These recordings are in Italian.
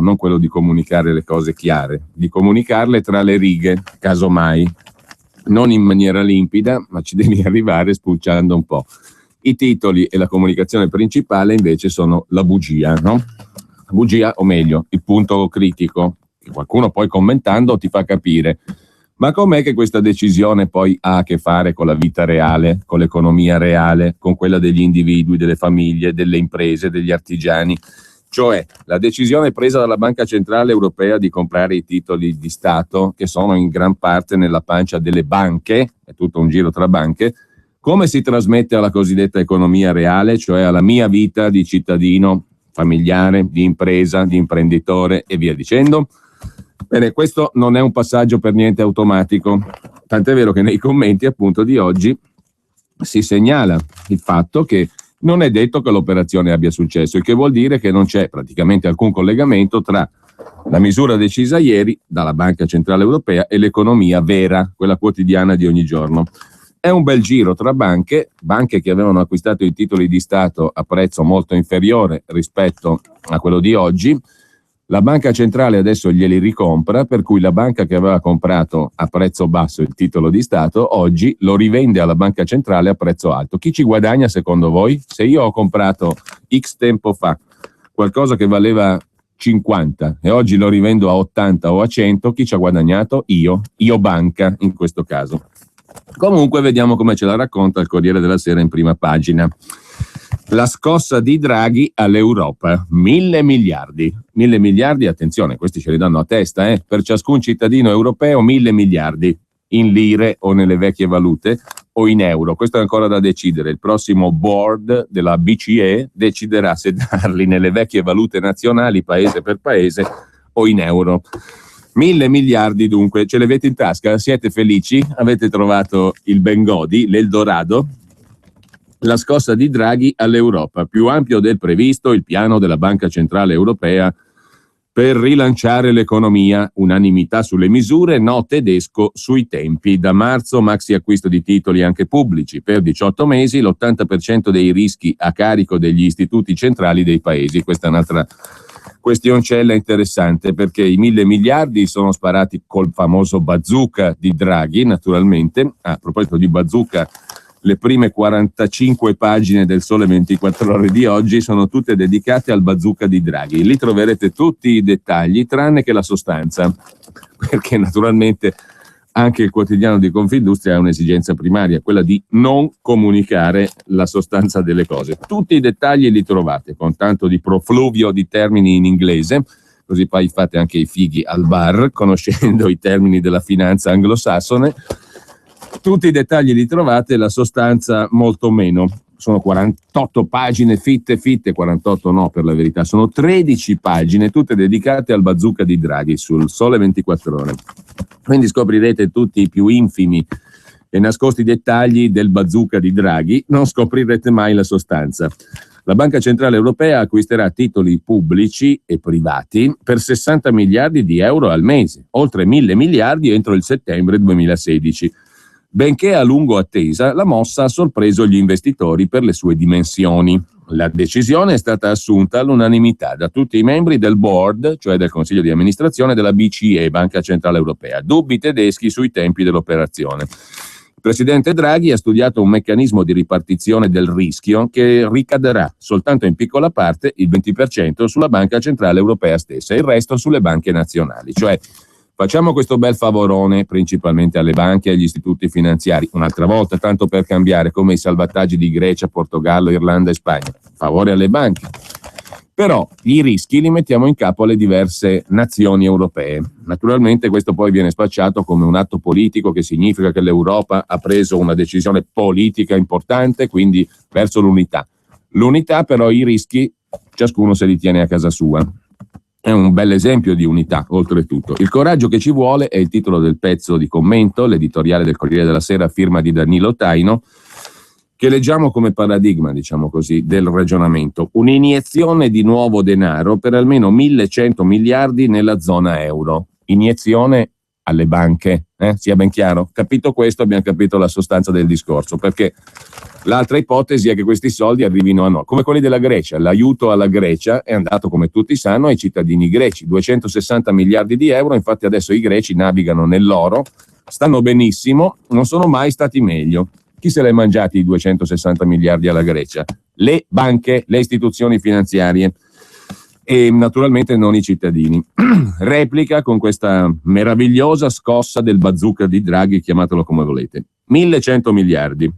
non quello di comunicare le cose chiare, di comunicarle tra le righe, casomai, non in maniera limpida, ma ci devi arrivare spulciando un po'. I titoli e la comunicazione principale invece sono la bugia, no? La bugia, o meglio, il punto critico, che qualcuno poi commentando ti fa capire. Ma com'è che questa decisione poi ha a che fare con la vita reale, con l'economia reale, con quella degli individui, delle famiglie, delle imprese, degli artigiani? Cioè, la decisione presa dalla Banca Centrale Europea di comprare i titoli di Stato, che sono in gran parte nella pancia delle banche, è tutto un giro tra banche, come si trasmette alla cosiddetta economia reale, cioè alla mia vita di cittadino, familiare, di impresa, di imprenditore e via dicendo? Bene, questo non è un passaggio per niente automatico, tant'è vero che nei commenti appunto di oggi si segnala il fatto che non è detto che l'operazione abbia successo, il che vuol dire che non c'è praticamente alcun collegamento tra la misura decisa ieri dalla Banca Centrale Europea e l'economia vera, quella quotidiana di ogni giorno. È un bel giro tra banche che avevano acquistato i titoli di Stato a prezzo molto inferiore rispetto a quello di oggi. La Banca Centrale adesso glieli ricompra, per cui la banca che aveva comprato a prezzo basso il titolo di Stato oggi lo rivende alla Banca Centrale a prezzo alto. Chi ci guadagna secondo voi? Se io ho comprato X tempo fa qualcosa che valeva 50 e oggi lo rivendo a 80 o a 100, chi ci ha guadagnato? Io banca in questo caso. Comunque vediamo come ce la racconta il Corriere della Sera in prima pagina. La scossa di Draghi all'Europa, 1.000 miliardi. 1.000 miliardi, attenzione, questi ce li danno a testa, per ciascun cittadino europeo 1.000 miliardi, in lire o nelle vecchie valute o in euro. Questo è ancora da decidere. Il prossimo board della BCE deciderà se darli nelle vecchie valute nazionali, paese per paese, o in euro. 1.000 miliardi dunque, ce li avete in tasca? Siete felici? Avete trovato il Bengodi, l'Eldorado? La scossa di Draghi all'Europa, più ampio del previsto il piano della Banca Centrale Europea per rilanciare l'economia, unanimità sulle misure, no tedesco sui tempi. Da marzo maxi acquisto di titoli anche pubblici, per 18 mesi l'80% dei rischi a carico degli istituti centrali dei paesi. Questa è un'altra questioncella interessante, perché i 1.000 miliardi sono sparati col famoso bazooka di Draghi, naturalmente. A proposito di bazooka, le prime 45 pagine del Sole 24 Ore di oggi sono tutte dedicate al bazooka di Draghi. Lì troverete tutti i dettagli, tranne che la sostanza, perché naturalmente anche il quotidiano di Confindustria ha un'esigenza primaria, quella di non comunicare la sostanza delle cose. Tutti i dettagli li trovate, con tanto di profluvio di termini in inglese, così poi fate anche i fighi al bar, conoscendo i termini della finanza anglosassone. Tutti i dettagli li trovate, la sostanza molto meno. Sono 48 pagine fitte, 48 no per la verità, sono 13 pagine tutte dedicate al bazooka di Draghi sul Sole 24 Ore. Quindi scoprirete tutti i più infimi e nascosti dettagli del bazooka di Draghi, non scoprirete mai la sostanza. La Banca Centrale Europea acquisterà titoli pubblici e privati per 60 miliardi di euro al mese, oltre 1.000 miliardi entro il settembre 2016. Benché a lungo attesa, la mossa ha sorpreso gli investitori per le sue dimensioni. La decisione è stata assunta all'unanimità da tutti i membri del board, cioè del Consiglio di amministrazione della BCE, Banca Centrale Europea. Dubbi tedeschi sui tempi dell'operazione. Il presidente Draghi ha studiato un meccanismo di ripartizione del rischio che ricadrà soltanto in piccola parte, il 20%, sulla Banca Centrale Europea stessa e il resto sulle banche nazionali. Cioè, facciamo questo bel favorone principalmente alle banche e agli istituti finanziari, un'altra volta, tanto per cambiare, come i salvataggi di Grecia, Portogallo, Irlanda e Spagna. Favore alle banche. Però i rischi li mettiamo in capo alle diverse nazioni europee. Naturalmente questo poi viene spacciato come un atto politico, che significa che l'Europa ha preso una decisione politica importante, quindi verso l'unità. L'unità, però, i rischi ciascuno se li tiene a casa sua. È un bel esempio di unità, oltretutto. Il coraggio che ci vuole è il titolo del pezzo di commento, l'editoriale del Corriere della Sera, firma di Danilo Taino, che leggiamo come paradigma, diciamo così, del ragionamento. Un'iniezione di nuovo denaro per almeno 1.100 miliardi nella zona euro. Iniezione alle banche, sia ben chiaro. Capito questo, abbiamo capito la sostanza del discorso, perché l'altra ipotesi è che questi soldi arrivino a noi, come quelli della Grecia. L'aiuto alla Grecia è andato, come tutti sanno, ai cittadini greci, 260 miliardi di euro, infatti adesso i greci navigano nell'oro, stanno benissimo, non sono mai stati meglio. Chi se li è mangiati i 260 miliardi alla Grecia? Le banche, le istituzioni finanziarie e naturalmente non i cittadini. Replica con questa meravigliosa scossa del bazooka di Draghi, chiamatelo come volete. 1100 miliardi.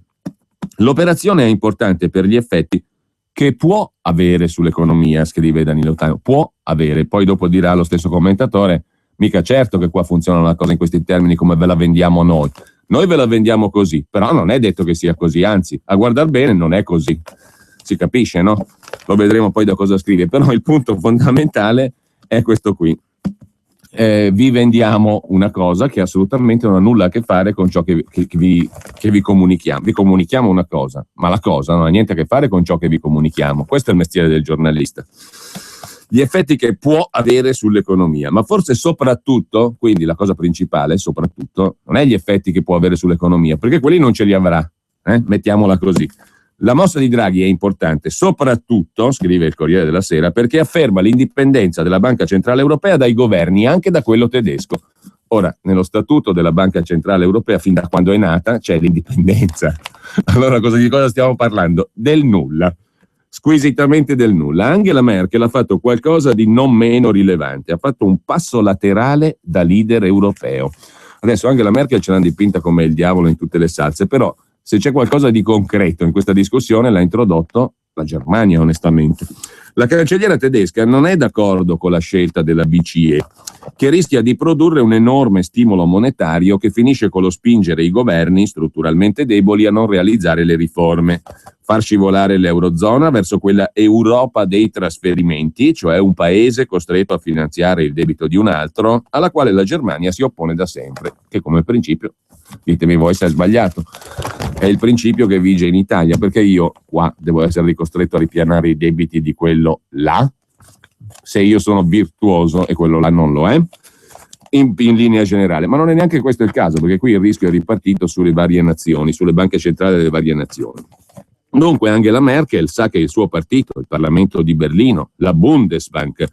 L'operazione è importante per gli effetti che può avere sull'economia, scrive Danilo Taino. Può avere, poi dopo dirà lo stesso commentatore, mica certo che qua funziona una cosa in questi termini come ve la vendiamo noi. Noi ve la vendiamo così, però non è detto che sia così, anzi, a guardar bene non è così. Si capisce, no? Lo vedremo poi da cosa scrive, però il punto fondamentale è questo qui. Vi vendiamo una cosa che assolutamente non ha nulla a che fare con ciò che vi comunichiamo. Vi comunichiamo una cosa, ma la cosa non ha niente a che fare con ciò che vi comunichiamo. Questo è il mestiere del giornalista. Gli effetti che può avere sull'economia, ma forse soprattutto, quindi la cosa principale, soprattutto, non è gli effetti che può avere sull'economia, perché quelli non ce li avrà, mettiamola così. La mossa di Draghi è importante soprattutto, scrive il Corriere della Sera, perché afferma l'indipendenza della Banca Centrale Europea dai governi, anche da quello tedesco. Ora, nello statuto della Banca Centrale Europea, fin da quando è nata, c'è l'indipendenza. Allora, di cosa stiamo parlando? Del nulla. Squisitamente del nulla. Angela Merkel ha fatto qualcosa di non meno rilevante, ha fatto un passo laterale da leader europeo. Adesso Angela Merkel ce l'ha dipinta come il diavolo in tutte le salse, però se c'è qualcosa di concreto in questa discussione l'ha introdotto la Germania, onestamente. La cancelliera tedesca non è d'accordo con la scelta della BCE, che rischia di produrre un enorme stimolo monetario che finisce con lo spingere i governi strutturalmente deboli a non realizzare le riforme, far scivolare l'Eurozona verso quella Europa dei trasferimenti, cioè un paese costretto a finanziare il debito di un altro, alla quale la Germania si oppone da sempre, che come principio, ditemi voi se è sbagliato, è il principio che vige in Italia, perché io qua devo essere costretto a ripianare i debiti di quello là, se io sono virtuoso e quello là non lo è, in linea generale. Ma non è neanche questo il caso, perché qui il rischio è ripartito sulle varie nazioni, sulle banche centrali delle varie nazioni. Dunque Angela Merkel sa che il suo partito, il Parlamento di Berlino, la Bundesbank,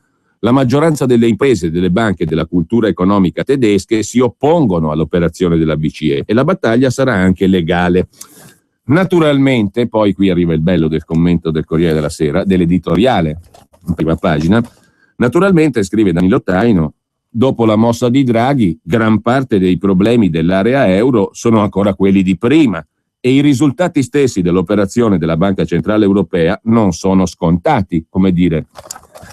la maggioranza delle imprese, delle banche e della cultura economica tedesche si oppongono all'operazione della BCE e la battaglia sarà anche legale. Naturalmente, poi qui arriva il bello del commento del Corriere della Sera, dell'editoriale, in prima pagina, naturalmente, scrive Danilo Taino, dopo la mossa di Draghi, gran parte dei problemi dell'area euro sono ancora quelli di prima e i risultati stessi dell'operazione della Banca Centrale Europea non sono scontati, come dire,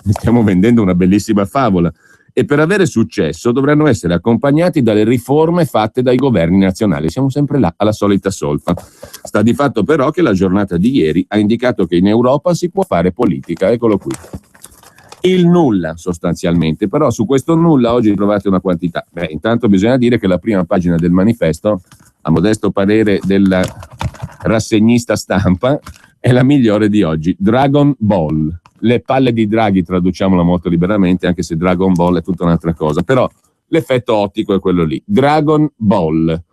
stiamo vendendo una bellissima favola, e per avere successo dovranno essere accompagnati dalle riforme fatte dai governi nazionali. Siamo sempre là, alla solita solfa. Sta di fatto però che la giornata di ieri ha indicato che in Europa si può fare politica, eccolo qui. Il nulla sostanzialmente, però su questo nulla oggi trovate una quantità. Intanto bisogna dire che la prima pagina del manifesto, a modesto parere della rassegnista Stampa, è la migliore di oggi. Dragon Ball. Le palle di Draghi, traduciamola molto liberamente, anche se Dragon Ball è tutta un'altra cosa, però l'effetto ottico è quello lì. Dragon Ball.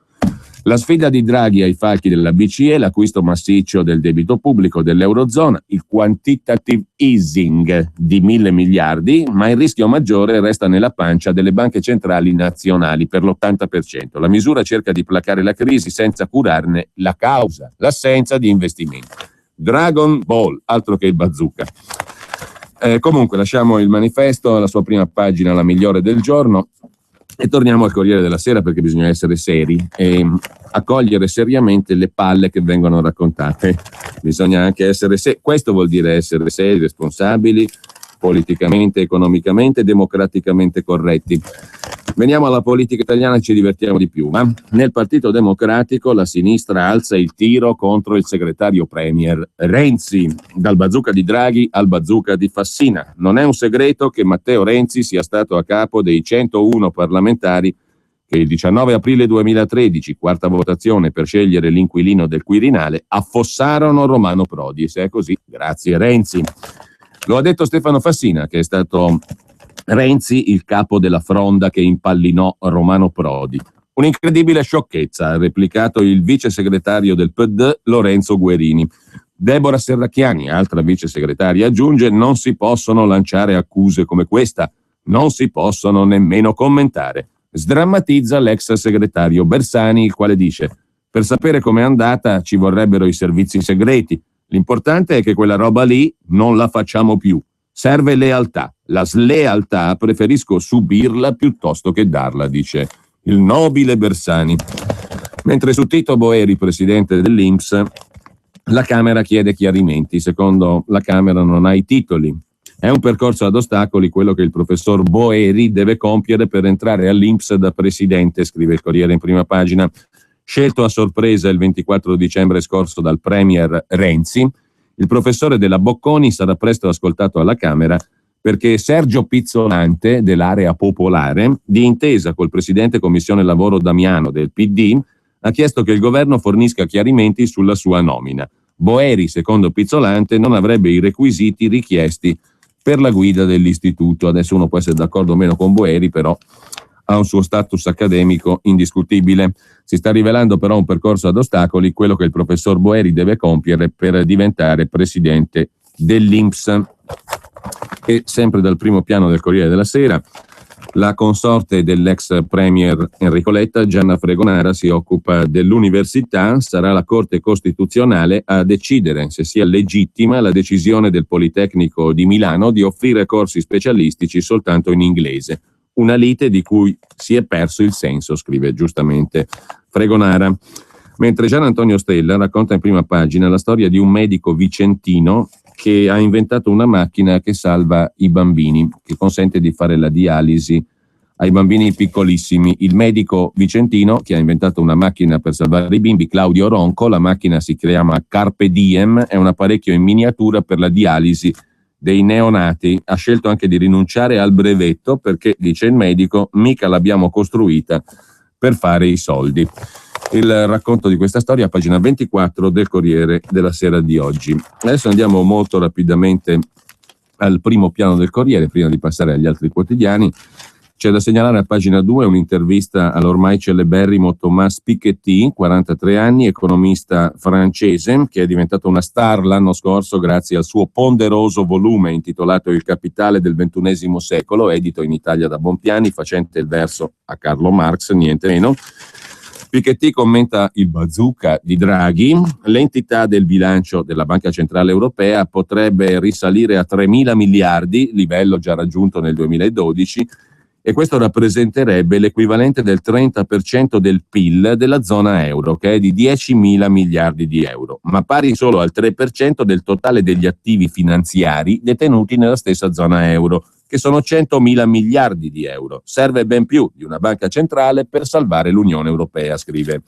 La sfida di Draghi ai falchi della BCE, l'acquisto massiccio del debito pubblico dell'Eurozona, il quantitative easing di 1.000 miliardi, ma il rischio maggiore resta nella pancia delle banche centrali nazionali per l'80%. La misura cerca di placare la crisi senza curarne la causa, l'assenza di investimenti. Dragon Ball, altro che il bazooka. Comunque lasciamo il manifesto, la sua prima pagina, la migliore del giorno, e torniamo al Corriere della Sera, perché bisogna essere seri e accogliere seriamente le palle che vengono raccontate. Bisogna anche essere seri. Questo vuol dire essere seri, responsabili, politicamente, economicamente, democraticamente corretti. Veniamo alla politica italiana, ci divertiamo di più. Ma nel Partito Democratico la sinistra alza il tiro contro il segretario premier Renzi, dal bazooka di Draghi al bazooka di Fassina. Non è un segreto che Matteo Renzi sia stato a capo dei 101 parlamentari che il 19 aprile 2013, quarta votazione per scegliere l'inquilino del Quirinale, affossarono Romano Prodi. E se è così, grazie Renzi. Lo ha detto Stefano Fassina, che è stato Renzi, il capo della fronda che impallinò Romano Prodi. Un'incredibile sciocchezza, ha replicato il vice segretario del PD Lorenzo Guerini. Deborah Serracchiani, altra vice segretaria, aggiunge: non si possono lanciare accuse come questa, non si possono nemmeno commentare. Sdrammatizza l'ex segretario Bersani, il quale dice: per sapere com'è andata ci vorrebbero i servizi segreti, l'importante è che quella roba lì non la facciamo più. Serve lealtà, la slealtà preferisco subirla piuttosto che darla, dice il nobile Bersani. Mentre su Tito Boeri, presidente dell'INPS, la Camera chiede chiarimenti. Secondo la Camera non ha i titoli. È un percorso ad ostacoli quello che il professor Boeri deve compiere per entrare all'INPS da presidente, scrive il Corriere in prima pagina. Scelto a sorpresa il 24 dicembre scorso dal premier Renzi, il professore della Bocconi sarà presto ascoltato alla Camera perché Sergio Pizzolante, dell'area popolare, di intesa col presidente Commissione Lavoro Damiano del PD, ha chiesto che il governo fornisca chiarimenti sulla sua nomina. Boeri, secondo Pizzolante, non avrebbe i requisiti richiesti per la guida dell'istituto. Adesso uno può essere d'accordo o meno con Boeri, però ha un suo status accademico indiscutibile. Si sta rivelando però un percorso ad ostacoli, quello che il professor Boeri deve compiere per diventare presidente dell'INPS. E sempre dal primo piano del Corriere della Sera, la consorte dell'ex premier Enrico Letta, Gianna Fregonara, si occupa dell'università. Sarà la Corte Costituzionale a decidere se sia legittima la decisione del Politecnico di Milano di offrire corsi specialistici soltanto in inglese. Una lite di cui si è perso il senso, scrive giustamente Fregonara. Mentre Gian Antonio Stella racconta in prima pagina la storia di un medico vicentino che ha inventato una macchina che salva i bambini, che consente di fare la dialisi ai bambini piccolissimi. Il medico vicentino che ha inventato una macchina per salvare i bimbi, Claudio Ronco, la macchina si chiama Carpe Diem, è un apparecchio in miniatura per la dialisi dei neonati. Ha scelto anche di rinunciare al brevetto perché, dice il medico, mica l'abbiamo costruita per fare i soldi. Il racconto di questa storia a pagina 24 del Corriere della Sera di oggi. Adesso andiamo molto rapidamente al primo piano del Corriere, prima di passare agli altri quotidiani. C'è da segnalare a pagina 2 un'intervista all'ormai celeberrimo Thomas Piketty, 43 anni, economista francese, che è diventato una star l'anno scorso grazie al suo ponderoso volume intitolato Il capitale del XXI secolo, edito in Italia da Bonpiani, facente il verso a Carlo Marx, niente meno. Piketty commenta il bazooka di Draghi. L'entità del bilancio della Banca Centrale Europea potrebbe risalire a 3.000 miliardi, livello già raggiunto nel 2012, e questo rappresenterebbe l'equivalente del 30% del PIL della zona euro, che è di 10.000 miliardi di euro, ma pari solo al 3% del totale degli attivi finanziari detenuti nella stessa zona euro, che sono 100.000 miliardi di euro. Serve ben più di una banca centrale per salvare l'Unione Europea, scrive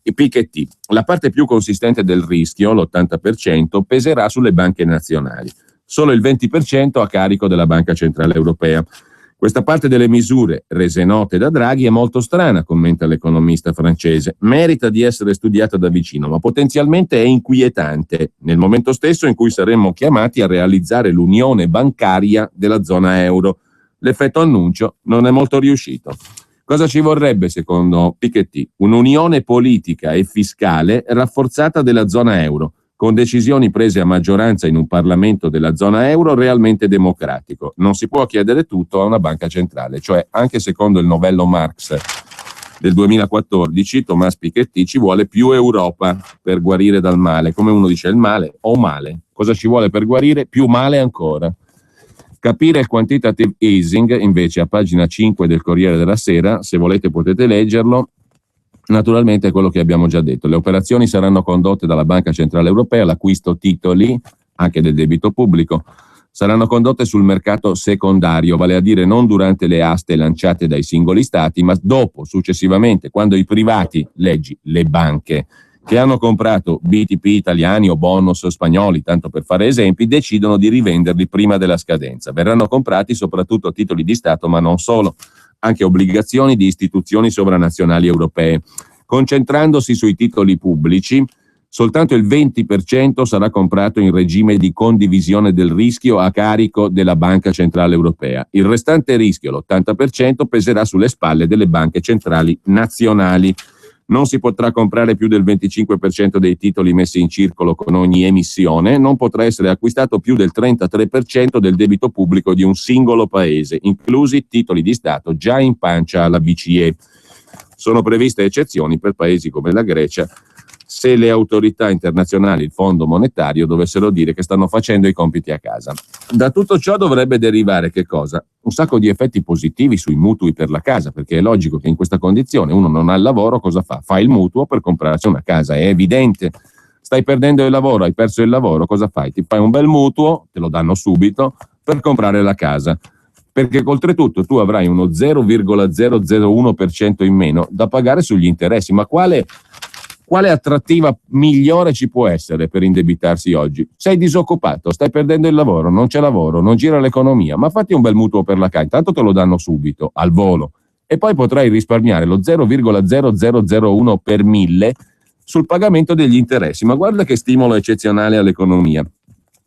Piketty. La parte più consistente del rischio, l'80%, peserà sulle banche nazionali, solo il 20% a carico della Banca Centrale Europea. Questa parte delle misure rese note da Draghi è molto strana, commenta l'economista francese. Merita di essere studiata da vicino, ma potenzialmente è inquietante nel momento stesso in cui saremmo chiamati a realizzare l'unione bancaria della zona euro. L'effetto annuncio non è molto riuscito. Cosa ci vorrebbe, secondo Piketty? Un'unione politica e fiscale rafforzata della zona euro, con decisioni prese a maggioranza in un Parlamento della zona euro realmente democratico. Non si può chiedere tutto a una banca centrale, cioè anche secondo il novello Marx del 2014, Thomas Piketty, ci vuole più Europa per guarire dal male. Come uno dice, il male o male? Cosa ci vuole per guarire? Più male ancora. Capire il quantitative easing, invece, a pagina 5 del Corriere della Sera, se volete potete leggerlo. Naturalmente è quello che abbiamo già detto. Le operazioni saranno condotte dalla Banca Centrale Europea, l'acquisto titoli, anche del debito pubblico, saranno condotte sul mercato secondario, vale a dire non durante le aste lanciate dai singoli stati, ma dopo, successivamente, quando i privati, leggi, le banche, che hanno comprato BTP italiani o bonus spagnoli, tanto per fare esempi, decidono di rivenderli prima della scadenza. Verranno comprati soprattutto titoli di Stato, ma non solo, anche obbligazioni di istituzioni sovranazionali europee. Concentrandosi sui titoli pubblici, soltanto il 20% sarà comprato in regime di condivisione del rischio a carico della Banca Centrale Europea. Il restante rischio, l'80%, peserà sulle spalle delle banche centrali nazionali. Non si potrà comprare più del 25% dei titoli messi in circolo con ogni emissione, non potrà essere acquistato più del 33% del debito pubblico di un singolo paese, inclusi titoli di Stato già in pancia alla BCE. Sono previste eccezioni per paesi come la Grecia, se le autorità internazionali, il Fondo Monetario, dovessero dire che stanno facendo i compiti a casa. Da tutto ciò dovrebbe derivare che cosa? Un sacco di effetti positivi sui mutui per la casa, perché è logico che in questa condizione uno non ha il lavoro, cosa fa? Fa il mutuo per comprarsi una casa, è evidente. Stai perdendo il lavoro, hai perso il lavoro, cosa fai? Ti fai un bel mutuo, te lo danno subito, per comprare la casa. Perché oltretutto tu avrai uno 0,001% in meno da pagare sugli interessi. Ma quale attrattiva migliore ci può essere per indebitarsi oggi? Sei disoccupato, stai perdendo il lavoro, non c'è lavoro, non gira l'economia, ma fatti un bel mutuo per la casa, intanto te lo danno subito, al volo, e poi potrai risparmiare lo 0,0001 per 1000 sul pagamento degli interessi. Ma guarda che stimolo eccezionale all'economia.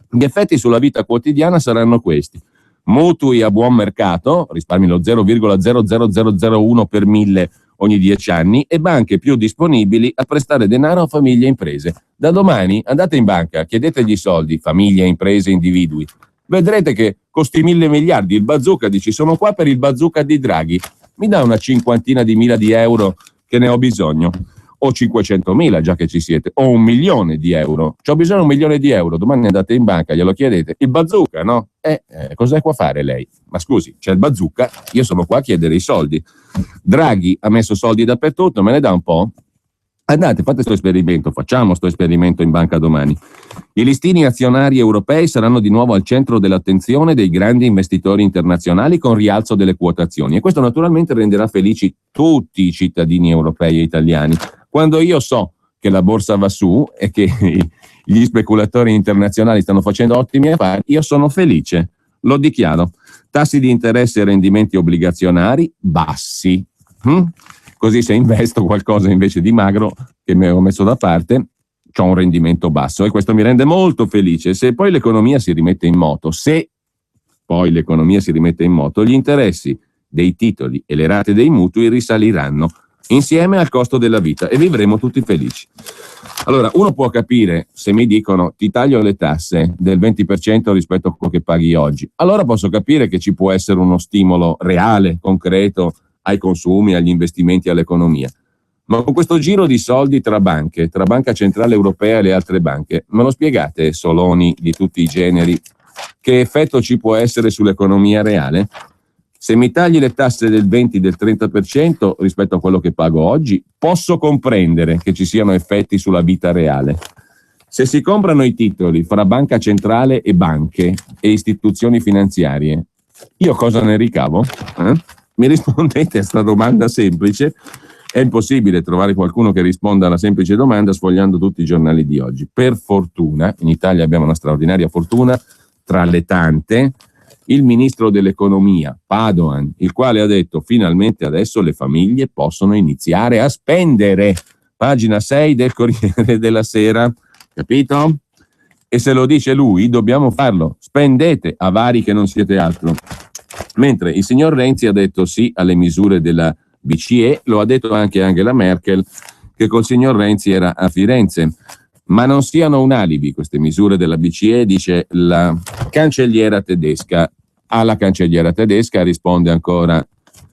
Gli effetti sulla vita quotidiana saranno questi: mutui a buon mercato, risparmi lo 0,00001 per 1000 ogni 10 anni, e banche più disponibili a prestare denaro a famiglie e imprese. Da domani andate in banca, chiedetegli soldi, famiglie, imprese, individui. Vedrete che costi 1.000 miliardi. Il bazooka, dici, sono qua per il bazooka di Draghi. Mi dà una cinquantina di mila di euro che ne ho bisogno. O 500.000, già che ci siete. O 1 milione di euro. C'ho bisogno di 1 milione di euro. Domani andate in banca, glielo chiedete. Il bazooka, no? Cos'è qua a fare lei? Ma scusi, c'è il bazooka, io sono qua a chiedere i soldi. Draghi ha messo soldi dappertutto, me ne dà un po'? Andate, fate questo esperimento, facciamo questo esperimento in banca domani. I listini azionari europei saranno di nuovo al centro dell'attenzione dei grandi investitori internazionali con rialzo delle quotazioni, e questo naturalmente renderà felici tutti i cittadini europei e italiani. Quando io so che la borsa va su e che gli speculatori internazionali stanno facendo ottimi affari, io sono felice, lo dichiaro. Tassi di interesse e rendimenti obbligazionari bassi. Così se investo qualcosa invece di magro che mi ho messo da parte, ho un rendimento basso, e questo mi rende molto felice. Se poi l'economia si rimette in moto, gli interessi dei titoli e le rate dei mutui risaliranno insieme al costo della vita e vivremo tutti felici. Allora, uno può capire se mi dicono ti taglio le tasse del 20% rispetto a quello che paghi oggi. Allora posso capire che ci può essere uno stimolo reale, concreto, ai consumi, agli investimenti, all'economia. Ma con questo giro di soldi tra banche, tra Banca Centrale Europea e le altre banche, me lo spiegate, Soloni di tutti i generi, che effetto ci può essere sull'economia reale? Se mi tagli le tasse del 20, del 30% rispetto a quello che pago oggi, posso comprendere che ci siano effetti sulla vita reale. Se si comprano i titoli fra Banca Centrale e banche e istituzioni finanziarie, io cosa ne ricavo? Mi rispondete a questa domanda semplice? È impossibile trovare qualcuno che risponda alla semplice domanda sfogliando tutti i giornali di oggi. Per fortuna, in Italia abbiamo una straordinaria fortuna, tra le tante, il ministro dell'economia, Padoan, il quale ha detto finalmente adesso le famiglie possono iniziare a spendere. Pagina 6 del Corriere della Sera, capito? E se lo dice lui, dobbiamo farlo. Spendete, avari che non siete altro. Mentre il signor Renzi ha detto sì alle misure della BCE, lo ha detto anche Angela Merkel, che col signor Renzi era a Firenze. Ma non siano un alibi queste misure della BCE, dice la cancelliera tedesca. Alla cancelliera tedesca risponde ancora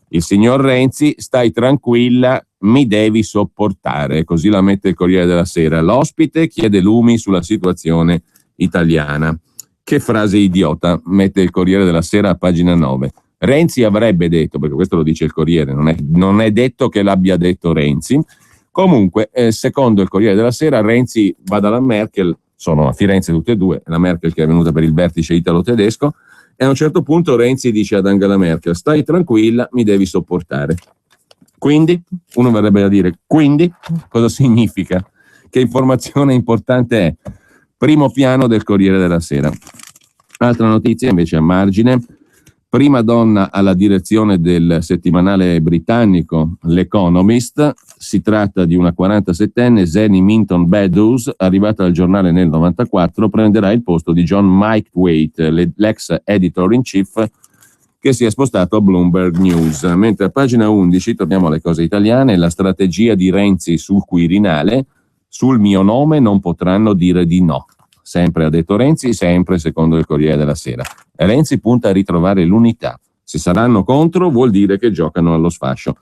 il signor Renzi: stai tranquilla, mi devi sopportare. Così la mette il Corriere della Sera. L'ospite chiede lumi sulla situazione italiana. Che frase idiota, mette il Corriere della Sera a pagina 9. Renzi avrebbe detto, perché questo lo dice il Corriere, non è detto che l'abbia detto Renzi. Comunque, secondo il Corriere della Sera, Renzi va dalla Merkel, sono a Firenze tutte e due, la Merkel che è venuta per il vertice italo-tedesco, e a un certo punto Renzi dice ad Angela Merkel: stai tranquilla, mi devi sopportare. Quindi, uno verrebbe a dire, quindi, cosa significa? Che informazione importante è? Primo piano del Corriere della Sera. Altra notizia invece a margine: prima donna alla direzione del settimanale britannico L'Economist. Si tratta di una 47enne, Zeni Minton Beddoes, arrivata al giornale nel 94, prenderà il posto di John Mike Waite, l'ex editor in chief, che si è spostato a Bloomberg News. Mentre a pagina 11, torniamo alle cose italiane, la strategia di Renzi sul Quirinale: sul mio nome non potranno dire di no. Sempre ha detto Renzi, sempre secondo il Corriere della Sera. Renzi punta a ritrovare l'unità. Se saranno contro vuol dire che giocano allo sfascio.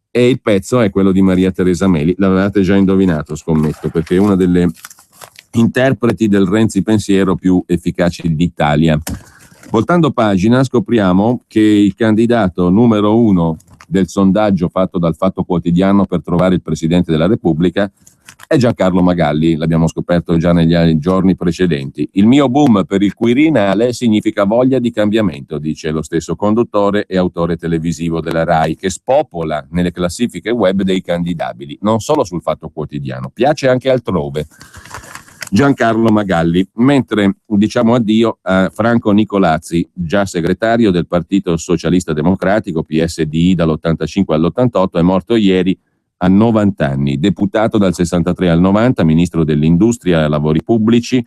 E il pezzo è quello di Maria Teresa Meli. L'avevate già indovinato, scommetto, perché è una delle interpreti del Renzi pensiero più efficaci d'Italia. Voltando pagina scopriamo che il candidato numero 1 del sondaggio fatto dal Fatto Quotidiano per trovare il Presidente della Repubblica è Giancarlo Magalli, l'abbiamo scoperto già negli giorni precedenti. Il mio boom per il Quirinale significa voglia di cambiamento, dice lo stesso conduttore e autore televisivo della RAI, che spopola nelle classifiche web dei candidabili, non solo sul Fatto Quotidiano, piace anche altrove. Giancarlo Magalli, mentre diciamo addio a Franco Nicolazzi, già segretario del Partito Socialista Democratico, PSD dall'85 all'88, è morto ieri a 90 anni, deputato dal 63 al 90, ministro dell'Industria e Lavori Pubblici,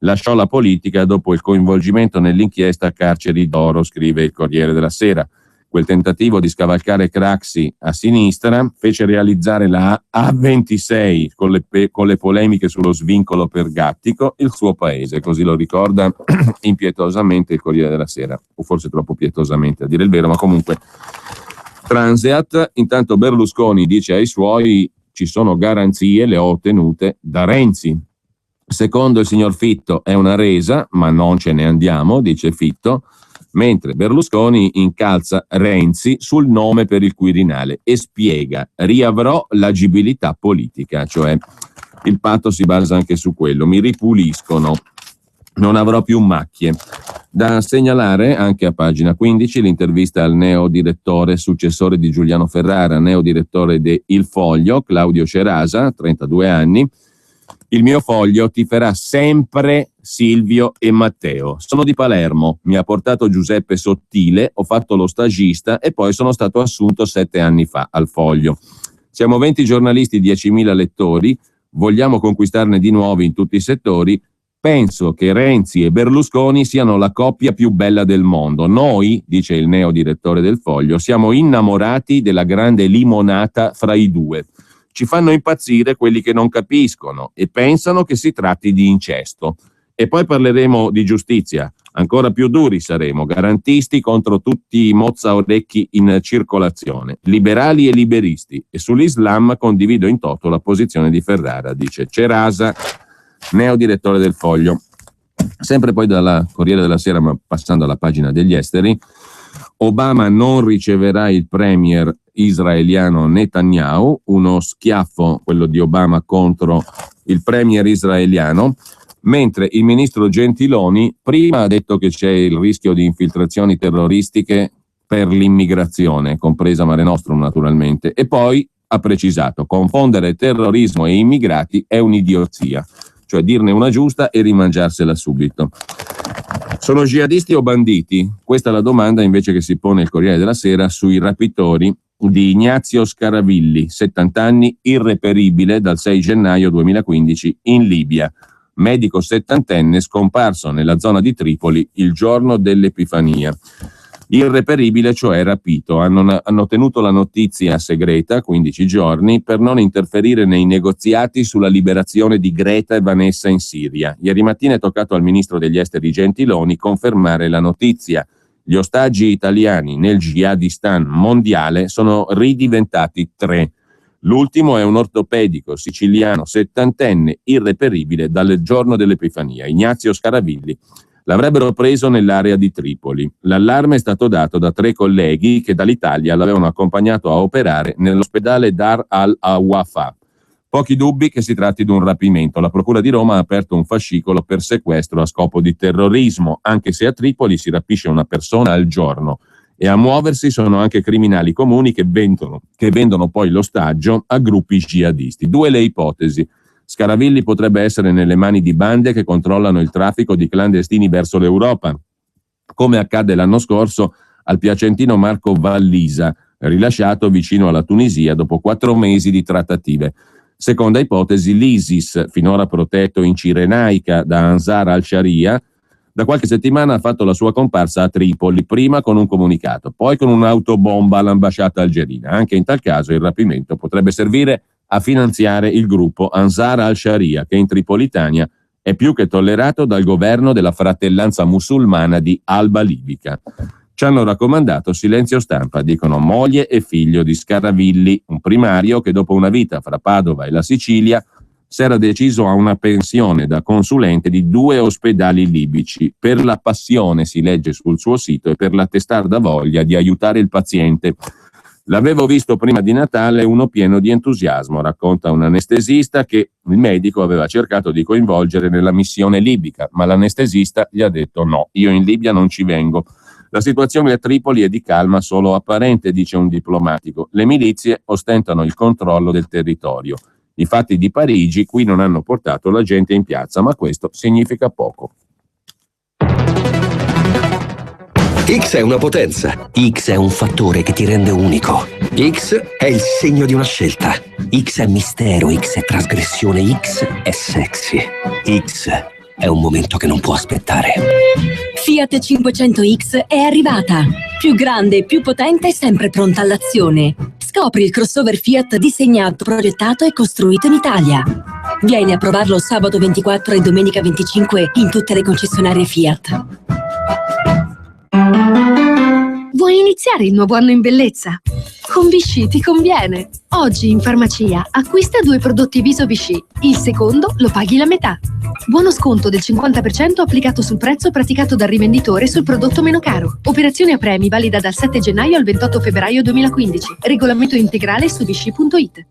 lasciò la politica dopo il coinvolgimento nell'inchiesta Carceri d'Oro, scrive il Corriere della Sera. Quel tentativo di scavalcare Craxi a sinistra fece realizzare la A26 con le polemiche sullo svincolo per Gattico il suo paese, così lo ricorda impietosamente il Corriere della Sera, o forse troppo pietosamente a dire il vero, ma comunque Transeat. Intanto Berlusconi dice ai suoi: ci sono garanzie, le ho ottenute da Renzi. Secondo il signor Fitto è una resa, ma non ce ne andiamo, dice Fitto, mentre Berlusconi incalza Renzi sul nome per il Quirinale e spiega: riavrò l'agibilità politica, cioè il patto si basa anche su quello, mi ripuliscono, non avrò più macchie. Da segnalare anche a pagina 15 l'intervista al neodirettore, successore di Giuliano Ferrara, neodirettore de Il Foglio, Claudio Cerasa, 32 anni. Il mio foglio tiferà sempre Silvio e Matteo. Sono di Palermo, mi ha portato Giuseppe Sottile, ho fatto lo stagista e poi sono stato assunto 7 anni fa al Foglio. Siamo 20 giornalisti, 10.000 lettori, vogliamo conquistarne di nuovi in tutti i settori. Penso che Renzi e Berlusconi siano la coppia più bella del mondo. Noi, dice il neodirettore del Foglio, siamo innamorati della grande limonata fra i due. Ci fanno impazzire quelli che non capiscono e pensano che si tratti di incesto. E poi parleremo di giustizia. Ancora più duri saremo, garantisti contro tutti i mozzaorecchi in circolazione, liberali e liberisti. E sull'Islam condivido in toto la posizione di Ferrara, dice Cerasa, neodirettore del Foglio. Sempre poi dalla Corriere della Sera, ma passando alla pagina degli esteri, Obama non riceverà il premier israeliano Netanyahu, uno schiaffo quello di Obama contro il premier israeliano, mentre il ministro Gentiloni prima ha detto che c'è il rischio di infiltrazioni terroristiche per l'immigrazione, compresa Mare Nostrum naturalmente, e poi ha precisato: confondere terrorismo e immigrati è un'idiozia, cioè dirne una giusta e rimangiarsela subito. Sono jihadisti o banditi? Questa è la domanda invece che si pone il Corriere della Sera sui rapitori di Ignazio Scaravilli, 70 anni, irreperibile dal 6 gennaio 2015 in Libia. Medico settantenne scomparso nella zona di Tripoli il giorno dell'Epifania. Irreperibile, cioè rapito. Hanno tenuto la notizia segreta 15 giorni per non interferire nei negoziati sulla liberazione di Greta e Vanessa in Siria. Ieri mattina è toccato al ministro degli esteri Gentiloni confermare la notizia. Gli ostaggi italiani nel jihadistan mondiale sono ridiventati 3. L'ultimo è un ortopedico siciliano settantenne irreperibile dal giorno dell'Epifania, Ignazio Scaravilli. L'avrebbero preso nell'area di Tripoli. L'allarme è stato dato da 3 colleghi che dall'Italia l'avevano accompagnato a operare nell'ospedale Dar al-Wafa. Pochi dubbi che si tratti di un rapimento. La Procura di Roma ha aperto un fascicolo per sequestro a scopo di terrorismo, anche se a Tripoli si rapisce una persona al giorno e a muoversi sono anche criminali comuni che vendono poi l'ostaggio a gruppi jihadisti. 2 le ipotesi. Scaravilli potrebbe essere nelle mani di bande che controllano il traffico di clandestini verso l'Europa. Come accadde l'anno scorso, al piacentino Marco Vallisa, rilasciato vicino alla Tunisia dopo 4 mesi di trattative. Seconda ipotesi, l'ISIS, finora protetto in Cirenaica da Ansar al-Sharia, da qualche settimana ha fatto la sua comparsa a Tripoli, prima con un comunicato, poi con un'autobomba all'ambasciata algerina. Anche in tal caso il rapimento potrebbe servire a finanziare il gruppo Ansar al-Sharia, che in Tripolitania è più che tollerato dal governo della fratellanza musulmana di Alba Libica. Ci hanno raccomandato silenzio stampa, dicono moglie e figlio di Scaravilli, un primario che dopo una vita fra Padova e la Sicilia si era deciso a una pensione da consulente di 2 ospedali libici, per la passione, si legge sul suo sito, e per la testarda voglia di aiutare il paziente. L'avevo visto prima di Natale, uno pieno di entusiasmo, racconta un anestesista che il medico aveva cercato di coinvolgere nella missione libica, ma l'anestesista gli ha detto no, io in Libia non ci vengo. La situazione a Tripoli è di calma solo apparente, dice un diplomatico. Le milizie ostentano il controllo del territorio. I fatti di Parigi qui non hanno portato la gente in piazza, ma questo significa poco. X è una potenza. X è un fattore che ti rende unico. X è il segno di una scelta. X è mistero, X è trasgressione, X è sexy. X è un momento che non può aspettare. Fiat 500X è arrivata. Più grande, più potente e sempre pronta all'azione. Scopri il crossover Fiat disegnato, progettato e costruito in Italia. Vieni a provarlo sabato 24 e domenica 25 in tutte le concessionarie Fiat. Vuoi iniziare il nuovo anno in bellezza? Con Vichy ti conviene. Oggi in farmacia acquista 2 prodotti viso Vichy. Il secondo lo paghi la metà. Buono sconto del 50% applicato sul prezzo praticato dal rivenditore sul prodotto meno caro. Operazione a premi valida dal 7 gennaio al 28 febbraio 2015. Regolamento integrale su vichy.it.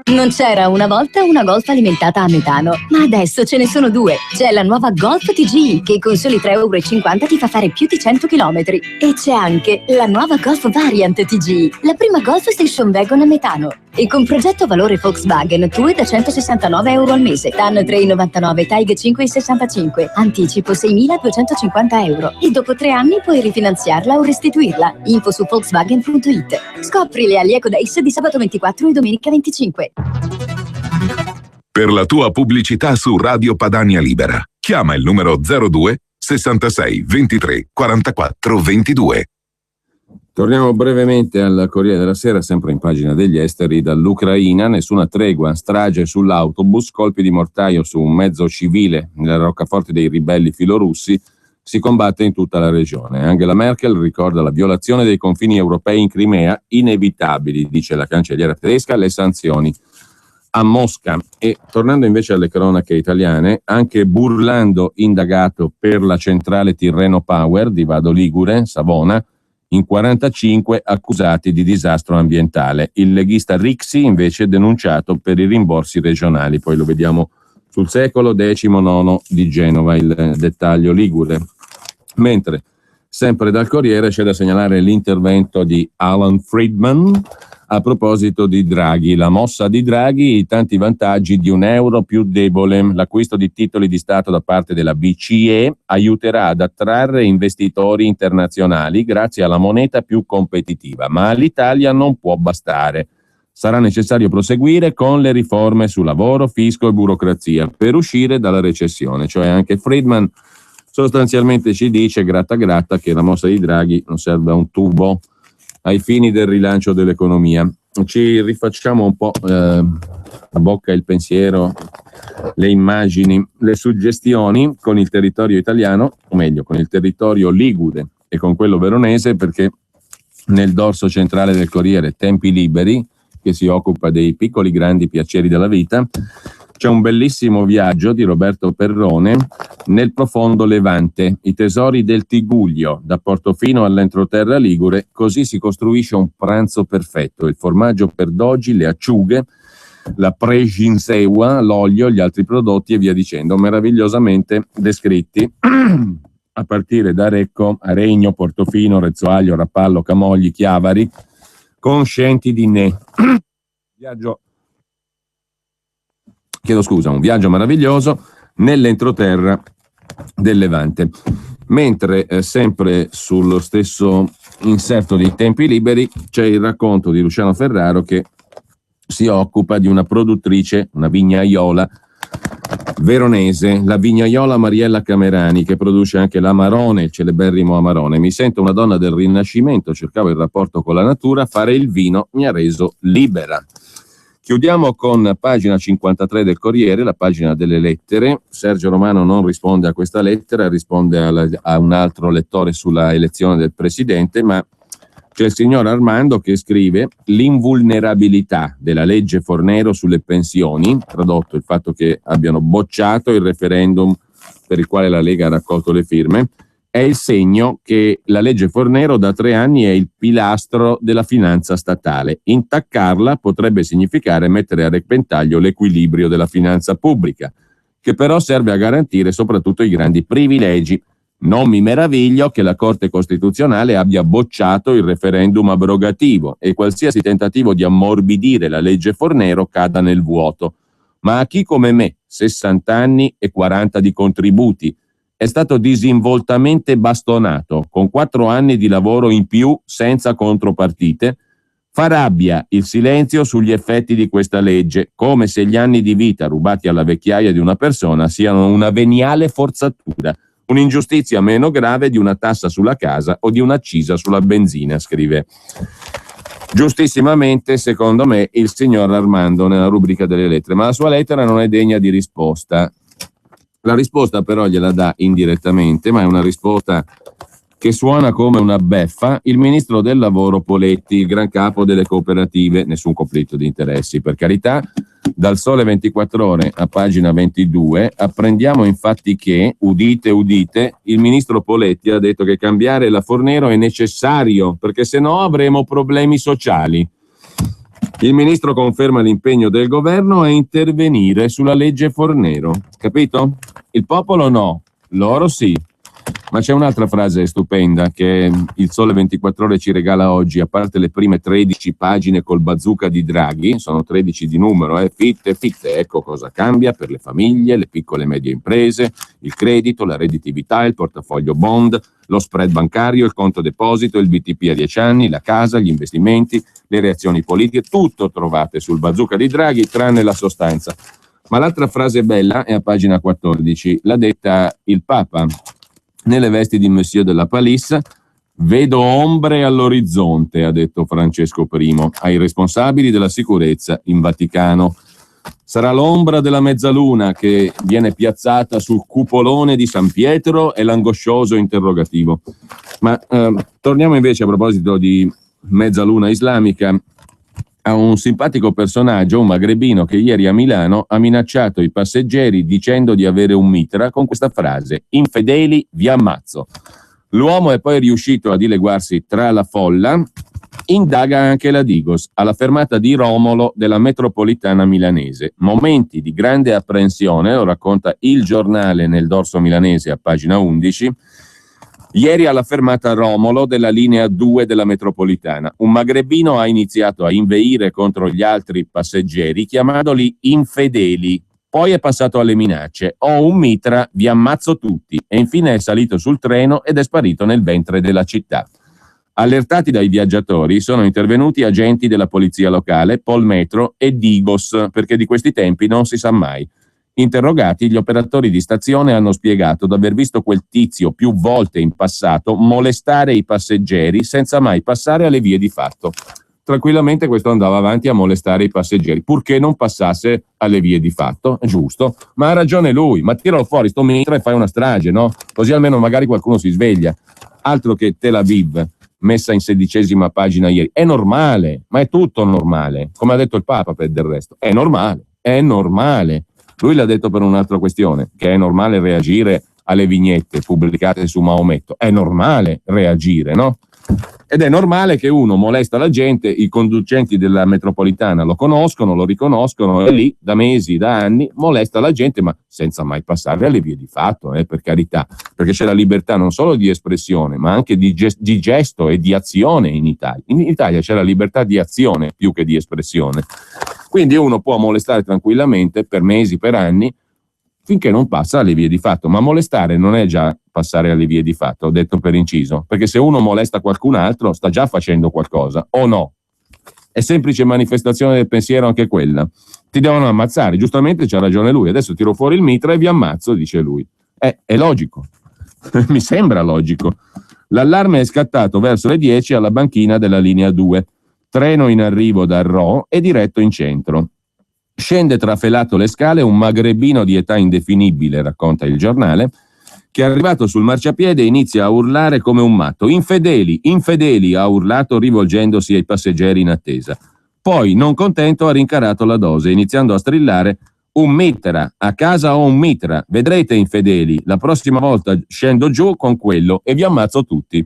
Non c'era una volta una Golf alimentata a metano, ma adesso ce ne sono 2. C'è la nuova Golf TGI che con soli €3,50 ti fa fare più di 100 km. E c'è anche la nuova Golf Variant TGI, la prima Golf Station Wagon a metano. E con progetto valore Volkswagen TUE da €169 al mese, TAN 3,99, TAIG 5,65, anticipo €6.250. E dopo 3 anni puoi rifinanziarla o restituirla. Info su Volkswagen.it. Scopri le ali Eco Days di sabato 24 e domenica 25. Per la tua pubblicità su Radio Padania Libera, chiama il numero 02 66 23 44 22. Torniamo brevemente al Corriere della Sera, sempre in pagina degli esteri. Dall'Ucraina, nessuna tregua, strage sull'autobus, colpi di mortaio su un mezzo civile nella roccaforte dei ribelli filorussi, si combatte in tutta la regione. Angela Merkel ricorda la violazione dei confini europei in Crimea, inevitabili, dice la cancelliera tedesca, le sanzioni a Mosca. E tornando invece alle cronache italiane, anche Burlando indagato per la centrale Tirreno Power di Vado Ligure, Savona, in 45 accusati di disastro ambientale. Il leghista Rixi invece denunciato per i rimborsi regionali. Poi lo vediamo sul Secolo, 19 di Genova, il dettaglio ligure. Mentre, sempre dal Corriere, c'è da segnalare l'intervento di Alan Friedman a proposito di Draghi. La mossa di Draghi, i tanti vantaggi di un euro più debole. L'acquisto di titoli di Stato da parte della BCE aiuterà ad attrarre investitori internazionali grazie alla moneta più competitiva, ma all'Italia non può bastare. Sarà necessario proseguire con le riforme su lavoro, fisco e burocrazia per uscire dalla recessione. Cioè anche Friedman sostanzialmente ci dice, gratta gratta, che la mossa di Draghi non serve a un tubo ai fini del rilancio dell'economia. Ci rifacciamo un po' a bocca il pensiero, le immagini, le suggestioni con il territorio italiano, o meglio con il territorio ligure e con quello veronese, perché nel dorso centrale del Corriere Tempi Liberi, che si occupa dei piccoli grandi piaceri della vita, c'è un bellissimo viaggio di Roberto Perrone nel profondo Levante, i tesori del Tiguglio, da Portofino all'entroterra ligure. Così si costruisce un pranzo perfetto: il formaggio per dogi, le acciughe, la preginseua, l'olio, gli altri prodotti e via dicendo, meravigliosamente descritti a partire da Recco, Aregno, Portofino, Rezzoaglio, Rapallo, Camogli, Chiavari, conscienti di ne. Un viaggio meraviglioso nell'entroterra del Levante. Mentre sempre sullo stesso inserto di Tempi Liberi c'è il racconto di Luciano Ferraro che si occupa di una produttrice, una vignaiola veronese, la vignaiola Mariella Camerani, che produce anche l'Amarone, il celeberrimo Amarone. Mi sento una donna del Rinascimento, cercavo il rapporto con la natura, fare il vino mi ha reso libera. Chiudiamo con pagina 53 del Corriere, la pagina delle lettere. Sergio Romano non risponde a questa lettera, risponde a un altro lettore sulla elezione del presidente, ma c'è il signor Armando che scrive: l'invulnerabilità della legge Fornero sulle pensioni, tradotto il fatto che abbiano bocciato il referendum per il quale la Lega ha raccolto le firme, è il segno che la legge Fornero da 3 anni è il pilastro della finanza statale. Intaccarla potrebbe significare mettere a repentaglio l'equilibrio della finanza pubblica, che però serve a garantire soprattutto i grandi privilegi. Non mi meraviglio che la Corte Costituzionale abbia bocciato il referendum abrogativo e qualsiasi tentativo di ammorbidire la legge Fornero cada nel vuoto. Ma a chi come me, 60 anni e 40 di contributi, è stato disinvoltamente bastonato con 4 anni di lavoro in più senza contropartite, fa rabbia il silenzio sugli effetti di questa legge, come se gli anni di vita rubati alla vecchiaia di una persona siano una veniale forzatura, un'ingiustizia meno grave di una tassa sulla casa o di un'accisa sulla benzina, scrive giustissimamente, secondo me, il signor Armando nella rubrica delle lettere, ma la sua lettera non è degna di risposta. La risposta però gliela dà indirettamente, ma è una risposta che suona come una beffa, il ministro del lavoro Poletti, il gran capo delle cooperative. Nessun conflitto di interessi, per carità. Dal Sole 24 Ore a pagina 22 apprendiamo infatti che, udite udite, il ministro Poletti ha detto che cambiare la Fornero è necessario perché se no avremo problemi sociali. Il ministro conferma l'impegno del governo a intervenire sulla legge Fornero. Capito? Il popolo no, loro sì. Ma c'è un'altra frase stupenda che il Sole 24 Ore ci regala oggi, a parte le prime 13 pagine col bazooka di Draghi, sono 13 di numero, fitte, ecco cosa cambia per le famiglie, le piccole e medie imprese, il credito, la redditività, il portafoglio bond, lo spread bancario, il conto deposito, il BTP a 10 anni, la casa, gli investimenti, le reazioni politiche, tutto trovate sul bazooka di Draghi tranne la sostanza. Ma l'altra frase bella è a pagina 14, l'ha detta il Papa. Nelle vesti di Monsieur de la Palisse, vedo ombre all'orizzonte, ha detto Francesco I, ai responsabili della sicurezza in Vaticano. Sarà l'ombra della mezzaluna che viene piazzata sul cupolone di San Pietro e l'angoscioso interrogativo. Ma torniamo invece, a proposito di mezzaluna islamica, a un simpatico personaggio, un magrebino che ieri a Milano ha minacciato i passeggeri dicendo di avere un mitra con questa frase: infedeli vi ammazzo. L'uomo è poi riuscito a dileguarsi tra la folla. Indaga anche la Digos alla fermata di Romolo della metropolitana milanese. Momenti di grande apprensione, lo racconta Il Giornale nel dorso milanese a pagina 11. Ieri alla fermata Romolo della linea 2 della metropolitana, un magrebino ha iniziato a inveire contro gli altri passeggeri chiamandoli infedeli, poi è passato alle minacce: ho un mitra, vi ammazzo tutti, e infine è salito sul treno ed è sparito nel ventre della città. Allertati dai viaggiatori sono intervenuti agenti della polizia locale, Polmetro e Digos, perché di questi tempi non si sa mai. Interrogati, gli operatori di stazione hanno spiegato di aver visto quel tizio più volte in passato molestare i passeggeri senza mai passare alle vie di fatto. Tranquillamente questo andava avanti a molestare i passeggeri, purché non passasse alle vie di fatto, giusto? Ma ha ragione lui, ma tiralo fuori sto mitra e fai una strage, no? Così almeno magari qualcuno si sveglia. Altro che Tel Aviv, messa in 16ª pagina ieri. È normale, ma è tutto normale, come ha detto il Papa per del resto. È normale, è normale. Lui l'ha detto per un'altra questione, che è normale reagire alle vignette pubblicate su Maometto. È normale reagire, no? Ed è normale che uno molesta la gente, i conducenti della metropolitana lo conoscono, lo riconoscono, e lì da mesi, da anni, molesta la gente, ma senza mai passare alle vie di fatto, per carità, perché c'è la libertà non solo di espressione, ma anche di gesto e di azione in Italia. In Italia c'è la libertà di azione più che di espressione. Quindi uno può molestare tranquillamente per mesi, per anni, finché non passa alle vie di fatto. Ma molestare non è già passare alle vie di fatto, ho detto per inciso, perché se uno molesta qualcun altro sta già facendo qualcosa, o no? È semplice manifestazione del pensiero anche quella. Ti devono ammazzare, giustamente c'ha ragione lui, adesso tiro fuori il mitra e vi ammazzo, dice lui. È logico, mi sembra logico. L'allarme è scattato verso le 10 alla banchina della linea 2, treno in arrivo da Rho e diretto in centro. Scende trafelato le scale un magrebino di età indefinibile, racconta il giornale, che è arrivato sul marciapiede e inizia a urlare come un matto. Infedeli, infedeli, ha urlato rivolgendosi ai passeggeri in attesa. Poi, non contento, ha rincarato la dose, iniziando a strillare: un mitra, a casa ho un mitra, vedrete infedeli, la prossima volta scendo giù con quello e vi ammazzo tutti.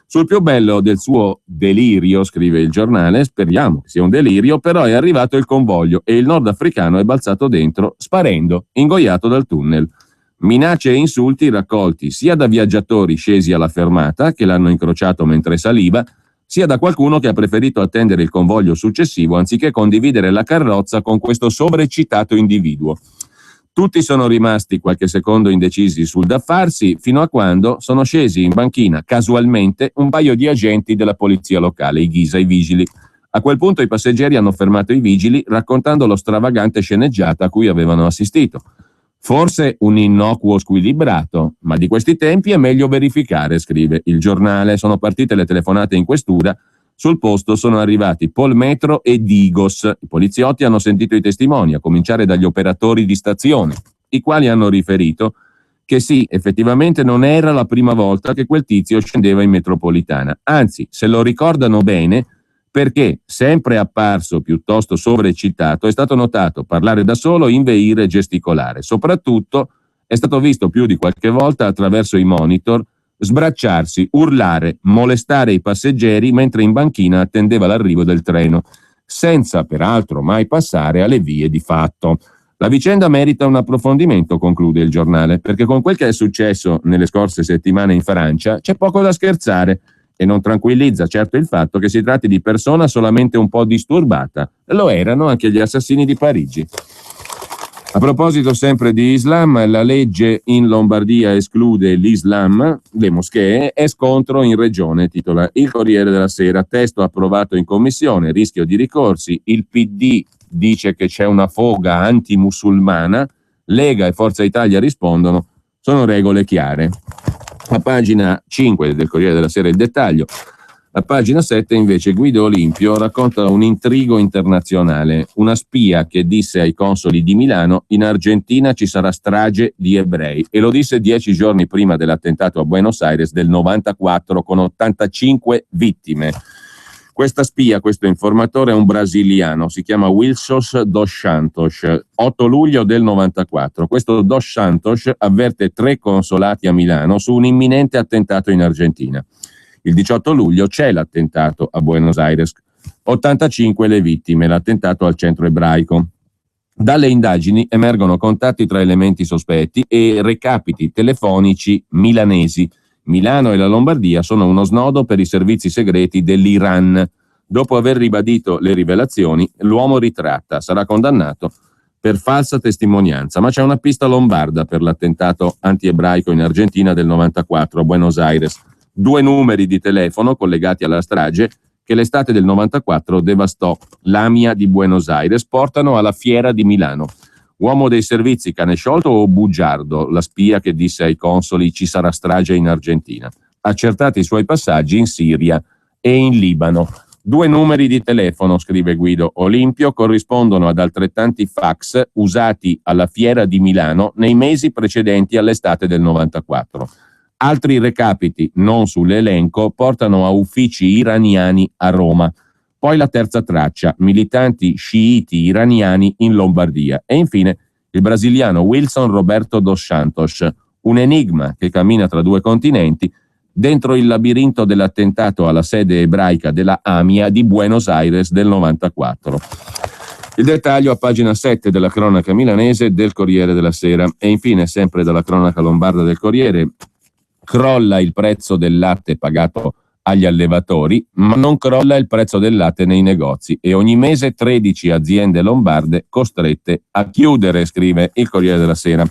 Sul più bello del suo delirio, scrive il giornale, speriamo che sia un delirio, però è arrivato il convoglio e il nordafricano è balzato dentro, sparendo, ingoiato dal tunnel. Minacce e insulti raccolti sia da viaggiatori scesi alla fermata, che l'hanno incrociato mentre saliva, sia da qualcuno che ha preferito attendere il convoglio successivo anziché condividere la carrozza con questo sovreccitato individuo. Tutti sono rimasti qualche secondo indecisi sul da farsi, fino a quando sono scesi in banchina casualmente un paio di agenti della polizia locale, i Ghisa, i vigili. A quel punto i passeggeri hanno fermato i vigili raccontando lo stravagante sceneggiata a cui avevano assistito. Forse un innocuo squilibrato, ma di questi tempi è meglio verificare, scrive il giornale. Sono partite le telefonate in questura, sul posto sono arrivati Polmetro e Digos. I poliziotti hanno sentito i testimoni, a cominciare dagli operatori di stazione, i quali hanno riferito che sì, effettivamente non era la prima volta che quel tizio scendeva in metropolitana, anzi, se lo ricordano bene, perché, sempre apparso piuttosto sovreccitato, è stato notato parlare da solo, inveire e gesticolare. Soprattutto è stato visto più di qualche volta attraverso i monitor sbracciarsi, urlare, molestare i passeggeri mentre in banchina attendeva l'arrivo del treno, senza peraltro mai passare alle vie di fatto. La vicenda merita un approfondimento, conclude il giornale, perché con quel che è successo nelle scorse settimane in Francia c'è poco da scherzare. E non tranquillizza certo il fatto che si tratti di persona solamente un po' disturbata. Lo erano anche gli assassini di Parigi. A proposito sempre di Islam, la legge in Lombardia esclude l'Islam, le moschee, e scontro in regione, titola il Corriere della Sera. Testo approvato in commissione, rischio di ricorsi, il PD dice che c'è una foga antimusulmana, Lega e Forza Italia rispondono, sono regole chiare. A pagina 5 del Corriere della Sera il dettaglio. A pagina 7 invece Guido Olimpio racconta un intrigo internazionale. Una spia che disse ai consoli di Milano: in Argentina ci sarà strage di ebrei, e lo disse 10 giorni prima dell'attentato a Buenos Aires del 94 con 85 vittime. Questa spia, questo informatore è un brasiliano, si chiama Wilson dos Santos, 8 luglio del 94. Questo dos Santos avverte 3 consolati a Milano su un imminente attentato in Argentina. Il 18 luglio c'è l'attentato a Buenos Aires, 85 le vittime, l'attentato al centro ebraico. Dalle indagini emergono contatti tra elementi sospetti e recapiti telefonici milanesi. Milano e la Lombardia sono uno snodo per i servizi segreti dell'Iran. Dopo aver ribadito le rivelazioni, l'uomo ritratta, sarà condannato per falsa testimonianza, ma c'è una pista lombarda per l'attentato anti-ebraico in Argentina del 94 a Buenos Aires. 2 numeri di telefono collegati alla strage che l'estate del 94 devastò l'Amia di Buenos Aires portano alla Fiera di Milano. Uomo dei servizi, cane sciolto o bugiardo, la spia che disse ai consoli ci sarà strage in Argentina. Accertati i suoi passaggi in Siria e in Libano. 2 numeri di telefono, scrive Guido Olimpio, corrispondono ad altrettanti fax usati alla Fiera di Milano nei mesi precedenti all'estate del 94. Altri recapiti, non sull'elenco, portano a uffici iraniani a Roma. Poi la terza traccia, militanti sciiti iraniani in Lombardia. E infine il brasiliano Wilson Roberto dos Santos, un enigma che cammina tra 2 continenti dentro il labirinto dell'attentato alla sede ebraica della AMIA di Buenos Aires del 94. Il dettaglio a pagina 7 della cronaca milanese del Corriere della Sera. E infine, sempre dalla cronaca lombarda del Corriere, crolla il prezzo del latte pagato agli allevatori, ma non crolla il prezzo del latte nei negozi e ogni mese 13 aziende lombarde costrette a chiudere, scrive il Corriere della Sera.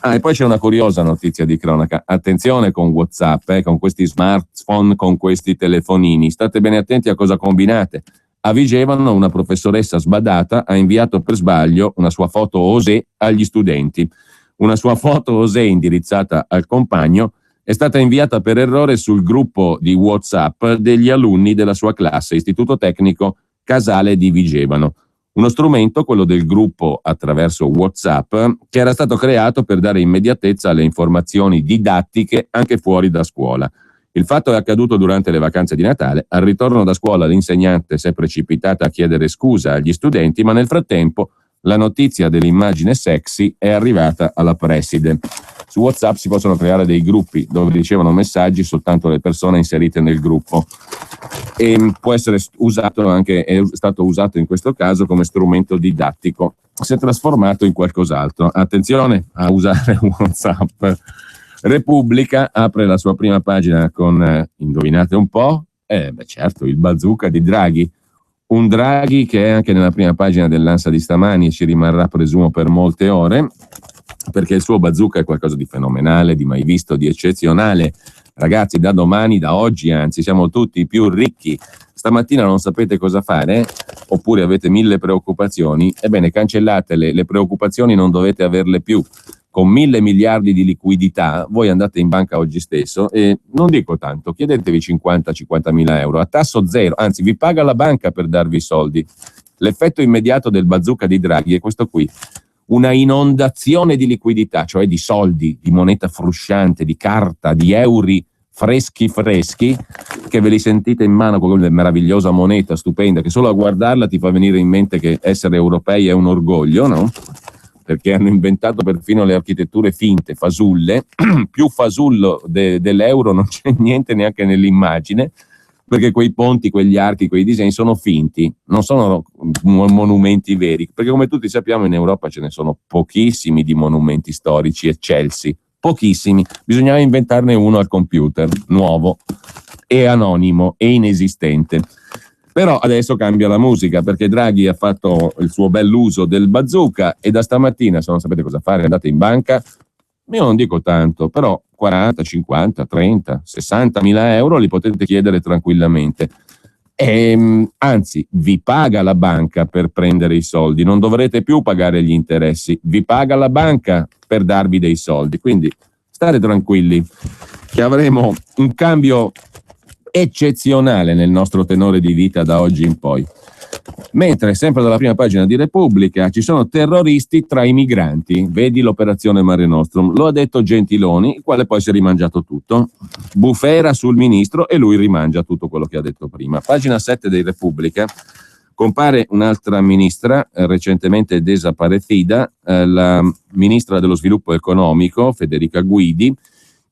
E poi c'è una curiosa notizia di cronaca. Attenzione con WhatsApp, con questi smartphone, con questi telefonini. State bene attenti a cosa combinate. A Vigevano una professoressa sbadata ha inviato per sbaglio una sua foto osé agli studenti. Una sua foto osé indirizzata al compagno è stata inviata per errore sul gruppo di WhatsApp degli alunni della sua classe, Istituto Tecnico Casale di Vigevano. Uno strumento, quello del gruppo attraverso WhatsApp, che era stato creato per dare immediatezza alle informazioni didattiche anche fuori da scuola. Il fatto è accaduto durante le vacanze di Natale. Al ritorno da scuola l'insegnante si è precipitata a chiedere scusa agli studenti, ma nel frattempo la notizia dell'immagine sexy è arrivata alla preside. Su WhatsApp si possono creare dei gruppi dove ricevono messaggi soltanto le persone inserite nel gruppo e può essere usato anche, è stato usato in questo caso come strumento didattico. Si è trasformato in qualcos'altro. Attenzione a usare WhatsApp. Repubblica apre la sua prima pagina con, indovinate un po', certo, il bazooka di Draghi. Un Draghi che è anche nella prima pagina dell'Ansa di stamani e ci rimarrà, presumo, per molte ore, perché il suo bazooka è qualcosa di fenomenale, di mai visto, di eccezionale. Ragazzi, da domani, da oggi anzi, siamo tutti più ricchi. Stamattina non sapete cosa fare? Oppure avete 1000 preoccupazioni? Ebbene, cancellatele, le preoccupazioni non dovete averle più. Con 1.000 miliardi di liquidità, voi andate in banca oggi stesso e non dico tanto, chiedetevi 50 mila euro a tasso zero, anzi vi paga la banca per darvi i soldi. L'effetto immediato del bazooka di Draghi è questo qui: una inondazione di liquidità, cioè di soldi, di moneta frusciante, di carta, di euro freschi, che ve li sentite in mano con quella meravigliosa moneta stupenda, che solo a guardarla ti fa venire in mente che essere europei è un orgoglio, no? Perché hanno inventato perfino le architetture finte, fasulle, più fasullo dell'euro non c'è niente neanche nell'immagine, perché quei ponti, quegli archi, quei disegni sono finti, non sono monumenti veri, perché come tutti sappiamo in Europa ce ne sono pochissimi di monumenti storici eccelsi, pochissimi, bisognava inventarne uno al computer, nuovo e anonimo e inesistente. Però adesso cambia la musica, perché Draghi ha fatto il suo bell'uso del bazooka e da stamattina, se non sapete cosa fare, andate in banca. Io non dico tanto, però 40, 50, 30, 60 mila euro li potete chiedere tranquillamente. Anzi, vi paga la banca per prendere i soldi, non dovrete più pagare gli interessi, vi paga la banca per darvi dei soldi. Quindi state tranquilli che avremo un cambio eccezionale nel nostro tenore di vita da oggi in poi. Mentre, sempre dalla prima pagina di Repubblica, ci sono terroristi tra i migranti, vedi l'operazione Mare Nostrum, lo ha detto Gentiloni, il quale poi si è rimangiato tutto, bufera sul ministro e lui rimangia tutto quello che ha detto prima. Pagina 7 di Repubblica, compare un'altra ministra, recentemente desaparecida, la ministra dello sviluppo economico, Federica Guidi,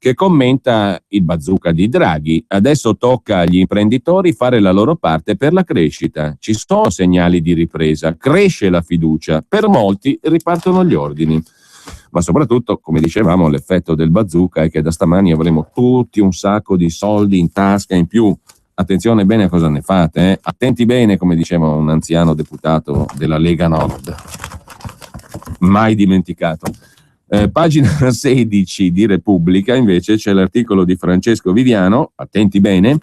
che commenta il bazooka di Draghi. Adesso tocca agli imprenditori fare la loro parte per la crescita. Ci sono segnali di ripresa, cresce la fiducia, per molti ripartono gli ordini. Ma soprattutto, come dicevamo, l'effetto del bazooka è che da stamani avremo tutti un sacco di soldi in tasca in più. Attenzione bene a cosa ne fate, Attenti bene, come diceva un anziano deputato della Lega Nord. Mai dimenticato. Pagina 16 di Repubblica invece c'è l'articolo di Francesco Viviano, attenti bene,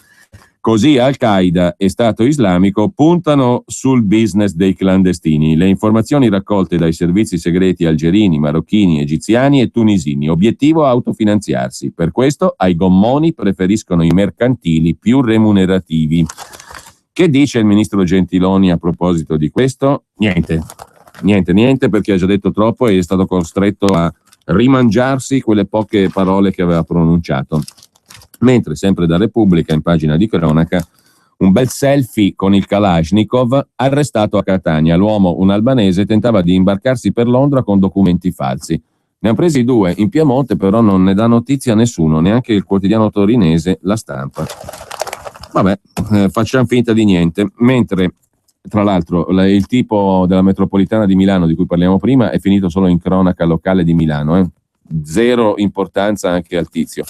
così Al-Qaeda e Stato Islamico puntano sul business dei clandestini, le informazioni raccolte dai servizi segreti algerini, marocchini, egiziani e tunisini, obiettivo autofinanziarsi, per questo ai gommoni preferiscono i mercantili più remunerativi. Che dice il ministro Gentiloni a proposito di questo? Niente, perché ha già detto troppo e è stato costretto a rimangiarsi quelle poche parole che aveva pronunciato. Mentre, sempre da Repubblica, in pagina di cronaca, un bel selfie con il Kalashnikov arrestato a Catania. L'uomo, un albanese, tentava di imbarcarsi per Londra con documenti falsi. Ne ha presi 2 in Piemonte, però non ne dà notizia nessuno, neanche il quotidiano torinese La Stampa. Vabbè, facciamo finta di niente. Mentre, tra l'altro, il tipo della metropolitana di Milano di cui parliamo prima è finito solo in cronaca locale di Milano, zero importanza anche al tizio.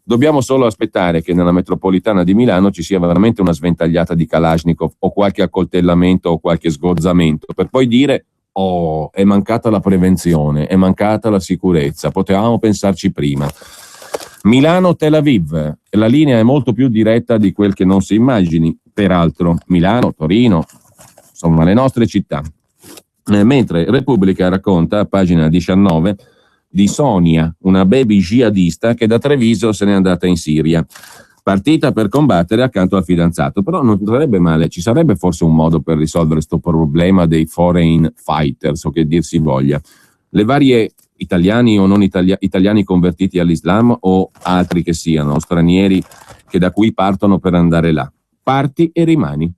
Dobbiamo solo aspettare che nella metropolitana di Milano ci sia veramente una sventagliata di Kalashnikov o qualche accoltellamento o qualche sgozzamento, per poi dire: oh, è mancata la prevenzione, è mancata la sicurezza, potevamo pensarci prima. Milano-Tel Aviv, la linea è molto più diretta di quel che non si immagini, peraltro. Milano, Torino, insomma le nostre città. Mentre Repubblica racconta, a pagina 19, di Sonia, una baby jihadista che da Treviso se n'è andata in Siria, partita per combattere accanto al fidanzato. Però non sarebbe male, ci sarebbe forse un modo per risolvere questo problema dei foreign fighters, o che dir si voglia. Le varie italiani o non italiani convertiti all'Islam, o altri che siano, stranieri che da qui partono per andare là. Parti e rimani.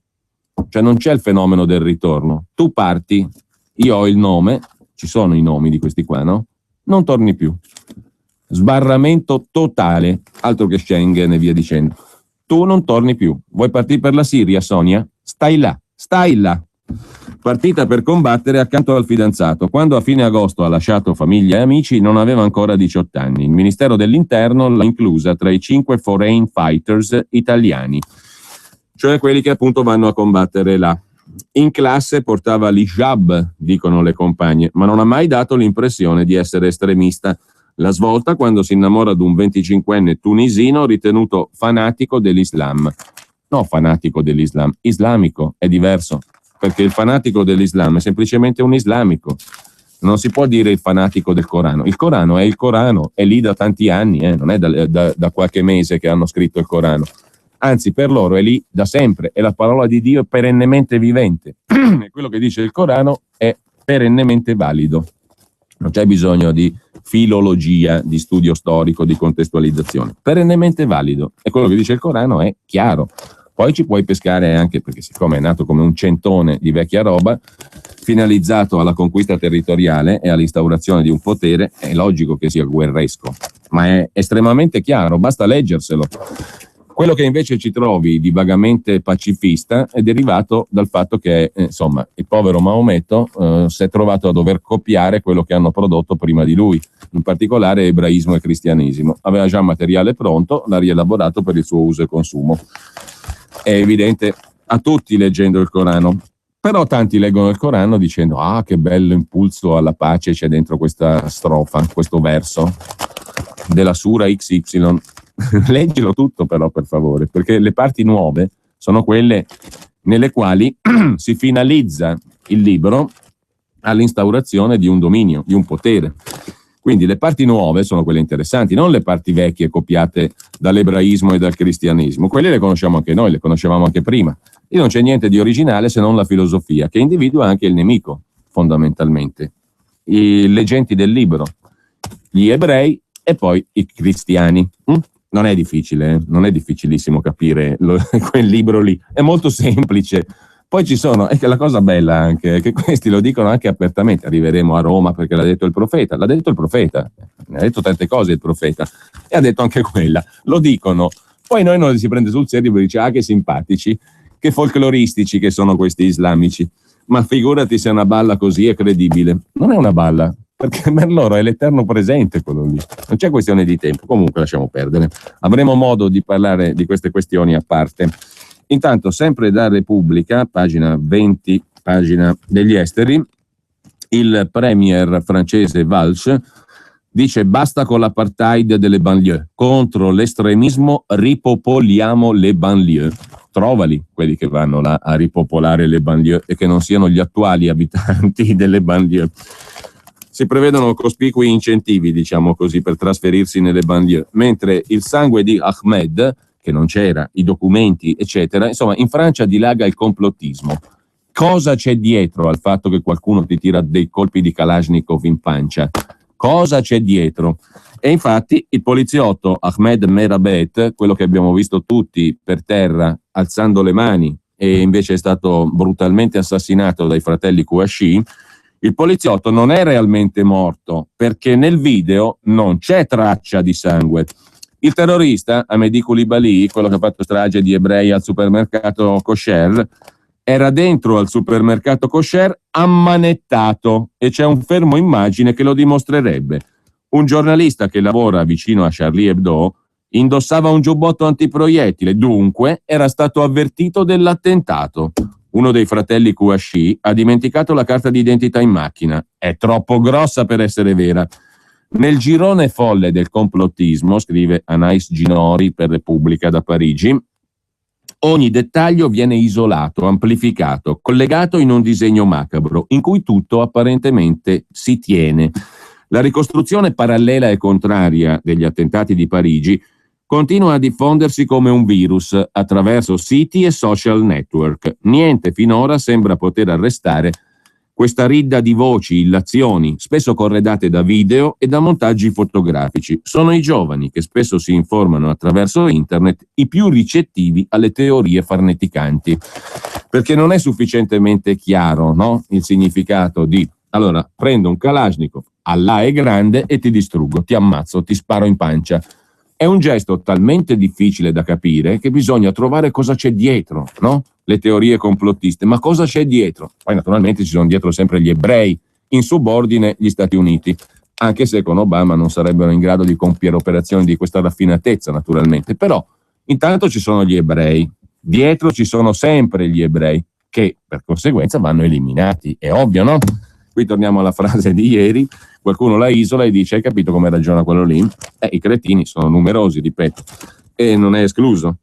Cioè non c'è il fenomeno del ritorno. Tu parti, io ho il nome, ci sono i nomi di questi qua, no? Non torni più. Sbarramento totale, altro che Schengen e via dicendo. Tu non torni più. Vuoi partire per la Siria, Sonia? Stai là, stai là. Partita per combattere accanto al fidanzato. Quando a fine agosto ha lasciato famiglia e amici, non aveva ancora 18 anni. Il Ministero dell'Interno l'ha inclusa tra i 5 foreign fighters italiani, cioè quelli che appunto vanno a combattere là. In classe portava l'hijab, dicono le compagne, ma non ha mai dato l'impressione di essere estremista. La svolta quando si innamora di un 25enne tunisino ritenuto fanatico dell'Islam. No, fanatico dell'Islam, islamico, è diverso, perché il fanatico dell'Islam è semplicemente un islamico. Non si può dire il fanatico del Corano. Il Corano, è lì da tanti anni, non è da qualche mese che hanno scritto il Corano. Anzi, per loro è lì da sempre, e la parola di Dio è perennemente vivente. E quello che dice il Corano è perennemente valido. Non c'è bisogno di filologia, di studio storico, di contestualizzazione. Perennemente valido. E quello che dice il Corano è chiaro. Poi ci puoi pescare anche, perché siccome è nato come un centone di vecchia roba, finalizzato alla conquista territoriale e all'instaurazione di un potere, è logico che sia guerresco. Ma è estremamente chiaro, basta leggerselo. Quello che invece ci trovi di vagamente pacifista è derivato dal fatto che, insomma, il povero Maometto si è trovato a dover copiare quello che hanno prodotto prima di lui, in particolare ebraismo e cristianesimo. Aveva già materiale pronto, l'ha rielaborato per il suo uso e consumo. È evidente a tutti leggendo il Corano, però tanti leggono il Corano dicendo: ah, che bello impulso alla pace c'è dentro questa strofa, questo verso della Sura XY. Leggilo tutto però, per favore, perché le parti nuove sono quelle nelle quali si finalizza il libro all'instaurazione di un dominio, di un potere. Quindi le parti nuove sono quelle interessanti, non le parti vecchie copiate dall'ebraismo e dal cristianesimo. Quelle le conosciamo anche noi, le conoscevamo anche prima. E non c'è niente di originale se non la filosofia, che individua anche il nemico, fondamentalmente. I leggenti del libro, gli ebrei e poi i cristiani. Non è difficile, non è difficilissimo capire quel libro lì, è molto semplice. Poi ci sono, e che la cosa bella anche è che questi lo dicono anche apertamente. Arriveremo a Roma perché l'ha detto il profeta, ne ha detto tante cose il profeta, e ha detto anche quella, lo dicono. Poi noi non si prende sul serio e dice: ah, che simpatici, che folcloristici che sono questi islamici, ma figurati se una balla così è credibile. Non è una balla, perché per loro è l'eterno presente quello lì, non c'è questione di tempo. Comunque lasciamo perdere, avremo modo di parlare di queste questioni a parte. Intanto, sempre da Repubblica, pagina 20, pagina degli esteri, il premier francese Valls dice: basta con l'apartheid delle banlieue, contro l'estremismo ripopoliamo le banlieue. Trovali quelli che vanno là a ripopolare le banlieue e che non siano gli attuali abitanti delle banlieue. Si prevedono cospicui incentivi, diciamo così, per trasferirsi nelle banlieue, mentre il sangue di Ahmed, che non c'era, i documenti, eccetera, insomma, in Francia dilaga il complottismo. Cosa c'è dietro al fatto che qualcuno ti tira dei colpi di Kalashnikov in pancia? Cosa c'è dietro? E infatti il poliziotto Ahmed Merabet, quello che abbiamo visto tutti per terra alzando le mani e invece è stato brutalmente assassinato dai fratelli Kouachi, il poliziotto non è realmente morto perché nel video non c'è traccia di sangue. Il terrorista, Hamedi Koulibaly, quello che ha fatto strage di ebrei al supermercato kosher, era dentro al supermercato kosher ammanettato, e c'è un fermo immagine che lo dimostrerebbe. Un giornalista che lavora vicino a Charlie Hebdo, Indossava un giubbotto antiproiettile, dunque era stato avvertito dell'attentato. Uno dei fratelli Kouachi ha dimenticato la carta d'identità in macchina. È troppo grossa per essere vera. Nel girone folle del complottismo, scrive Anais Ginori per Repubblica da Parigi, ogni dettaglio viene isolato, amplificato, collegato in un disegno macabro, in cui tutto apparentemente si tiene. La ricostruzione parallela e contraria degli attentati di Parigi continua a diffondersi come un virus attraverso siti e social network. Niente finora sembra poter arrestare questa ridda di voci, illazioni, spesso corredate da video e da montaggi fotografici. Sono i giovani che spesso si informano attraverso internet i più ricettivi alle teorie farneticanti, perché non è sufficientemente chiaro, no? Il significato di allora prendo un Kalashnikov, Allah è grande e ti distruggo, ti ammazzo, ti sparo in pancia. È un gesto talmente difficile da capire che bisogna trovare cosa c'è dietro, no? Le teorie complottiste, ma cosa c'è dietro? Poi naturalmente ci sono dietro sempre gli ebrei, in subordine gli Stati Uniti, anche se con Obama non sarebbero in grado di compiere operazioni di questa raffinatezza naturalmente, però intanto ci sono gli ebrei, dietro ci sono sempre gli ebrei, che per conseguenza vanno eliminati, è ovvio, no? Qui torniamo alla frase di ieri, qualcuno la isola e dice: hai capito come ragiona quello lì? I cretini sono numerosi, ripeto, e non è escluso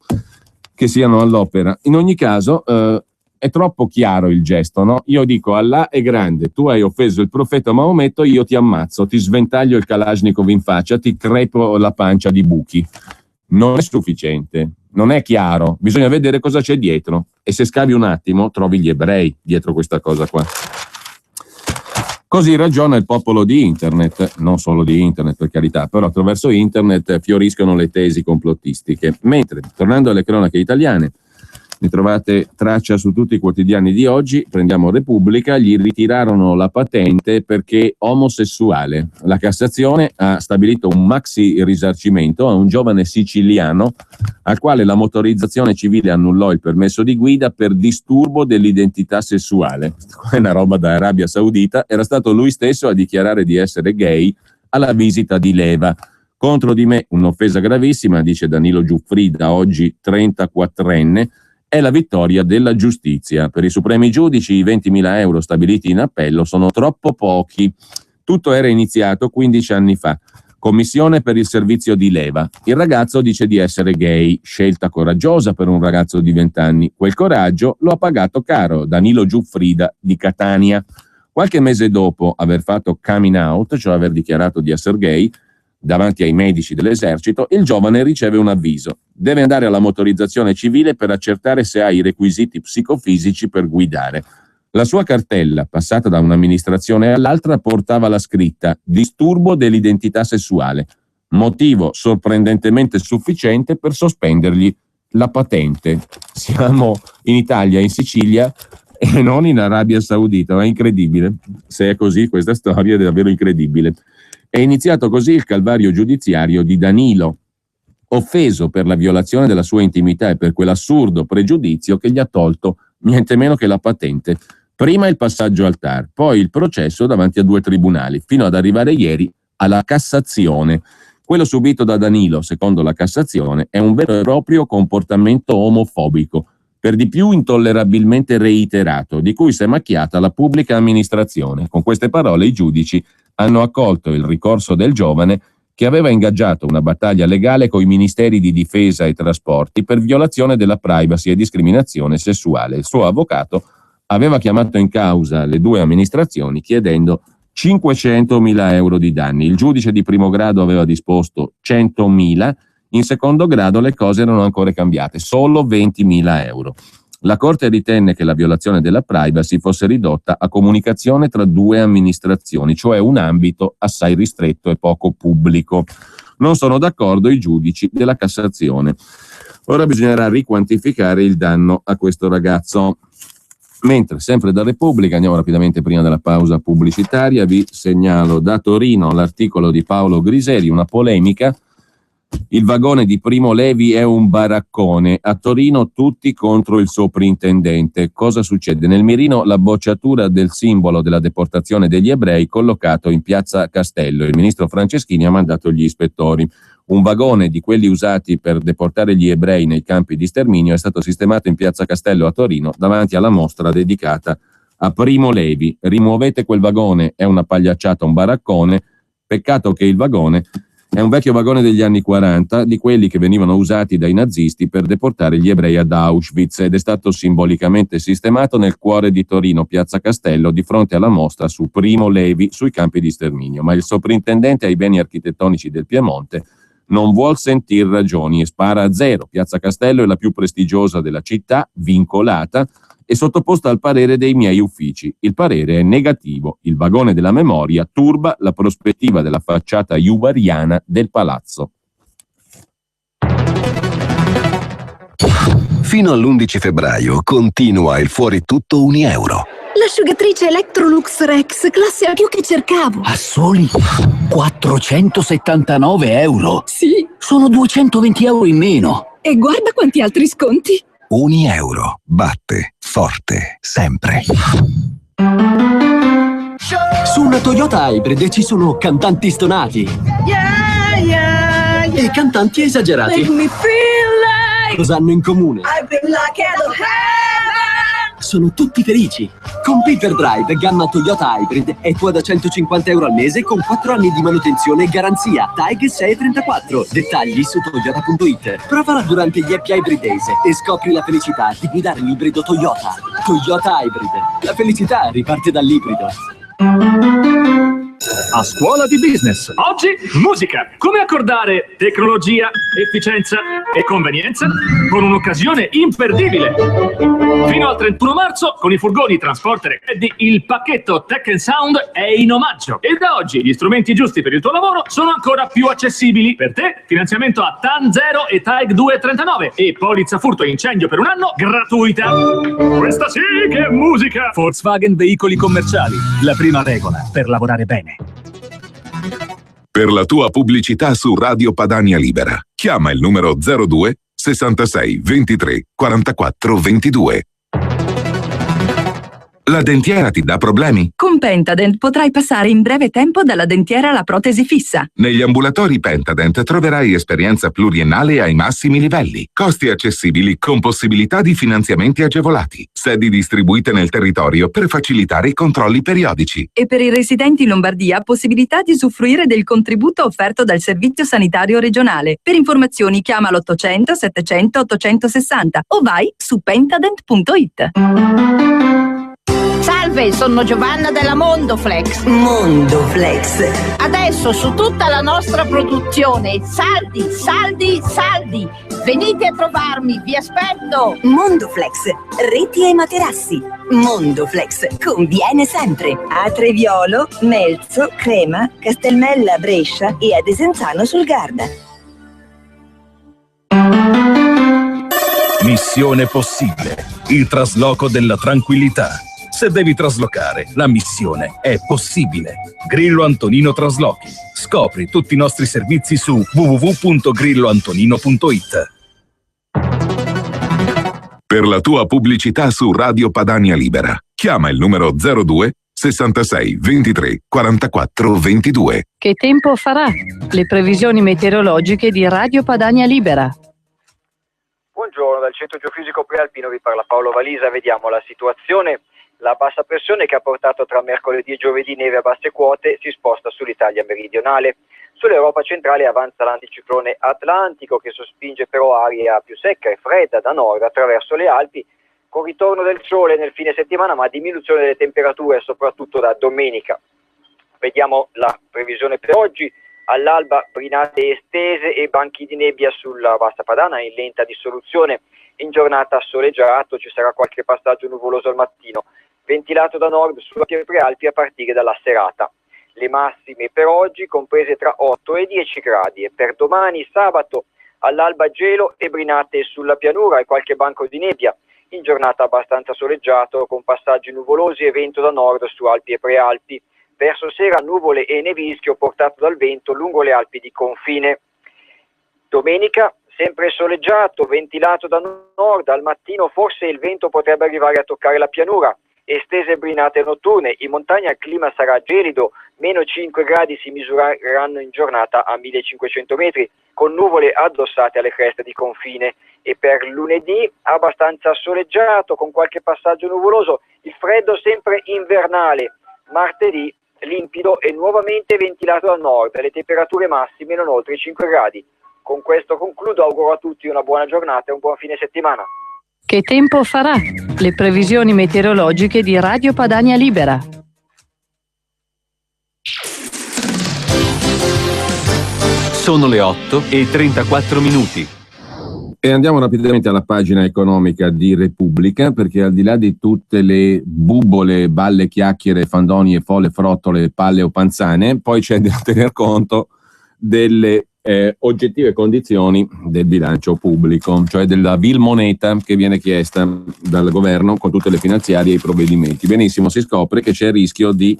che siano all'opera. In ogni caso è troppo chiaro il gesto, no? Io dico Allah è grande, tu hai offeso il profeta Maometto, io ti ammazzo, ti sventaglio il Kalashnikov in faccia, ti crepo la pancia di buchi. Non è sufficiente, non è chiaro, bisogna vedere cosa c'è dietro, e se scavi un attimo trovi gli ebrei dietro questa cosa qua. Così ragiona il popolo di internet, non solo di internet per carità, però attraverso internet fioriscono le tesi complottistiche. Mentre, tornando alle cronache italiane, ne trovate traccia su tutti i quotidiani di oggi, prendiamo Repubblica, gli ritirarono la patente perché omosessuale. La Cassazione ha stabilito un maxi risarcimento a un giovane siciliano al quale la motorizzazione civile annullò il permesso di guida per disturbo dell'identità sessuale. È una roba da Arabia Saudita, era stato lui stesso a dichiarare di essere gay alla visita di leva. Contro di me un'offesa gravissima, dice Danilo Giuffrida, oggi 34enne, è la vittoria della giustizia. Per i supremi giudici i 20.000 euro stabiliti in appello sono troppo pochi. Tutto era iniziato 15 anni fa. Commissione per il servizio di leva. Il ragazzo dice di essere gay, scelta coraggiosa per un ragazzo di 20 anni. Quel coraggio lo ha pagato caro Danilo Giuffrida di Catania. Qualche mese dopo aver fatto coming out, cioè aver dichiarato di essere gay, davanti ai medici dell'esercito, il giovane riceve un avviso. Deve andare alla motorizzazione civile per accertare se ha i requisiti psicofisici per guidare. La sua cartella, passata da un'amministrazione all'altra, portava la scritta disturbo dell'identità sessuale, motivo sorprendentemente sufficiente per sospendergli la patente. Siamo in Italia, in Sicilia e non in Arabia Saudita, ma è incredibile. Se è così, questa storia è davvero incredibile. È iniziato così il calvario giudiziario di Danilo, offeso per la violazione della sua intimità e per quell'assurdo pregiudizio che gli ha tolto niente meno che la patente. Prima il passaggio al TAR, poi il processo davanti a 2 tribunali, fino ad arrivare ieri alla Cassazione. Quello subito da Danilo, secondo la Cassazione, è un vero e proprio comportamento omofobico, per di più intollerabilmente reiterato, di cui si è macchiata la pubblica amministrazione. Con queste parole i giudici hanno accolto il ricorso del giovane che aveva ingaggiato una battaglia legale coi ministeri di difesa e trasporti per violazione della privacy e discriminazione sessuale. Il suo avvocato aveva chiamato in causa le 2 amministrazioni chiedendo 500.000 euro di danni. Il giudice di primo grado aveva disposto 100.000, in secondo grado le cose erano ancora cambiate, solo 20.000 euro. La Corte ritenne che la violazione della privacy fosse ridotta a comunicazione tra 2 amministrazioni, cioè un ambito assai ristretto e poco pubblico. Non sono d'accordo i giudici della Cassazione. Ora bisognerà riquantificare il danno a questo ragazzo. Mentre, sempre da Repubblica, andiamo rapidamente prima della pausa pubblicitaria, vi segnalo da Torino l'articolo di Paolo Griseri, una polemica. Il vagone di Primo Levi è un baraccone. A Torino tutti contro il soprintendente. Cosa succede? Nel mirino la bocciatura del simbolo della deportazione degli ebrei collocato in piazza Castello. Il ministro Franceschini ha mandato gli ispettori. Un vagone di quelli usati per deportare gli ebrei nei campi di sterminio è stato sistemato in Piazza Castello a Torino davanti alla mostra dedicata a Primo Levi. Rimuovete quel vagone, è una pagliacciata, un baraccone. Peccato che il vagone è un vecchio vagone degli anni 40, di quelli che venivano usati dai nazisti per deportare gli ebrei ad Auschwitz, ed è stato simbolicamente sistemato nel cuore di Torino, Piazza Castello, di fronte alla mostra su Primo Levi sui campi di sterminio. Ma il soprintendente ai beni architettonici del Piemonte non vuol sentir ragioni e spara a zero. Piazza Castello è la più prestigiosa della città, vincolata e sottoposta al parere dei miei uffici. Il parere è negativo. Il vagone della memoria turba la prospettiva della facciata juvariana del palazzo. Fino all'11 febbraio continua il fuori tutto €1. L'asciugatrice Electrolux Rex, classe A+, che cercavo. A soli 479 euro? Sì. Sono 220 euro in meno. E guarda quanti altri sconti. €1 batte forte sempre. Su una Toyota Hybrid ci sono cantanti stonati e cantanti esagerati. Make me feel like Cosa hanno in comune? I've been like heaven. Sono tutti felici. Con Paper Drive, gamma Toyota Hybrid, è tua da 150 euro al mese con 4 anni di manutenzione e garanzia. TAG 634. Dettagli su toyota.it. Provala durante gli Happy Hybrid Days e scopri la felicità di guidare l'ibrido Toyota. Toyota Hybrid. La felicità riparte dall'ibrido. A scuola di business. Oggi musica. Come accordare tecnologia, efficienza e convenienza con un'occasione imperdibile. Fino al 31 marzo con i furgoni Transporter Eddy il pacchetto Tech and Sound è in omaggio. E da oggi gli strumenti giusti per il tuo lavoro sono ancora più accessibili. Per te finanziamento a TAN 0 e TAEG 239 e polizza furto e incendio per un anno gratuita. Questa sì che è musica. Volkswagen Veicoli Commerciali. La prima regola per lavorare bene. Per la tua pubblicità su Radio Padania Libera, chiama il numero 02 66 23 44 22. La dentiera ti dà problemi? Con Pentadent potrai passare in breve tempo dalla dentiera alla protesi fissa. Negli ambulatori Pentadent troverai esperienza pluriennale ai massimi livelli, costi accessibili con possibilità di finanziamenti agevolati, sedi distribuite nel territorio per facilitare i controlli periodici. E per i residenti in Lombardia possibilità di usufruire del contributo offerto dal Servizio Sanitario Regionale. Per informazioni chiama l'800 700 860 o vai su pentadent.it. Salve, sono Giovanna della Mondoflex. Mondoflex. Adesso su tutta la nostra produzione, saldi, saldi, saldi. Venite a trovarmi, vi aspetto. Mondoflex, reti e materassi. Mondoflex, conviene sempre. A Treviolo, Melzo, Crema, Castelmella, Brescia e a Desenzano sul Garda. Missione possibile. Il trasloco della tranquillità. Se devi traslocare, la missione è possibile. Grillo Antonino Traslochi. Scopri tutti i nostri servizi su www.grilloantonino.it. Per la tua pubblicità su Radio Padania Libera, chiama il numero 02 66 23 44 22. Che tempo farà? Le previsioni meteorologiche di Radio Padania Libera. Buongiorno, dal centro geofisico prealpino vi parla Paolo Valisa. Vediamo la situazione. La bassa pressione che ha portato tra mercoledì e giovedì neve a basse quote si sposta sull'Italia meridionale. Sull'Europa centrale avanza l'anticiclone atlantico che sospinge però aria più secca e fredda da nord attraverso le Alpi, con ritorno del sole nel fine settimana ma diminuzione delle temperature soprattutto da domenica. Vediamo la previsione per oggi. All'alba brinate estese e banchi di nebbia sulla bassa padana in lenta dissoluzione. In giornata soleggiato ci sarà qualche passaggio nuvoloso al mattino, ventilato da nord sulla prealpi a partire dalla serata. Le massime per oggi comprese tra 8 e 10 gradi e per domani sabato all'alba gelo e brinate sulla pianura e qualche banco di nebbia. In giornata abbastanza soleggiato con passaggi nuvolosi e vento da nord su Alpi e Prealpi. Verso sera nuvole e nevischio portato dal vento lungo le Alpi di confine. Domenica sempre soleggiato, ventilato da nord, al mattino forse il vento potrebbe arrivare a toccare la pianura estese brinate notturne. In montagna il clima sarà gelido, meno 5 gradi si misureranno in giornata a 1500 metri, con nuvole addossate alle creste di confine. E per lunedì abbastanza soleggiato, con qualche passaggio nuvoloso, il freddo sempre invernale. Martedì limpido e nuovamente ventilato dal nord, le temperature massime non oltre i 5 gradi. Con questo concludo, auguro a tutti una buona giornata e un buon fine settimana. Che tempo farà? Le previsioni meteorologiche di Radio Padania Libera. Sono le 8:34. E andiamo rapidamente alla pagina economica di Repubblica, perché al di là di tutte le bubbole, balle, chiacchiere, fandoni e folle, frottole, palle o panzane, poi c'è da tener conto delle oggettive condizioni del bilancio pubblico, cioè della vil moneta che viene chiesta dal governo con tutte le finanziarie e i provvedimenti. Benissimo, si scopre che c'è il rischio di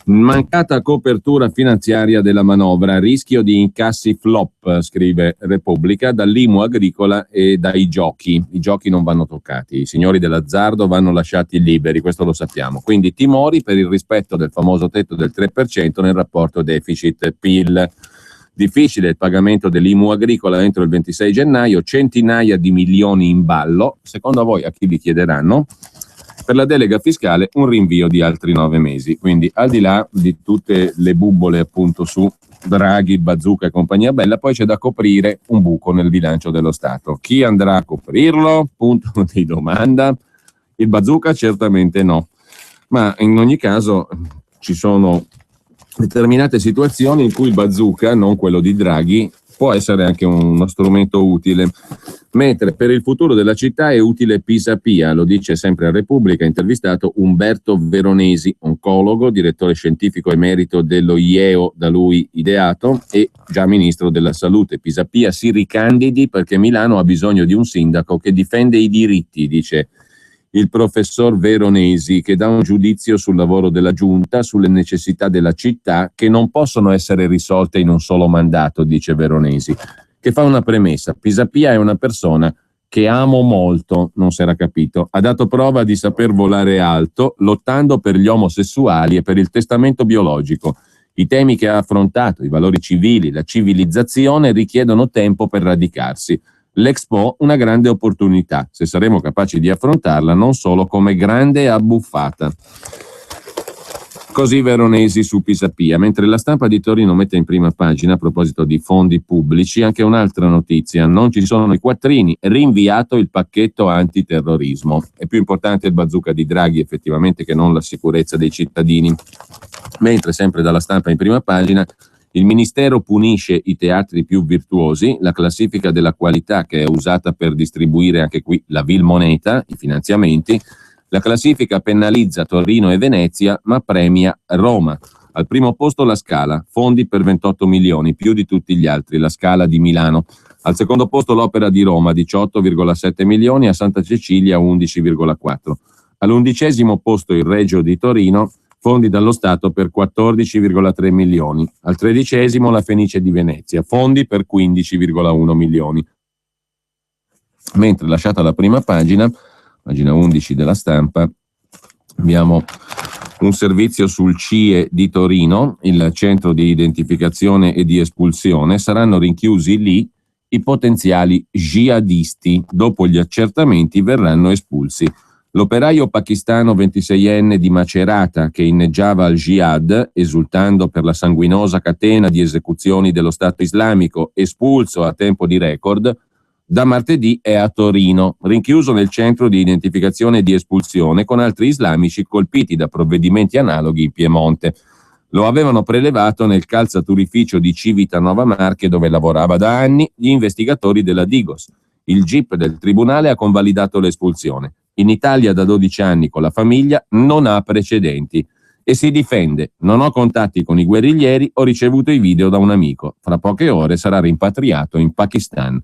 mancata copertura finanziaria della manovra, rischio di incassi flop, scrive Repubblica, dall'IMU agricola e dai giochi. I giochi non vanno toccati, i signori dell'azzardo vanno lasciati liberi, questo lo sappiamo. Quindi timori per il rispetto del famoso tetto del 3% nel rapporto deficit-PIL. Difficile il pagamento dell'IMU agricola entro il 26 gennaio, centinaia di milioni in ballo. Secondo voi a chi vi chiederanno? Per la delega fiscale un rinvio di altri 9 mesi. Quindi al di là di tutte le bubbole appunto su Draghi, Bazooka e compagnia bella, poi c'è da coprire un buco nel bilancio dello Stato. Chi andrà a coprirlo? Punto di domanda. Il Bazooka certamente no. Ma in ogni caso ci sono determinate situazioni in cui il bazooka, non quello di Draghi, può essere anche uno strumento utile, mentre per il futuro della città è utile Pisapia, lo dice sempre a Repubblica, intervistato Umberto Veronesi, oncologo, direttore scientifico emerito dello IEO da lui ideato e già ministro della salute. Pisapia si ricandidi perché Milano ha bisogno di un sindaco che difende i diritti, dice il professor Veronesi, che dà un giudizio sul lavoro della giunta, sulle necessità della città che non possono essere risolte in un solo mandato, dice Veronesi, che fa una premessa. Pisapia è una persona che amo molto, non si era capito, ha dato prova di saper volare alto, lottando per gli omosessuali e per il testamento biologico. I temi che ha affrontato, i valori civili, la civilizzazione, richiedono tempo per radicarsi. L'Expo una grande opportunità, se saremo capaci di affrontarla non solo come grande abbuffata. Così Veronesi su Pisapia, mentre la Stampa di Torino mette in prima pagina, a proposito di fondi pubblici, anche un'altra notizia: non ci sono i quattrini, rinviato il pacchetto antiterrorismo. È più importante il bazooka di Draghi effettivamente che non la sicurezza dei cittadini. Mentre sempre dalla Stampa in prima pagina, il Ministero punisce i teatri più virtuosi, la classifica della qualità che è usata per distribuire anche qui la vil moneta, i finanziamenti. La classifica penalizza Torino e Venezia, ma premia Roma. Al primo posto la Scala, fondi per 28 milioni, più di tutti gli altri, la Scala di Milano. Al secondo posto l'Opera di Roma, 18,7 milioni, a Santa Cecilia 11,4. All'11° posto il Regio di Torino, fondi dallo Stato per 14,3 milioni. Al 13° la Fenice di Venezia, fondi per 15,1 milioni. Mentre lasciata la prima pagina 11 della Stampa, abbiamo un servizio sul CIE di Torino, il centro di identificazione e di espulsione. Saranno rinchiusi lì i potenziali jihadisti. Dopo gli accertamenti verranno espulsi. L'operaio pakistano 26enne di Macerata, che inneggiava al jihad, esultando per la sanguinosa catena di esecuzioni dello Stato islamico, espulso a tempo di record, da martedì è a Torino, rinchiuso nel centro di identificazione e di espulsione con altri islamici colpiti da provvedimenti analoghi in Piemonte. Lo avevano prelevato nel calzaturificio di Civitanova Marche, dove lavorava da anni, gli investigatori della Digos. Il GIP del tribunale ha convalidato l'espulsione. In Italia da 12 anni con la famiglia, non ha precedenti. E si difende: non ho contatti con i guerriglieri, ho ricevuto i video da un amico. Fra poche ore sarà rimpatriato in Pakistan.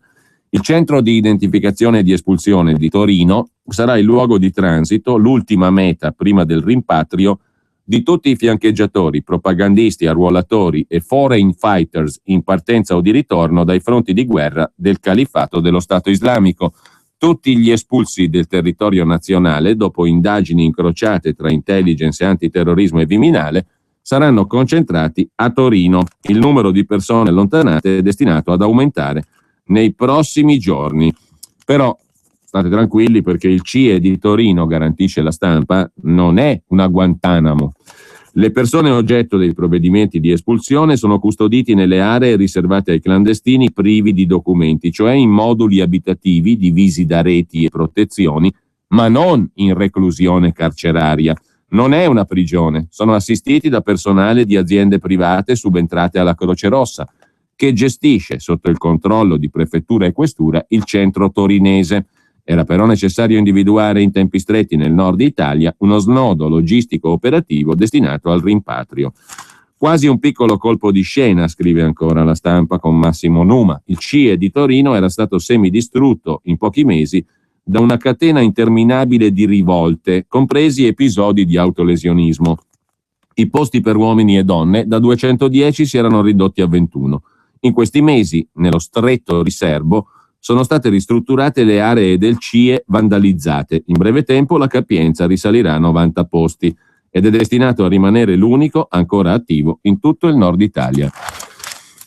Il centro di identificazione e di espulsione di Torino sarà il luogo di transito, l'ultima meta prima del rimpatrio di tutti i fiancheggiatori, propagandisti, arruolatori e foreign fighters in partenza o di ritorno dai fronti di guerra del califfato dello Stato islamico. Tutti gli espulsi del territorio nazionale, dopo indagini incrociate tra intelligence e antiterrorismo e Viminale, saranno concentrati a Torino. Il numero di persone allontanate è destinato ad aumentare nei prossimi giorni. Però state tranquilli, perché il CIE di Torino, garantisce La Stampa, non è una Guantanamo. Le persone oggetto dei provvedimenti di espulsione sono custoditi nelle aree riservate ai clandestini privi di documenti, cioè in moduli abitativi divisi da reti e protezioni, ma non in reclusione carceraria. Non è una prigione, sono assistiti da personale di aziende private subentrate alla Croce Rossa, che gestisce, sotto il controllo di prefettura e questura, il centro torinese. Era però necessario individuare in tempi stretti nel nord Italia uno snodo logistico operativo destinato al rimpatrio. Quasi un piccolo colpo di scena, scrive ancora La Stampa con Massimo Numa. Il CIE di Torino era stato semidistrutto in pochi mesi da una catena interminabile di rivolte, compresi episodi di autolesionismo. I posti per uomini e donne da 210 si erano ridotti a 21. In questi mesi, nello stretto riserbo, sono state ristrutturate le aree del CIE vandalizzate. In breve tempo la capienza risalirà a 90 posti ed è destinato a rimanere l'unico ancora attivo in tutto il nord Italia.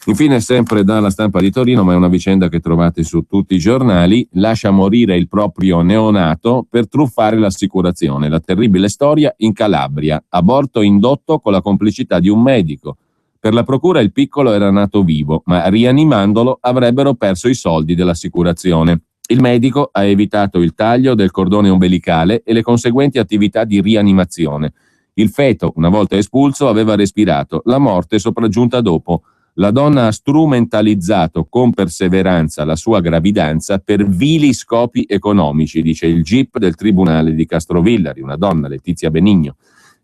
Infine, sempre dalla Stampa di Torino, ma è una vicenda che trovate su tutti i giornali, lascia morire il proprio neonato per truffare l'assicurazione. La terribile storia in Calabria, aborto indotto con la complicità di un medico. Per la procura il piccolo era nato vivo, ma rianimandolo avrebbero perso i soldi dell'assicurazione. Il medico ha evitato il taglio del cordone ombelicale e le conseguenti attività di rianimazione. Il feto, una volta espulso, aveva respirato. La morte è sopraggiunta dopo. La donna ha strumentalizzato con perseveranza la sua gravidanza per vili scopi economici, dice il GIP del Tribunale di Castrovillari, una donna, Letizia Benigno.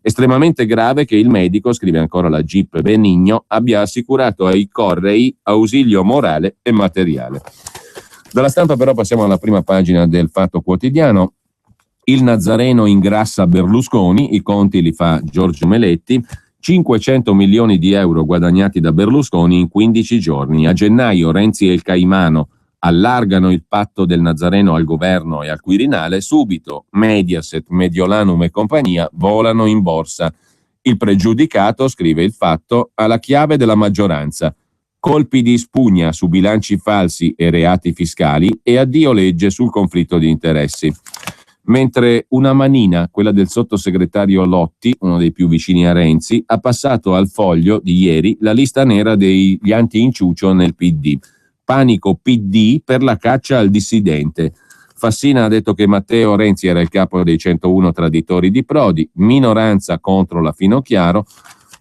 Estremamente grave che il medico, scrive ancora la GIP Benigno, abbia assicurato ai Correi ausilio morale e materiale. Dalla Stampa però passiamo alla prima pagina del Fatto Quotidiano. Il Nazareno ingrassa Berlusconi, i conti li fa Giorgio Meletti, 500 milioni di euro guadagnati da Berlusconi in 15 giorni. A gennaio Renzi e il Caimano allargano il patto del Nazareno al governo e al Quirinale, subito Mediaset, Mediolanum e compagnia volano in borsa. Il pregiudicato, scrive il Fatto, ha la chiave della maggioranza. Colpi di spugna su bilanci falsi e reati fiscali e addio legge sul conflitto di interessi. Mentre una manina, quella del sottosegretario Lotti, uno dei più vicini a Renzi, ha passato al Foglio di ieri la lista nera degli anti-inciucio nel PD. Panico PD per la caccia al dissidente. Fassina ha detto che Matteo Renzi era il capo dei 101 traditori di Prodi, minoranza contro la Finocchiaro,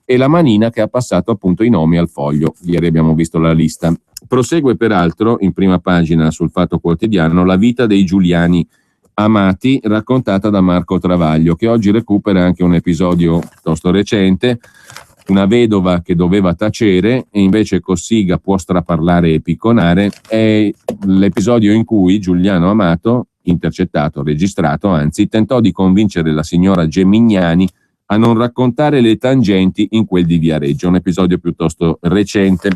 e la manina che ha passato appunto i nomi al Foglio. Ieri abbiamo visto la lista. Prosegue peraltro in prima pagina sul Fatto Quotidiano la vita dei Giuliani Amati, raccontata da Marco Travaglio, che oggi recupera anche un episodio piuttosto recente. Una vedova che doveva tacere e invece Cossiga può straparlare e picconare. È l'episodio in cui Giuliano Amato, intercettato, registrato anzi, tentò di convincere la signora Gemignani a non raccontare le tangenti in quel di Viareggio, un episodio piuttosto recente.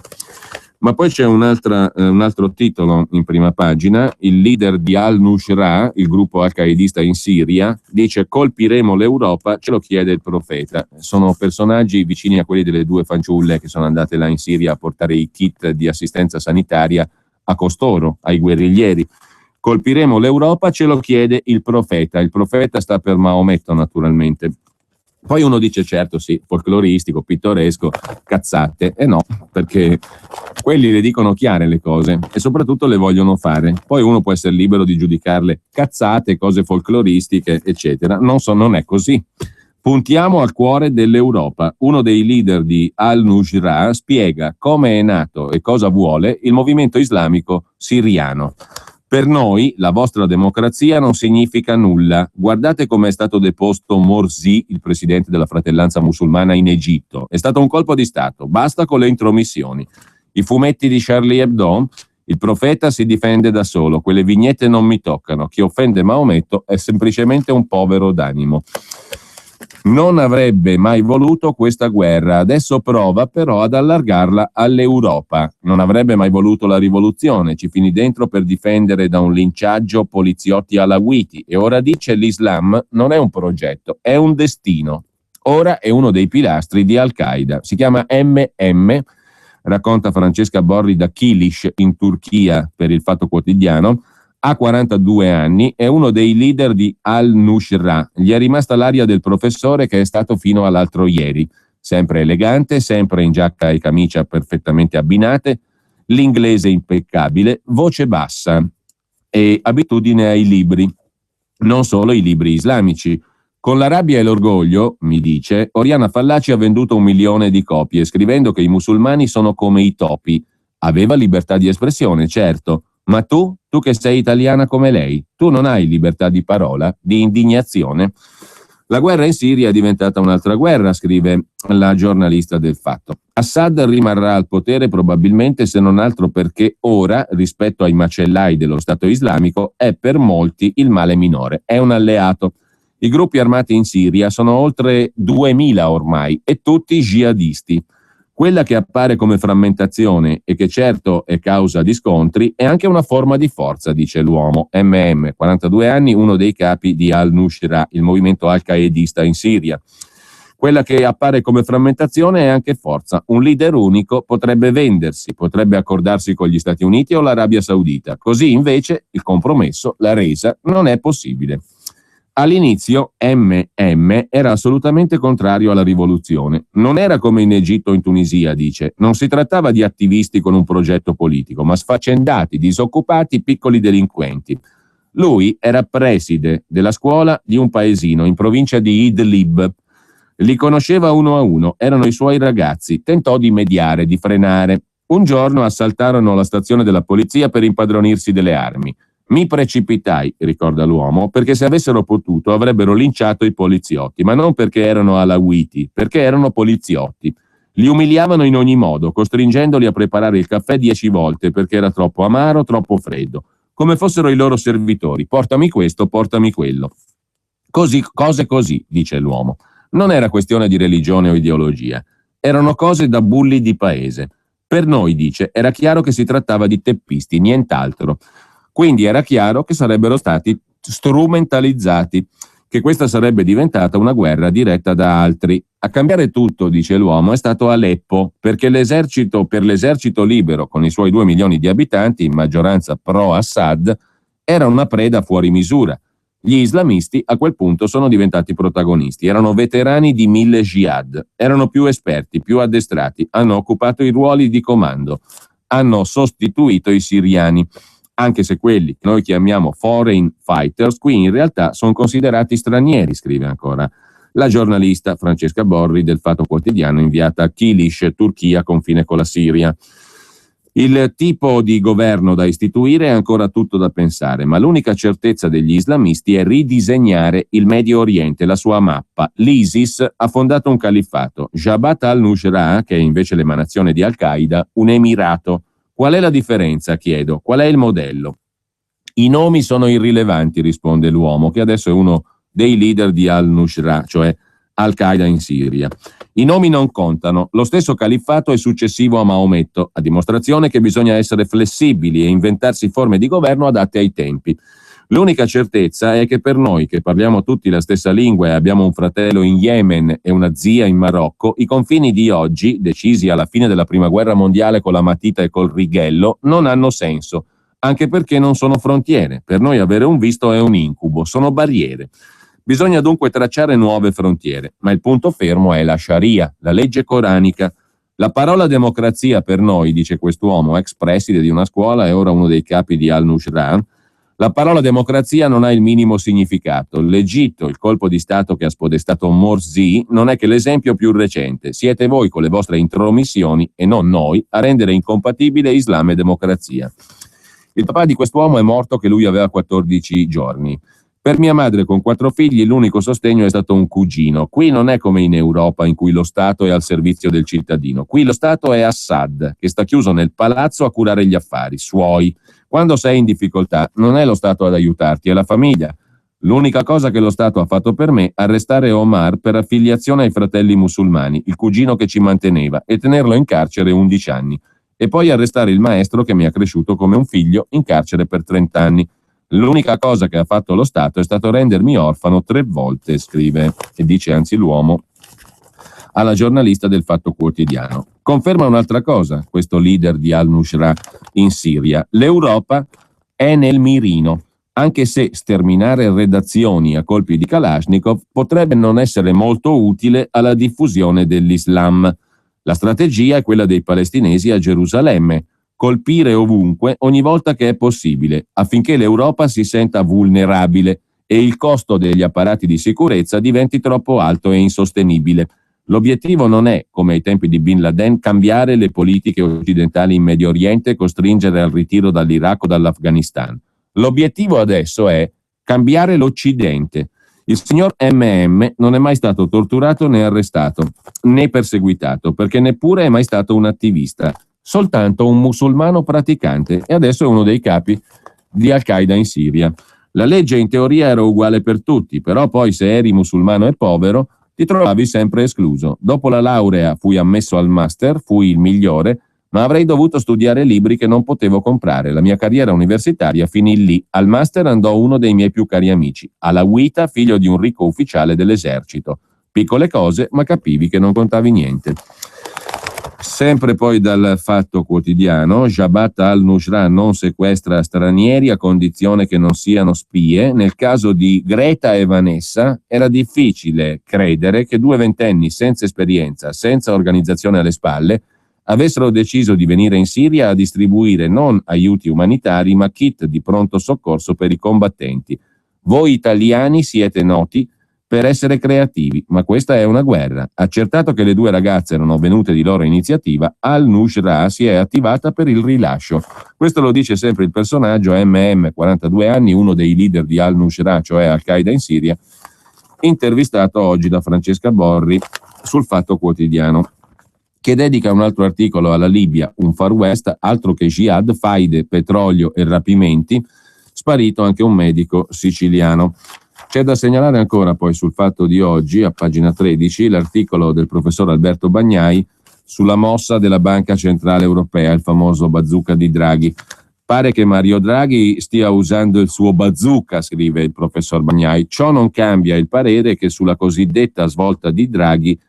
Ma poi c'è un altro titolo in prima pagina. Il leader di al-Nusra, il gruppo al-qaedista in Siria, dice: colpiremo l'Europa, ce lo chiede il profeta. Sono personaggi vicini a quelli delle due fanciulle che sono andate là in Siria a portare i kit di assistenza sanitaria a costoro, ai guerriglieri. Colpiremo l'Europa, ce lo chiede il profeta. Il profeta sta per Maometto, naturalmente. Poi uno dice: certo, sì, folcloristico, pittoresco, cazzate. E no, perché quelli le dicono chiare le cose e soprattutto le vogliono fare. Poi uno può essere libero di giudicarle cazzate, cose folcloristiche, eccetera. Non è così. Puntiamo al cuore dell'Europa. Uno dei leader di al-Nusra spiega come è nato e cosa vuole il movimento islamico siriano. Per noi la vostra democrazia non significa nulla. Guardate come è stato deposto Morsi, il presidente della Fratellanza Musulmana in Egitto. È stato un colpo di Stato, basta con le intromissioni. I fumetti di Charlie Hebdo, il profeta si difende da solo, quelle vignette non mi toccano. Chi offende Maometto è semplicemente un povero d'animo. Non avrebbe mai voluto questa guerra, adesso prova però ad allargarla all'Europa. Non avrebbe mai voluto la rivoluzione, ci finì dentro per difendere da un linciaggio poliziotti alawiti e ora dice l'Islam non è un progetto, è un destino. Ora è uno dei pilastri di Al-Qaeda, si chiama MM, racconta Francesca Borri da Kilis in Turchia per il Fatto Quotidiano. Ha 42 anni, è uno dei leader di Al-Nusra. Gli è rimasta l'aria del professore che è stato fino all'altro ieri. Sempre elegante, sempre in giacca e camicia perfettamente abbinate, l'inglese impeccabile, voce bassa e abitudine ai libri. Non solo i libri islamici. Con la rabbia e l'orgoglio, mi dice, Oriana Fallaci ha venduto 1 milione di copie, scrivendo che i musulmani sono come i topi. Aveva libertà di espressione, certo. Ma tu che sei italiana come lei, tu non hai libertà di parola, di indignazione? La guerra in Siria è diventata un'altra guerra, scrive la giornalista del Fatto. Assad rimarrà al potere probabilmente se non altro perché ora, rispetto ai macellai dello Stato islamico, è per molti il male minore, è un alleato. I gruppi armati in Siria sono oltre 2000 ormai e tutti jihadisti. Quella che appare come frammentazione e che certo è causa di scontri è anche una forma di forza, dice l'uomo. MM, 42 anni, uno dei capi di Al-Nusra, il movimento al-qaedista in Siria. Quella che appare come frammentazione è anche forza. Un leader unico potrebbe vendersi, potrebbe accordarsi con gli Stati Uniti o l'Arabia Saudita. Così invece il compromesso, la resa, non è possibile. All'inizio MM era assolutamente contrario alla rivoluzione. Non era come in Egitto o in Tunisia, dice. Non si trattava di attivisti con un progetto politico, ma sfaccendati, disoccupati, piccoli delinquenti. Lui era preside della scuola di un paesino in provincia di Idlib. Li conosceva uno a uno, erano i suoi ragazzi. Tentò di mediare, di frenare. Un giorno assaltarono la stazione della polizia per impadronirsi delle armi. Mi precipitai, ricorda l'uomo, perché se avessero potuto avrebbero linciato i poliziotti, ma non perché erano alawiti, perché erano poliziotti. Li umiliavano in ogni modo, costringendoli a preparare il caffè 10 volte perché era troppo amaro, troppo freddo, come fossero i loro servitori. Portami questo, portami quello. Cose così, dice l'uomo. Non era questione di religione o ideologia, erano cose da bulli di paese. Per noi, dice, era chiaro che si trattava di teppisti, nient'altro. Quindi era chiaro che sarebbero stati strumentalizzati, che questa sarebbe diventata una guerra diretta da altri. A cambiare tutto, dice l'uomo, è stato Aleppo, perché per l'esercito libero, con i suoi 2 milioni di abitanti, in maggioranza pro-Assad, era una preda fuori misura. Gli islamisti a quel punto sono diventati protagonisti, erano veterani di 1000 jihad, erano più esperti, più addestrati, hanno occupato i ruoli di comando, hanno sostituito i siriani. Anche se quelli che noi chiamiamo foreign fighters, qui in realtà sono considerati stranieri, scrive ancora la giornalista Francesca Borri del Fatto Quotidiano, inviata a Kilis, Turchia, confine con la Siria. Il tipo di governo da istituire è ancora tutto da pensare, ma l'unica certezza degli islamisti è ridisegnare il Medio Oriente, la sua mappa. L'ISIS ha fondato un califfato, Jabhat al-Nusra, che è invece l'emanazione di Al-Qaeda, un emirato. Qual è la differenza, chiedo? Qual è il modello? I nomi sono irrilevanti, risponde l'uomo, che adesso è uno dei leader di Al-Nusra, cioè Al-Qaeda in Siria. I nomi non contano, lo stesso califfato è successivo a Maometto, a dimostrazione che bisogna essere flessibili e inventarsi forme di governo adatte ai tempi. L'unica certezza è che per noi, che parliamo tutti la stessa lingua e abbiamo un fratello in Yemen e una zia in Marocco, i confini di oggi, decisi alla fine della Prima Guerra Mondiale con la matita e col righello, non hanno senso, anche perché non sono frontiere. Per noi avere un visto è un incubo, sono barriere. Bisogna dunque tracciare nuove frontiere, ma il punto fermo è la Sharia, la legge coranica. La parola democrazia per noi, dice quest'uomo, ex preside di una scuola e ora uno dei capi di Al-Nusra, la parola democrazia non ha il minimo significato. L'Egitto, il colpo di Stato che ha spodestato Morsi, non è che l'esempio più recente. Siete voi con le vostre intromissioni, e non noi, a rendere incompatibile Islam e democrazia. Il papà di quest'uomo è morto che lui aveva 14 giorni. Per mia madre con 4 figli l'unico sostegno è stato un cugino. Qui non è come in Europa in cui lo Stato è al servizio del cittadino. Qui lo Stato è Assad, che sta chiuso nel palazzo a curare gli affari suoi. Quando sei in difficoltà non è lo Stato ad aiutarti, è la famiglia. L'unica cosa che lo Stato ha fatto per me è arrestare Omar per affiliazione ai fratelli musulmani, il cugino che ci manteneva, e tenerlo in carcere 11 anni. E poi arrestare il maestro che mi ha cresciuto come un figlio in carcere per 30 anni. L'unica cosa che ha fatto lo Stato è stato rendermi orfano 3 volte, scrive e dice anzi l'uomo alla giornalista del Fatto Quotidiano. Conferma un'altra cosa, questo leader di al-Nusra in Siria: l'Europa è nel mirino, anche se sterminare redazioni a colpi di Kalashnikov potrebbe non essere molto utile alla diffusione dell'Islam. La strategia è quella dei palestinesi a Gerusalemme: colpire ovunque ogni volta che è possibile, affinché l'Europa si senta vulnerabile e il costo degli apparati di sicurezza diventi troppo alto e insostenibile. L'obiettivo non è, come ai tempi di Bin Laden, cambiare le politiche occidentali in Medio Oriente e costringere al ritiro dall'Iraq o dall'Afghanistan. L'obiettivo adesso è cambiare l'Occidente. Il signor MM non è mai stato torturato né arrestato, né perseguitato, perché neppure è mai stato un attivista, soltanto un musulmano praticante, e adesso è uno dei capi di Al-Qaeda in Siria. La legge in teoria era uguale per tutti, però poi se eri musulmano e povero ti trovavi sempre escluso. Dopo la laurea fui ammesso al master, fui il migliore, ma avrei dovuto studiare libri che non potevo comprare. La mia carriera universitaria finì lì. Al master andò uno dei miei più cari amici, Alawita, figlio di un ricco ufficiale dell'esercito. Piccole cose, ma capivi che non contavi niente. Sempre poi dal Fatto Quotidiano: Jabhat al-Nusra non sequestra stranieri a condizione che non siano spie. Nel caso di Greta e Vanessa era difficile credere che 2 ventenni senza esperienza, senza organizzazione alle spalle, avessero deciso di venire in Siria a distribuire non aiuti umanitari ma kit di pronto soccorso per i combattenti. Voi italiani siete noti per essere creativi, ma questa è una guerra. Accertato che le 2 ragazze erano venute di loro iniziativa, al-Nusra si è attivata per il rilascio. Questo lo dice sempre il personaggio MM, 42 anni, uno dei leader di al-Nusra, cioè Al-Qaeda in Siria, intervistato oggi da Francesca Borri sul Fatto Quotidiano, che dedica un altro articolo alla Libia, un Far West, altro che jihad, faide, petrolio e rapimenti, sparito anche un medico siciliano. C'è da segnalare ancora poi sul Fatto di oggi, a pagina 13, l'articolo del professor Alberto Bagnai sulla mossa della Banca Centrale Europea, il famoso bazooka di Draghi. Pare che Mario Draghi stia usando il suo bazooka, scrive il professor Bagnai. Ciò non cambia il parere che sulla cosiddetta svolta di Draghi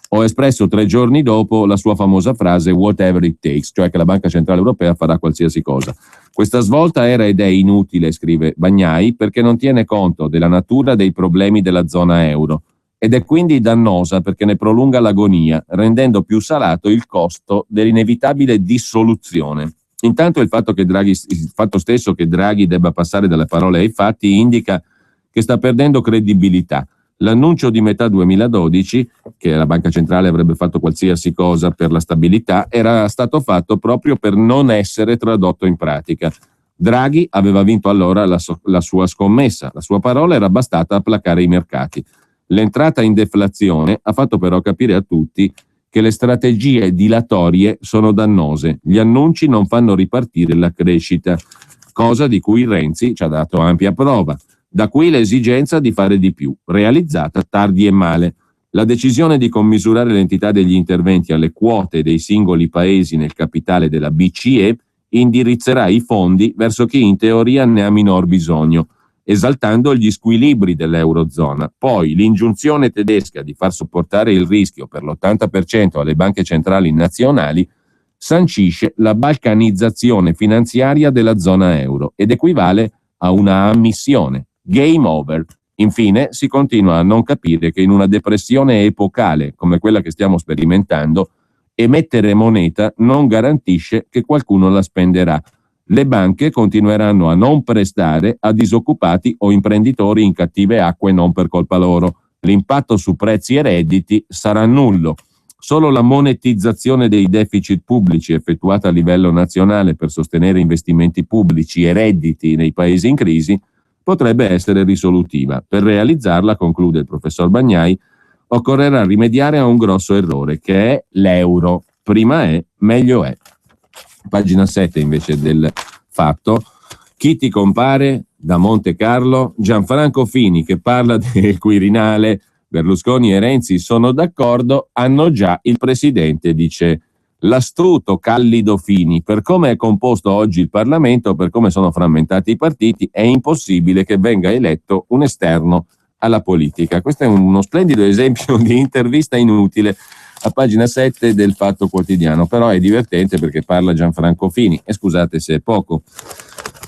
ho espresso 3 giorni dopo la sua famosa frase whatever it takes, cioè che la Banca Centrale Europea farà qualsiasi cosa. Questa svolta era ed è inutile, scrive Bagnai, perché non tiene conto della natura dei problemi della zona euro ed è quindi dannosa perché ne prolunga l'agonia, rendendo più salato il costo dell'inevitabile dissoluzione. Intanto il fatto stesso che Draghi debba passare dalle parole ai fatti indica che sta perdendo credibilità. L'annuncio di metà 2012, che la Banca Centrale avrebbe fatto qualsiasi cosa per la stabilità, era stato fatto proprio per non essere tradotto in pratica. Draghi aveva vinto allora la sua scommessa, la sua parola era bastata a placare i mercati. L'entrata in deflazione ha fatto però capire a tutti che le strategie dilatorie sono dannose. Gli annunci non fanno ripartire la crescita, cosa di cui Renzi ci ha dato ampia prova. Da qui l'esigenza di fare di più, realizzata tardi e male. La decisione di commisurare l'entità degli interventi alle quote dei singoli paesi nel capitale della BCE indirizzerà i fondi verso chi in teoria ne ha minor bisogno, esaltando gli squilibri dell'Eurozona. Poi l'ingiunzione tedesca di far sopportare il rischio per l'80% alle banche centrali nazionali sancisce la balcanizzazione finanziaria della zona euro ed equivale a una ammissione. Game over. Infine, si continua a non capire che in una depressione epocale come quella che stiamo sperimentando, emettere moneta non garantisce che qualcuno la spenderà. Le banche continueranno a non prestare a disoccupati o imprenditori in cattive acque non per colpa loro. L'impatto su prezzi e redditi sarà nullo. Solo la monetizzazione dei deficit pubblici effettuata a livello nazionale per sostenere investimenti pubblici e redditi nei paesi in crisi potrebbe essere risolutiva. Per realizzarla, conclude il professor Bagnai, occorrerà rimediare a un grosso errore, che è l'euro. Prima è, meglio è. Pagina 7 invece del Fatto. Chi ti compare? Da Monte Carlo, Gianfranco Fini, che parla del Quirinale. Berlusconi e Renzi sono d'accordo, hanno già il presidente, dice l'astuto Callido Fini. Per come è composto oggi il Parlamento, per come sono frammentati i partiti, è impossibile che venga eletto un esterno alla politica. Questo è uno splendido esempio di intervista inutile a pagina 7 del Fatto Quotidiano, però è divertente perché parla Gianfranco Fini, e scusate se è poco.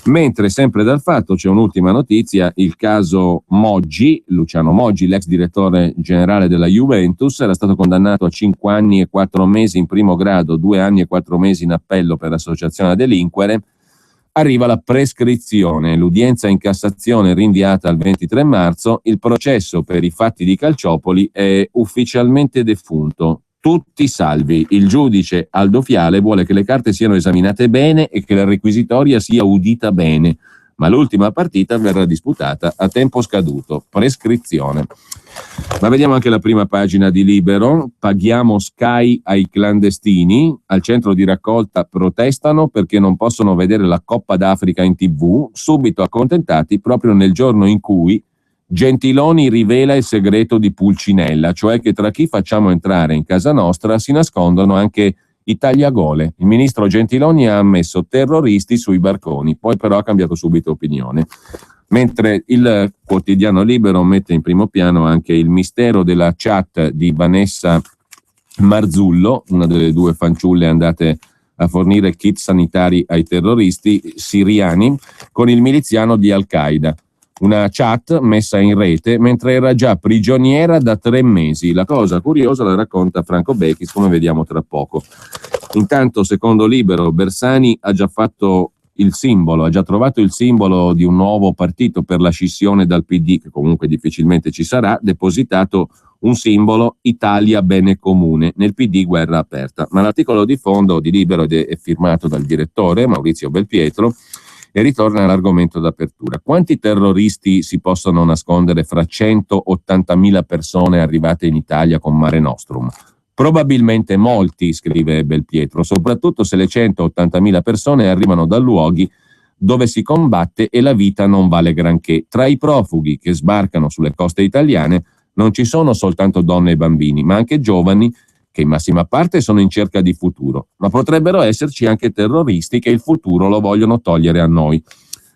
Mentre sempre dal Fatto c'è un'ultima notizia, il caso Moggi, Luciano Moggi, l'ex direttore generale della Juventus, era stato condannato a 5 anni e 4 mesi in primo grado, 2 anni e 4 mesi in appello per associazione a delinquere. Arriva la prescrizione, l'udienza in Cassazione rinviata al 23 marzo, il processo per i fatti di Calciopoli è ufficialmente defunto. Tutti salvi. Il giudice Aldo Fiale vuole che le carte siano esaminate bene e che la requisitoria sia udita bene, ma l'ultima partita verrà disputata a tempo scaduto. Prescrizione. Ma vediamo anche la prima pagina di Libero. Paghiamo Sky ai clandestini. Al centro di raccolta protestano perché non possono vedere la Coppa d'Africa in TV, subito accontentati proprio nel giorno in cui Gentiloni rivela il segreto di Pulcinella, cioè che tra chi facciamo entrare in casa nostra si nascondono anche i tagliagole. Il ministro Gentiloni ha ammesso terroristi sui barconi, poi però ha cambiato subito opinione. Mentre il quotidiano Libero mette in primo piano anche il mistero della chat di Vanessa Marzullo, una delle 2 fanciulle andate a fornire kit sanitari ai terroristi siriani, con il miliziano di Al-Qaeda. Una chat messa in rete mentre era già prigioniera da 3 mesi. La cosa curiosa la racconta Franco Bechis, come vediamo tra poco. Intanto, secondo Libero, Bersani ha già fatto il simbolo, ha già trovato il simbolo di un nuovo partito per la scissione dal PD, che comunque difficilmente ci sarà, depositato un simbolo Italia Bene Comune, nel PD guerra aperta. Ma l'articolo di fondo di Libero è firmato dal direttore Maurizio Belpietro, e ritorna all'argomento d'apertura. Quanti terroristi si possono nascondere fra 180.000 persone arrivate in Italia con Mare Nostrum? Probabilmente molti, scrive Belpietro, soprattutto se le 180.000 persone arrivano da luoghi dove si combatte e la vita non vale granché. Tra i profughi che sbarcano sulle coste italiane non ci sono soltanto donne e bambini, ma anche giovani che in massima parte sono in cerca di futuro, ma potrebbero esserci anche terroristi che il futuro lo vogliono togliere a noi.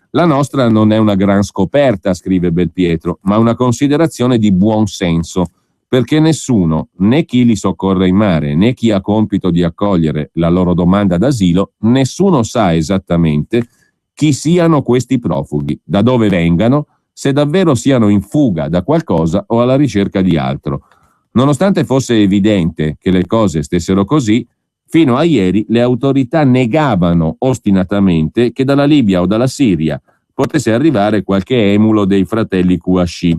La nostra non è una gran scoperta, scrive Belpietro, ma una considerazione di buon senso, perché nessuno, né chi li soccorre in mare, né chi ha compito di accogliere la loro domanda d'asilo, nessuno sa esattamente chi siano questi profughi, da dove vengano, se davvero siano in fuga da qualcosa o alla ricerca di altro. Nonostante fosse evidente che le cose stessero così, fino a ieri le autorità negavano ostinatamente che dalla Libia o dalla Siria potesse arrivare qualche emulo dei fratelli Kouachi.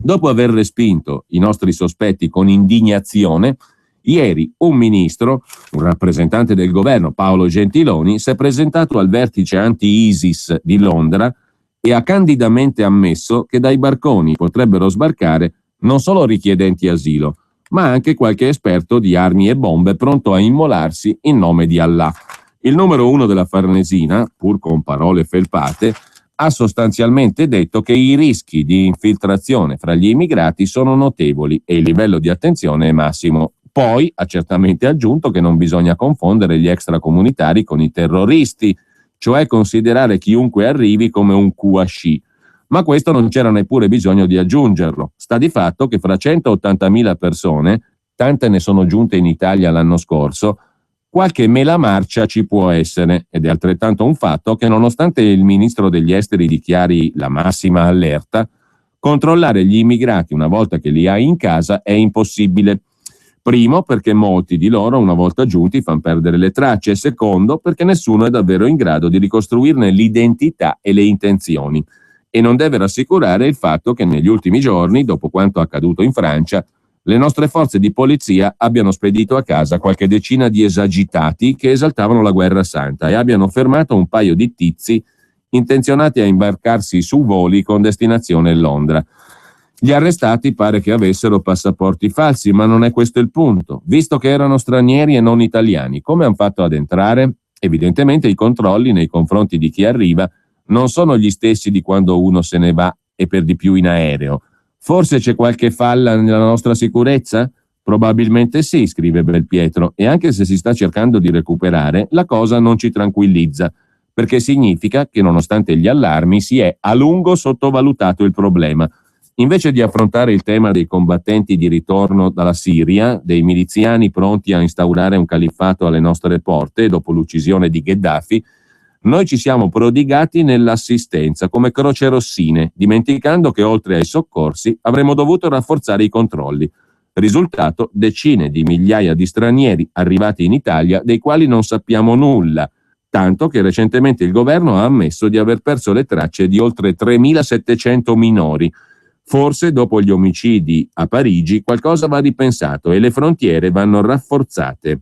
Dopo aver respinto i nostri sospetti con indignazione, ieri un ministro, un rappresentante del governo, Paolo Gentiloni, si è presentato al vertice anti-ISIS di Londra e ha candidamente ammesso che dai barconi potrebbero sbarcare non solo richiedenti asilo, ma anche qualche esperto di armi e bombe pronto a immolarsi in nome di Allah. Il numero 1 della Farnesina, pur con parole felpate, ha sostanzialmente detto che i rischi di infiltrazione fra gli immigrati sono notevoli e il livello di attenzione è massimo. Poi ha certamente aggiunto che non bisogna confondere gli extracomunitari con i terroristi, cioè considerare chiunque arrivi come un Kouachi. Ma questo non c'era neppure bisogno di aggiungerlo. Sta di fatto che fra 180.000 persone, tante ne sono giunte in Italia l'anno scorso, qualche melamarcia ci può essere, ed è altrettanto un fatto che nonostante il ministro degli esteri dichiari la massima allerta, controllare gli immigrati una volta che li hai in casa è impossibile. Primo, perché molti di loro, una volta giunti, fanno perdere le tracce, e secondo, perché nessuno è davvero in grado di ricostruirne l'identità e le intenzioni. E non deve rassicurare il fatto che negli ultimi giorni, dopo quanto accaduto in Francia, le nostre forze di polizia abbiano spedito a casa qualche decina di esagitati che esaltavano la guerra santa e abbiano fermato un paio di tizi intenzionati a imbarcarsi su voli con destinazione Londra. Gli arrestati pare che avessero passaporti falsi, ma non è questo il punto. Visto che erano stranieri e non italiani, come hanno fatto ad entrare? Evidentemente i controlli nei confronti di chi arriva non sono gli stessi di quando uno se ne va e per di più in aereo. Forse c'è qualche falla nella nostra sicurezza? Probabilmente sì, scrive Belpietro, e anche se si sta cercando di recuperare, la cosa non ci tranquillizza, perché significa che nonostante gli allarmi si è a lungo sottovalutato il problema. Invece di affrontare il tema dei combattenti di ritorno dalla Siria, dei miliziani pronti a instaurare un califfato alle nostre porte dopo l'uccisione di Gheddafi, noi ci siamo prodigati nell'assistenza come crocerossine, dimenticando che oltre ai soccorsi avremmo dovuto rafforzare i controlli. Risultato: decine di migliaia di stranieri arrivati in Italia dei quali non sappiamo nulla, tanto che recentemente il governo ha ammesso di aver perso le tracce di oltre 3.700 minori. Forse dopo gli omicidi a Parigi qualcosa va ripensato e le frontiere vanno rafforzate.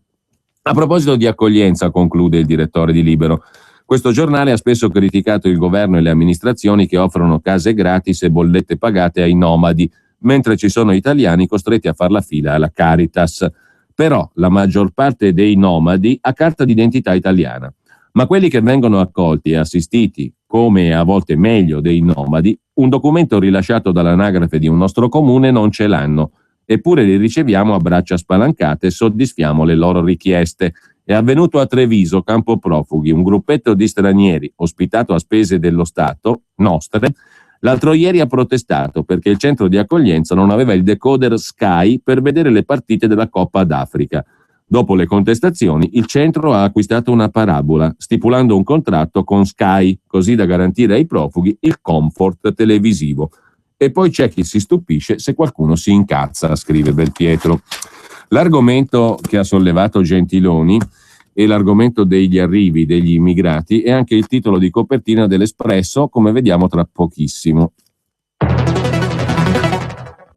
A proposito di accoglienza, conclude il direttore di Libero, questo giornale ha spesso criticato il governo e le amministrazioni che offrono case gratis e bollette pagate ai nomadi, mentre ci sono italiani costretti a far la fila alla Caritas. Però la maggior parte dei nomadi ha carta d'identità italiana. Ma quelli che vengono accolti e assistiti, come e a volte meglio dei nomadi, un documento rilasciato dall'anagrafe di un nostro comune non ce l'hanno, eppure li riceviamo a braccia spalancate e soddisfiamo le loro richieste. È avvenuto a Treviso, campo profughi, un gruppetto di stranieri ospitato a spese dello Stato, nostre, l'altro ieri ha protestato perché il centro di accoglienza non aveva il decoder Sky per vedere le partite della Coppa d'Africa. Dopo le contestazioni, il centro ha acquistato una parabola, stipulando un contratto con Sky, così da garantire ai profughi il comfort televisivo. E poi c'è chi si stupisce se qualcuno si incazza, scrive Belpietro. L'argomento che ha sollevato Gentiloni e l'argomento degli arrivi degli immigrati è anche il titolo di copertina dell'Espresso, come vediamo tra pochissimo.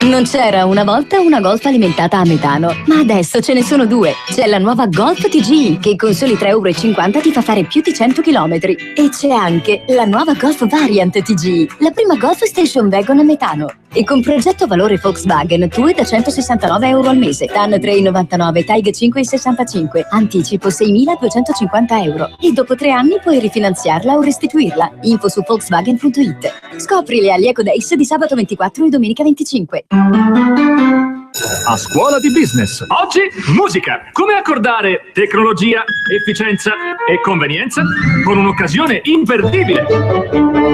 Non c'era una volta una Golf alimentata a metano, ma adesso ce ne sono due. C'è la nuova Golf TGI che con soli 3,50 € ti fa fare più di 100 km. E c'è anche la nuova Golf Variant TGI, la prima Golf Station Wagon a metano. E con progetto valore Volkswagen tu è da 169 € al mese, TAN 3,99, TAIG 5,65, anticipo 6.250 €. E dopo 3 anni puoi rifinanziarla o restituirla. Info su Volkswagen.it. Scopri le Ali Eco Days di sabato 24 e domenica 25. A scuola di business. Oggi musica. Come accordare tecnologia, efficienza e convenienza con un'occasione imperdibile.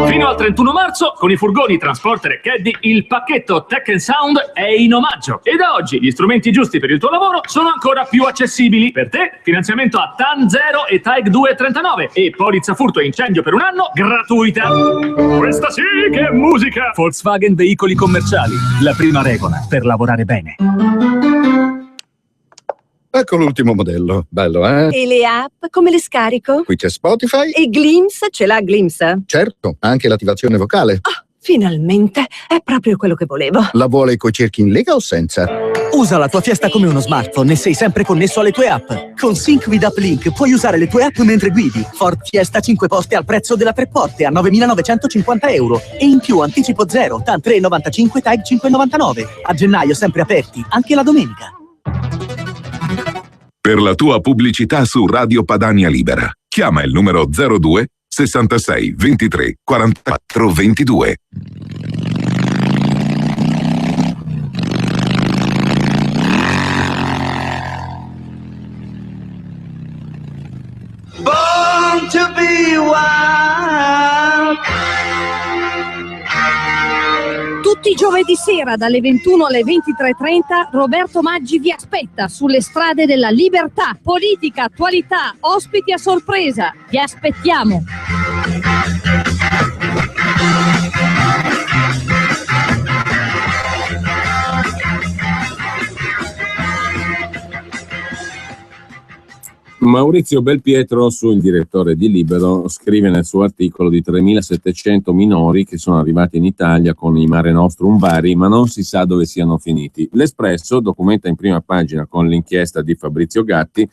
Fino al 31 marzo con i furgoni Transporter e Caddy il pacchetto Tech & Sound è in omaggio. E da oggi gli strumenti giusti per il tuo lavoro sono ancora più accessibili. Per te finanziamento a TAN 0 e TAIG 2,39 e polizza furto e incendio per 1 anno gratuita. Questa sì che è musica. Volkswagen Veicoli Commerciali, la prima regola per lavorare bene. Ecco l'ultimo modello, bello, eh? E le app, come le scarico? Qui c'è Spotify. E Glimpse, ce l'ha Glimpse? Certo, anche l'attivazione vocale. Oh, finalmente, è proprio quello che volevo. La vuole coi cerchi in lega o senza? Usa la tua Fiesta come uno smartphone e sei sempre connesso alle tue app. Con Sync with Uplink puoi usare le tue app mentre guidi. Ford Fiesta 5 poste al prezzo della 3 porte a 9.950 €. E in più anticipo 0, TAN 3,95, TAG 5,99. A gennaio sempre aperti, anche la domenica. Per la tua pubblicità su Radio Padania Libera, chiama il numero 02 66 23 44 22. Born to be wild. Tutti i giovedì sera dalle 21 alle 23:30 Roberto Maggi vi aspetta sulle strade della libertà. Politica, attualità, ospiti a sorpresa. Vi aspettiamo. Maurizio Belpietro, il direttore di Libero, scrive nel suo articolo di 3.700 minori che sono arrivati in Italia con i Mare Nostrum vari, ma non si sa dove siano finiti. L'Espresso documenta in prima pagina con l'inchiesta di Fabrizio Gatti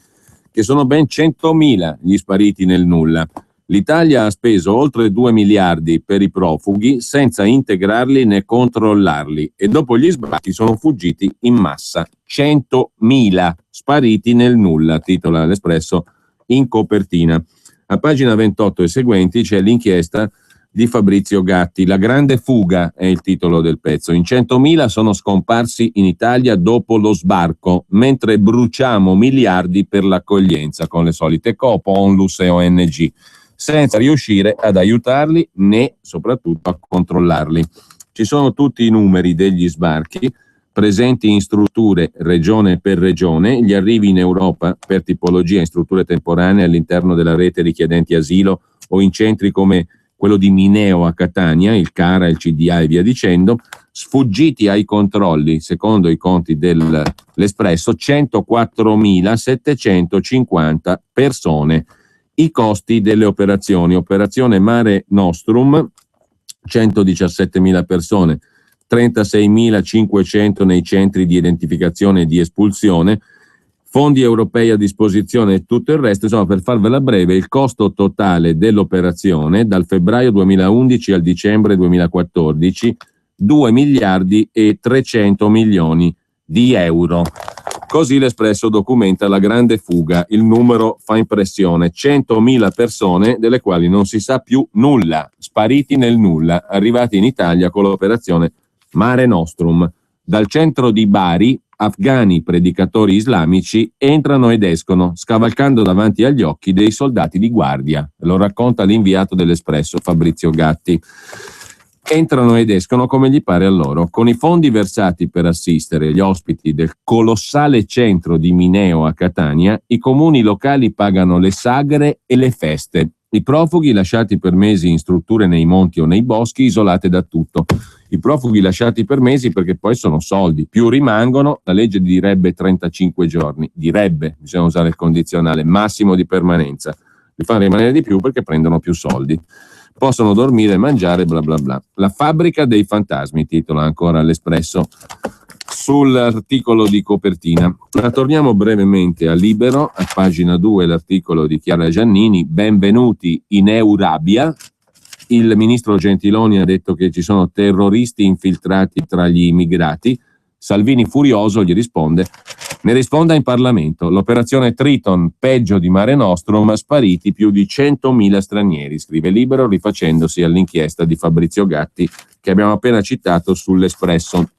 che sono ben 100.000 gli spariti nel nulla. L'Italia ha speso oltre 2 miliardi per i profughi senza integrarli né controllarli e dopo gli sbarchi sono fuggiti in massa. 100.000 spariti nel nulla, titola l'Espresso in copertina. A pagina 28 e seguenti c'è l'inchiesta di Fabrizio Gatti. La grande fuga è il titolo del pezzo. In 100.000 sono scomparsi in Italia dopo lo sbarco, mentre bruciamo miliardi per l'accoglienza con le solite Coop, Onlus e ONG, senza riuscire ad aiutarli né soprattutto a controllarli. Ci sono tutti i numeri degli sbarchi presenti in strutture regione per regione, gli arrivi in Europa per tipologia in strutture temporanee all'interno della rete richiedenti asilo o in centri come quello di Mineo a Catania, il CARA, il CDA e via dicendo, sfuggiti ai controlli, secondo i conti dell'Espresso, 104.750 persone. I costi delle operazioni: operazione Mare Nostrum, 117.000 persone, 36.500 nei centri di identificazione e di espulsione, fondi europei a disposizione e tutto il resto. Insomma, per farvela breve, il costo totale dell'operazione dal febbraio 2011 al dicembre 2014, 2 miliardi e 300 milioni di euro. Così l'Espresso documenta la grande fuga. Il numero fa impressione: 100.000 persone delle quali non si sa più nulla, spariti nel nulla, arrivati in Italia con l'operazione Mare Nostrum. Dal centro di Bari, afghani predicatori islamici entrano ed escono, scavalcando davanti agli occhi dei soldati di guardia. Lo racconta l'inviato dell'Espresso Fabrizio Gatti. Entrano ed escono come gli pare a loro. Con i fondi versati per assistere gli ospiti del colossale centro di Mineo a Catania, i comuni locali pagano le sagre e le feste. I profughi lasciati per mesi in strutture nei monti o nei boschi, isolate da tutto. I profughi lasciati per mesi perché poi sono soldi. Più rimangono, la legge direbbe 35 giorni. Direbbe, bisogna usare il condizionale, massimo di permanenza. Li fanno rimanere di più perché prendono più soldi. Possono dormire e mangiare, bla bla bla. La fabbrica dei fantasmi, titola ancora l'Espresso sull'articolo di copertina. Ma torniamo brevemente a Libero, a pagina 2, l'articolo di Chiara Giannini. Benvenuti in Eurabia. Il ministro Gentiloni ha detto che ci sono terroristi infiltrati tra gli immigrati. Salvini furioso gli risponde: ne risponda in Parlamento. L'operazione Triton, peggio di Mare Nostrum, spariti più di 100.000 stranieri, scrive Libero, rifacendosi all'inchiesta di Fabrizio Gatti che abbiamo appena citato sull'Espresso.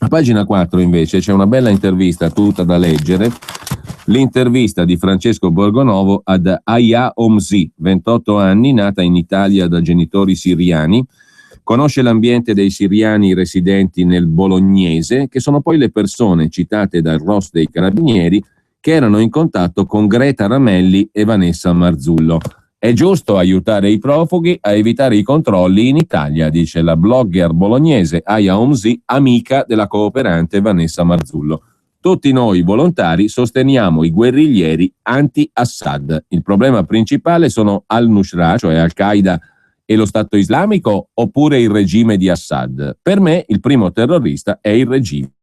A pagina 4 invece c'è una bella intervista tutta da leggere, l'intervista di Francesco Borgonovo ad Aya Omzi, 28 anni, nata in Italia da genitori siriani. Conosce l'ambiente dei siriani residenti nel bolognese, che sono poi le persone citate dal ROS dei Carabinieri che erano in contatto con Greta Ramelli e Vanessa Marzullo. È giusto aiutare i profughi a evitare i controlli in Italia, dice la blogger bolognese Aya Omzi, amica della cooperante Vanessa Marzullo. Tutti noi volontari sosteniamo i guerriglieri anti-Assad. Il problema principale sono al-Nusra, cioè Al-Qaeda e lo Stato islamico, oppure il regime di Assad? Per me il primo terrorista è il regime.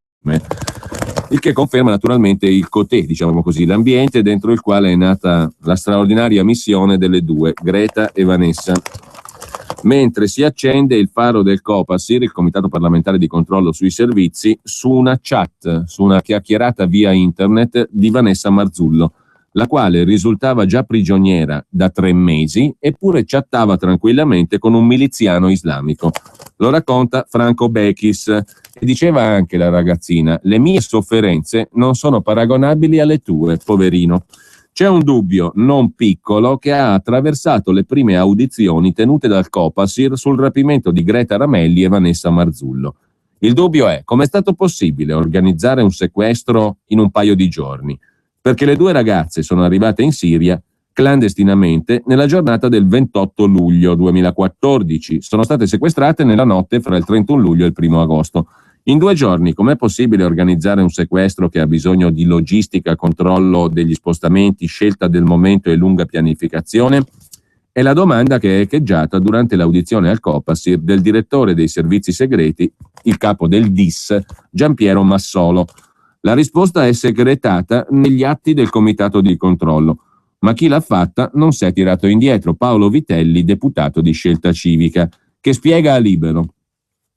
Il che conferma naturalmente il COTE, diciamo così, l'ambiente dentro il quale è nata la straordinaria missione delle due, Greta e Vanessa. Mentre si accende il faro del Copasir, il Comitato parlamentare di controllo sui servizi, su una chat, su una chiacchierata via internet di Vanessa Marzullo, la quale risultava già prigioniera da 3 mesi, eppure chattava tranquillamente con un miliziano islamico. Lo racconta Franco Bechis, e diceva anche la ragazzina: le mie sofferenze non sono paragonabili alle tue, poverino. C'è un dubbio non piccolo che ha attraversato le prime audizioni tenute dal Copasir sul rapimento di Greta Ramelli e Vanessa Marzullo. Il dubbio è: com'è stato possibile organizzare un sequestro in un paio di giorni? Perché le due ragazze sono arrivate in Siria clandestinamente nella giornata del 28 luglio 2014. Sono state sequestrate nella notte fra il 31 luglio e il 1 agosto. In 2 giorni com'è possibile organizzare un sequestro che ha bisogno di logistica, controllo degli spostamenti, scelta del momento e lunga pianificazione? È la domanda che è echeggiata durante l'audizione al Copasir del direttore dei servizi segreti, il capo del DIS, Giampiero Massolo. La risposta è segretata negli atti del comitato di controllo, ma chi l'ha fatta non si è tirato indietro. Paolo Vitelli, deputato di Scelta Civica, che spiega a Libero: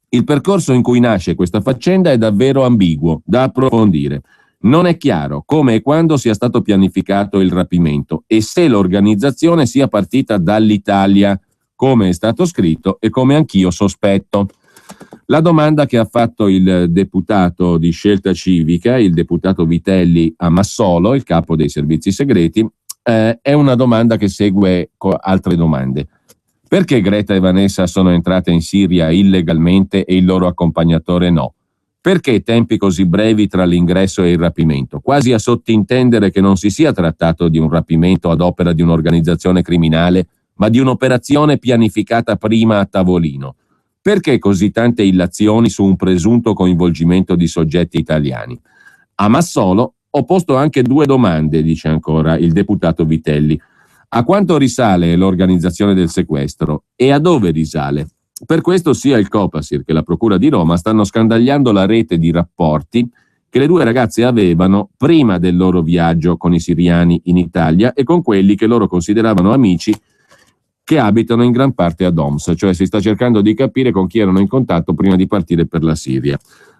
il percorso in cui nasce questa faccenda è davvero ambiguo, da approfondire. Non è chiaro come e quando sia stato pianificato il rapimento e se l'organizzazione sia partita dall'Italia, come è stato scritto e come anch'io sospetto. La domanda che ha fatto il deputato di Scelta Civica, il deputato Vitelli a Massolo, il capo dei servizi segreti, è una domanda che segue altre domande. Perché Greta e Vanessa sono entrate in Siria illegalmente e il loro accompagnatore no? Perché tempi così brevi tra l'ingresso e il rapimento? Quasi a sottintendere che non si sia trattato di un rapimento ad opera di un'organizzazione criminale, ma di un'operazione pianificata prima a tavolino. Perché così tante illazioni su un presunto coinvolgimento di soggetti italiani? A Massolo ho posto anche 2 domande, dice ancora il deputato Vitelli. A quanto risale l'organizzazione del sequestro e a dove risale? Per questo sia il Copasir che la Procura di Roma stanno scandagliando la rete di rapporti che le 2 ragazze avevano prima del loro viaggio con i siriani in Italia e con quelli che loro consideravano amici che abitano in gran parte ad Homs, cioè si sta cercando di capire con chi erano in contatto prima di partire per la Siria.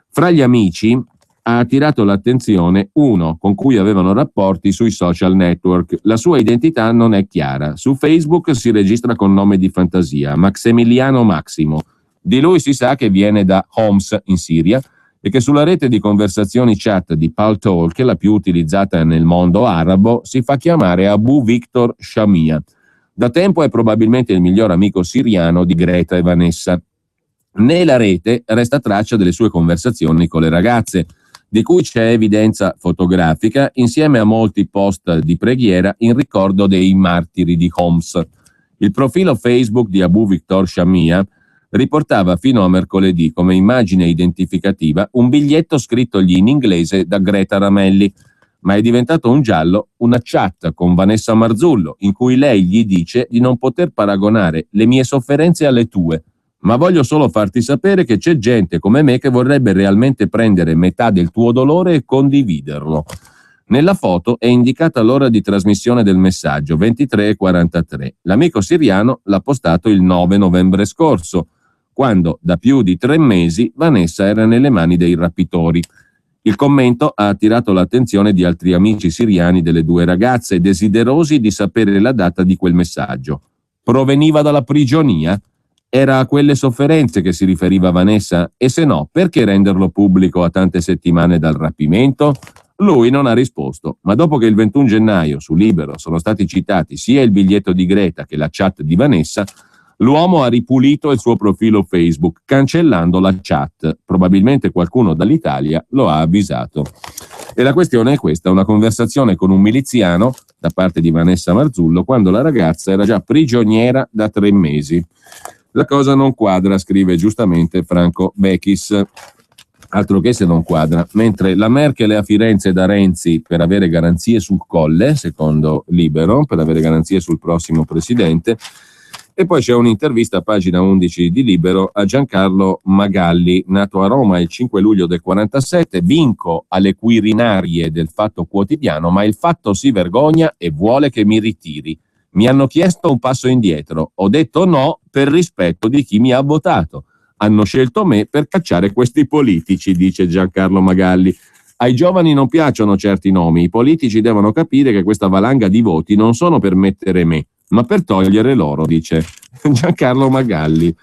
Fra gli amici ha attirato l'attenzione uno con cui avevano rapporti sui social network. La sua identità non è chiara. Su Facebook si registra con nome di fantasia, Maximiliano Maximo. Di lui si sa che viene da Homs in Siria e che sulla rete di conversazioni chat di Paltalk, la più utilizzata nel mondo arabo, si fa chiamare Abu Victor Shamia. Da tempo è probabilmente il miglior amico siriano di Greta e Vanessa. Nella rete resta traccia delle sue conversazioni con le ragazze, di cui c'è evidenza fotografica insieme a molti post di preghiera in ricordo dei martiri di Homs. Il profilo Facebook di Abu Victor Shamia riportava fino a mercoledì come immagine identificativa un biglietto scrittogli in inglese da Greta Ramelli, ma è diventato un giallo una chat con Vanessa Marzullo in cui lei gli dice di non poter paragonare le mie sofferenze alle tue, ma voglio solo farti sapere che c'è gente come me che vorrebbe realmente prendere metà del tuo dolore e condividerlo. Nella foto è indicata l'ora di trasmissione del messaggio, 23:43. L'amico siriano l'ha postato il 9 novembre scorso, quando da più di 3 mesi Vanessa era nelle mani dei rapitori. Il commento ha attirato l'attenzione di altri amici siriani delle 2 ragazze, desiderosi di sapere la data di quel messaggio. Proveniva dalla prigionia? Era a quelle sofferenze che si riferiva Vanessa? E se no, perché renderlo pubblico a tante settimane dal rapimento? Lui non ha risposto, ma dopo che il 21 gennaio su Libero sono stati citati sia il biglietto di Greta che la chat di Vanessa, l'uomo ha ripulito il suo profilo Facebook, cancellando la chat. Probabilmente qualcuno dall'Italia lo ha avvisato. E la questione è questa, una conversazione con un miliziano da parte di Vanessa Marzullo quando la ragazza era già prigioniera da 3 mesi. La cosa non quadra, scrive giustamente Franco Bechis. Altro che se non quadra. Mentre la Merkel è a Firenze da Renzi per avere garanzie sul Colle, secondo Libero, per avere garanzie sul prossimo presidente. E poi c'è un'intervista a pagina 11 di Libero a Giancarlo Magalli, nato a Roma il 5 luglio del 47, vinco alle Quirinarie del Fatto Quotidiano, ma il Fatto si vergogna e vuole che mi ritiri. Mi hanno chiesto un passo indietro, ho detto no per rispetto di chi mi ha votato. Hanno scelto me per cacciare questi politici, dice Giancarlo Magalli. Ai giovani non piacciono certi nomi, i politici devono capire che questa valanga di voti non sono per mettere me, ma per togliere loro, dice Giancarlo Magalli.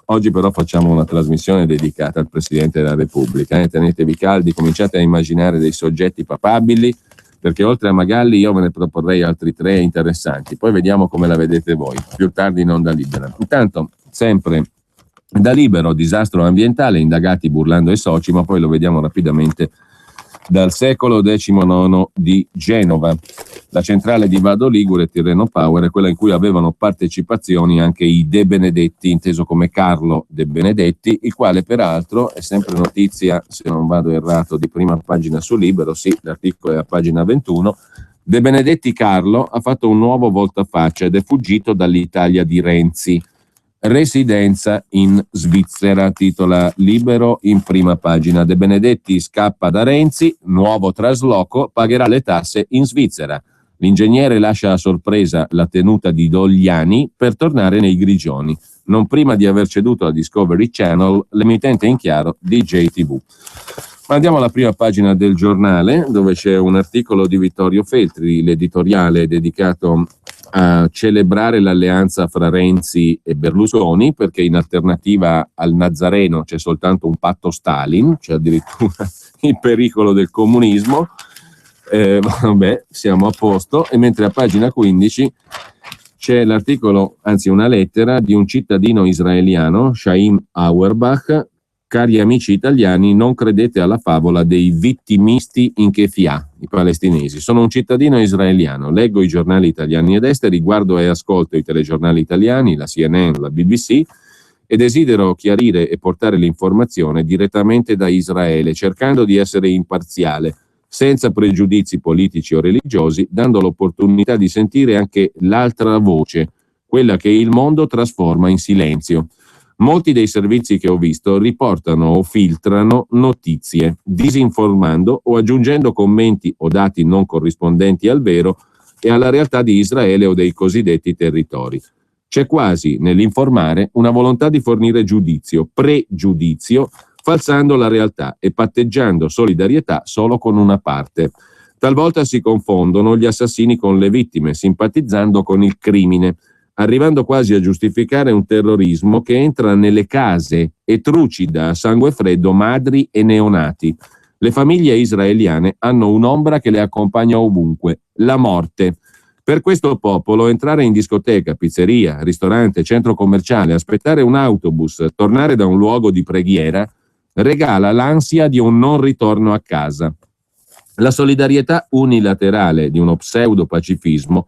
Oggi però facciamo una trasmissione dedicata al Presidente della Repubblica. Tenetevi caldi, cominciate a immaginare dei soggetti papabili, perché oltre a Magalli io ve ne proporrei altri 3 interessanti. Poi vediamo come la vedete voi, più tardi non da Libera. Intanto, sempre da Libero, disastro ambientale, indagati Burlando e soci, ma poi lo vediamo rapidamente dal secolo XIX di Genova. La centrale di Vado Ligure, Tirreno Power, è quella in cui avevano partecipazioni anche i De Benedetti, inteso come Carlo De Benedetti, il quale peraltro è sempre notizia, se non vado errato, di prima pagina su Libero, sì, l'articolo è a pagina 21, De Benedetti Carlo ha fatto un nuovo voltafaccia ed è fuggito dall'Italia di Renzi. Residenza in Svizzera, titola Libero in prima pagina. De Benedetti scappa da Renzi, nuovo trasloco, pagherà le tasse in Svizzera. L'ingegnere lascia a sorpresa la tenuta di Dogliani per tornare nei Grigioni, non prima di aver ceduto a Discovery Channel l'emittente in chiaro DJTV. Ma andiamo alla prima pagina del giornale, dove c'è un articolo di Vittorio Feltri, l'editoriale dedicato a celebrare l'alleanza fra Renzi e Berlusconi, perché in alternativa al Nazareno c'è soltanto un patto Stalin, c'è addirittura il pericolo del comunismo. Vabbè, siamo a posto. E mentre a pagina 15 c'è l'articolo, anzi una lettera di un cittadino israeliano, Chaim Auerbach. Cari amici italiani, non credete alla favola dei vittimisti in Kefia, i palestinesi. Sono un cittadino israeliano, leggo i giornali italiani ed esteri, guardo e ascolto i telegiornali italiani, la CNN, la BBC, e desidero chiarire e portare l'informazione direttamente da Israele, cercando di essere imparziale, senza pregiudizi politici o religiosi, dando l'opportunità di sentire anche l'altra voce, quella che il mondo trasforma in silenzio. Molti dei servizi che ho visto riportano o filtrano notizie, disinformando o aggiungendo commenti o dati non corrispondenti al vero e alla realtà di Israele o dei cosiddetti territori. C'è quasi nell'informare una volontà di fornire giudizio, pregiudizio, falsando la realtà e patteggiando solidarietà solo con una parte. Talvolta si confondono gli assassini con le vittime, simpatizzando con il crimine, arrivando quasi a giustificare un terrorismo che entra nelle case e trucida a sangue freddo madri e neonati. Le famiglie israeliane hanno un'ombra che le accompagna ovunque, la morte. Per questo popolo entrare in discoteca, pizzeria, ristorante, centro commerciale, aspettare un autobus, tornare da un luogo di preghiera, regala l'ansia di un non ritorno a casa. La solidarietà unilaterale di uno pseudo-pacifismo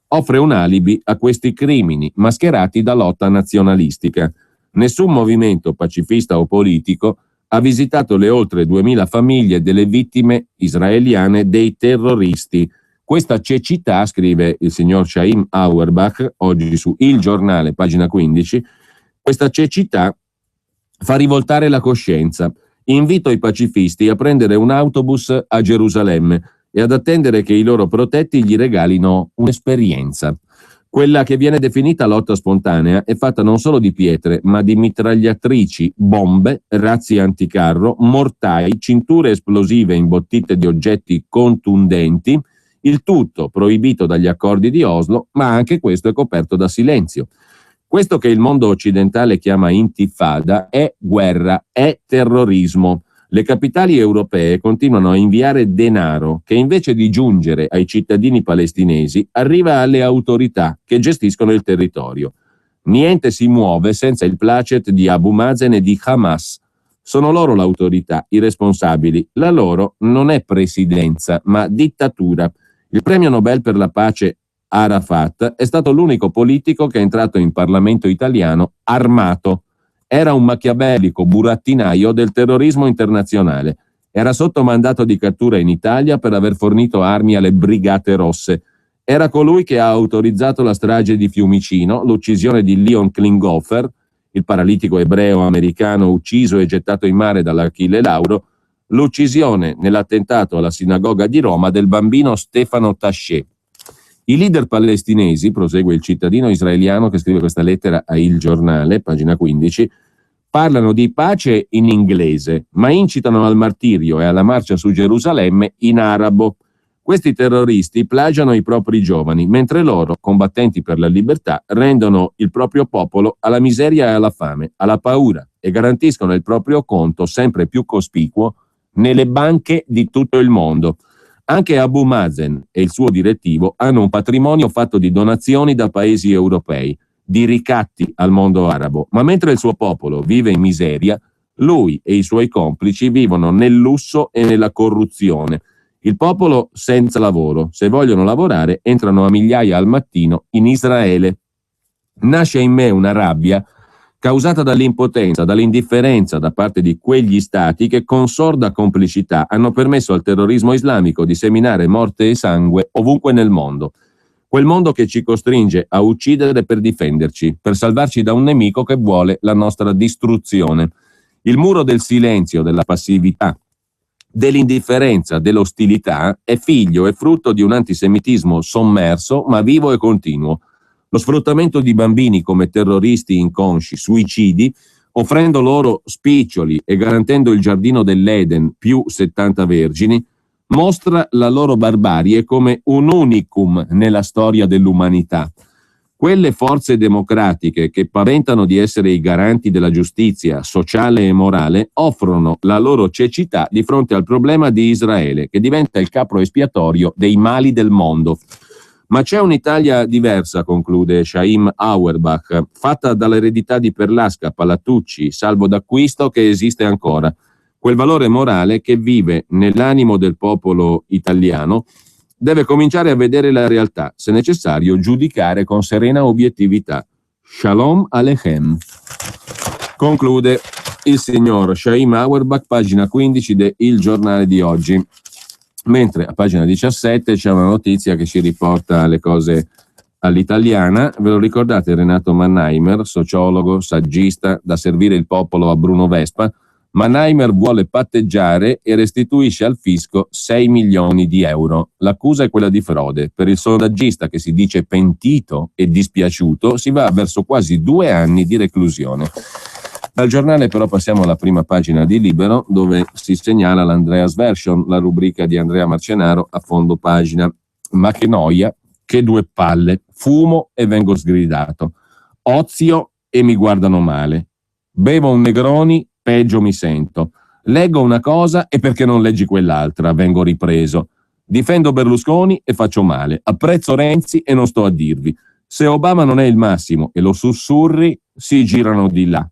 offre un alibi a questi crimini mascherati da lotta nazionalistica. Nessun movimento pacifista o politico ha visitato le oltre 2000 famiglie delle vittime israeliane dei terroristi. Questa cecità, scrive il signor Chaim Auerbach, oggi su Il Giornale, pagina 15, questa cecità fa rivoltare la coscienza. Invito i pacifisti a prendere un autobus a Gerusalemme e ad attendere che i loro protetti gli regalino un'esperienza. Quella che viene definita lotta spontanea è fatta non solo di pietre, ma di mitragliatrici, bombe, razzi anticarro, mortai, cinture esplosive imbottite di oggetti contundenti, il tutto proibito dagli accordi di Oslo, ma anche questo è coperto da silenzio. Questo che il mondo occidentale chiama intifada è guerra, è terrorismo. Le capitali europee continuano a inviare denaro che invece di giungere ai cittadini palestinesi arriva alle autorità che gestiscono il territorio. Niente si muove senza il placet di Abu Mazen e di Hamas. Sono loro l'autorità, i responsabili. La loro non è presidenza, ma dittatura. Il premio Nobel per la pace Arafat è stato l'unico politico che è entrato in Parlamento italiano armato. Era un machiavellico burattinaio del terrorismo internazionale. Era sotto mandato di cattura in Italia per aver fornito armi alle Brigate Rosse. Era colui che ha autorizzato la strage di Fiumicino, l'uccisione di Leon Klinghoffer, il paralitico ebreo americano ucciso e gettato in mare dall'Achille Lauro, l'uccisione nell'attentato alla sinagoga di Roma del bambino Stefano Taché. I leader palestinesi, prosegue il cittadino israeliano che scrive questa lettera a Il Giornale, pagina 15, parlano di pace in inglese, ma incitano al martirio e alla marcia su Gerusalemme in arabo. Questi terroristi plagiano i propri giovani, mentre loro, combattenti per la libertà, rendono il proprio popolo alla miseria e alla fame, alla paura e garantiscono il proprio conto sempre più cospicuo nelle banche di tutto il mondo. Anche Abu Mazen e il suo direttivo hanno un patrimonio fatto di donazioni da paesi europei, di ricatti al mondo arabo, ma mentre il suo popolo vive in miseria, lui e i suoi complici vivono nel lusso e nella corruzione. Il popolo senza lavoro, se vogliono lavorare, entrano a migliaia al mattino in Israele. Nasce in me una rabbia causata dall'impotenza, dall'indifferenza da parte di quegli stati che con sorda complicità hanno permesso al terrorismo islamico di seminare morte e sangue ovunque nel mondo. Quel mondo che ci costringe a uccidere per difenderci, per salvarci da un nemico che vuole la nostra distruzione. Il muro del silenzio, della passività, dell'indifferenza, dell'ostilità è figlio e frutto di un antisemitismo sommerso ma vivo e continuo. Lo sfruttamento di bambini come terroristi inconsci, suicidi, offrendo loro spiccioli e garantendo il giardino dell'Eden più 70 vergini, mostra la loro barbarie come un unicum nella storia dell'umanità. Quelle forze democratiche che paventano di essere i garanti della giustizia sociale e morale offrono la loro cecità di fronte al problema di Israele, che diventa il capro espiatorio dei mali del mondo. Ma c'è un'Italia diversa, conclude Chaim Auerbach, fatta dall'eredità di Perlasca, Palatucci, Salvo d'Acquisto, che esiste ancora. Quel valore morale che vive nell'animo del popolo italiano deve cominciare a vedere la realtà, se necessario giudicare con serena obiettività. Shalom Alechem. Conclude il signor Chaim Auerbach, pagina 15 de Il Giornale di oggi. Mentre a pagina 17 c'è una notizia che ci riporta le cose all'italiana. Ve lo ricordate Renato Mannheimer, sociologo, saggista, da servire il popolo a Bruno Vespa? Mannheimer vuole patteggiare e restituisce al fisco 6 milioni di euro. L'accusa è quella di frode. Per il sondaggista, che si dice pentito e dispiaciuto, si va verso quasi 2 anni di reclusione. Dal giornale però passiamo alla prima pagina di Libero, dove si segnala l'Andreas Version, la rubrica di Andrea Marcenaro a fondo pagina. Ma che noia, che 2 palle, fumo e vengo sgridato, ozio e mi guardano male, bevo un Negroni, peggio mi sento, leggo una cosa e perché non leggi quell'altra, vengo ripreso, difendo Berlusconi e faccio male, apprezzo Renzi e non sto a dirvi, se Obama non è il massimo e lo sussurri, si girano di là.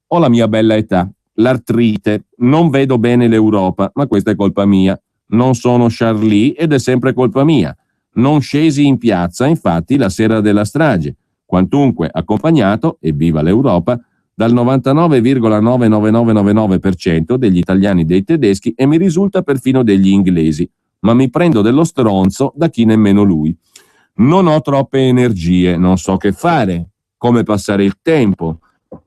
Ho la mia bella età, l'artrite, non vedo bene l'Europa, ma questa è colpa mia, non sono Charlie ed è sempre colpa mia, non scesi in piazza infatti la sera della strage, quantunque accompagnato, e viva l'Europa, dal 99,99999% degli italiani, dei tedeschi e mi risulta perfino degli inglesi, ma mi prendo dello stronzo da chi nemmeno lui. Non ho troppe energie, non so che fare, come passare il tempo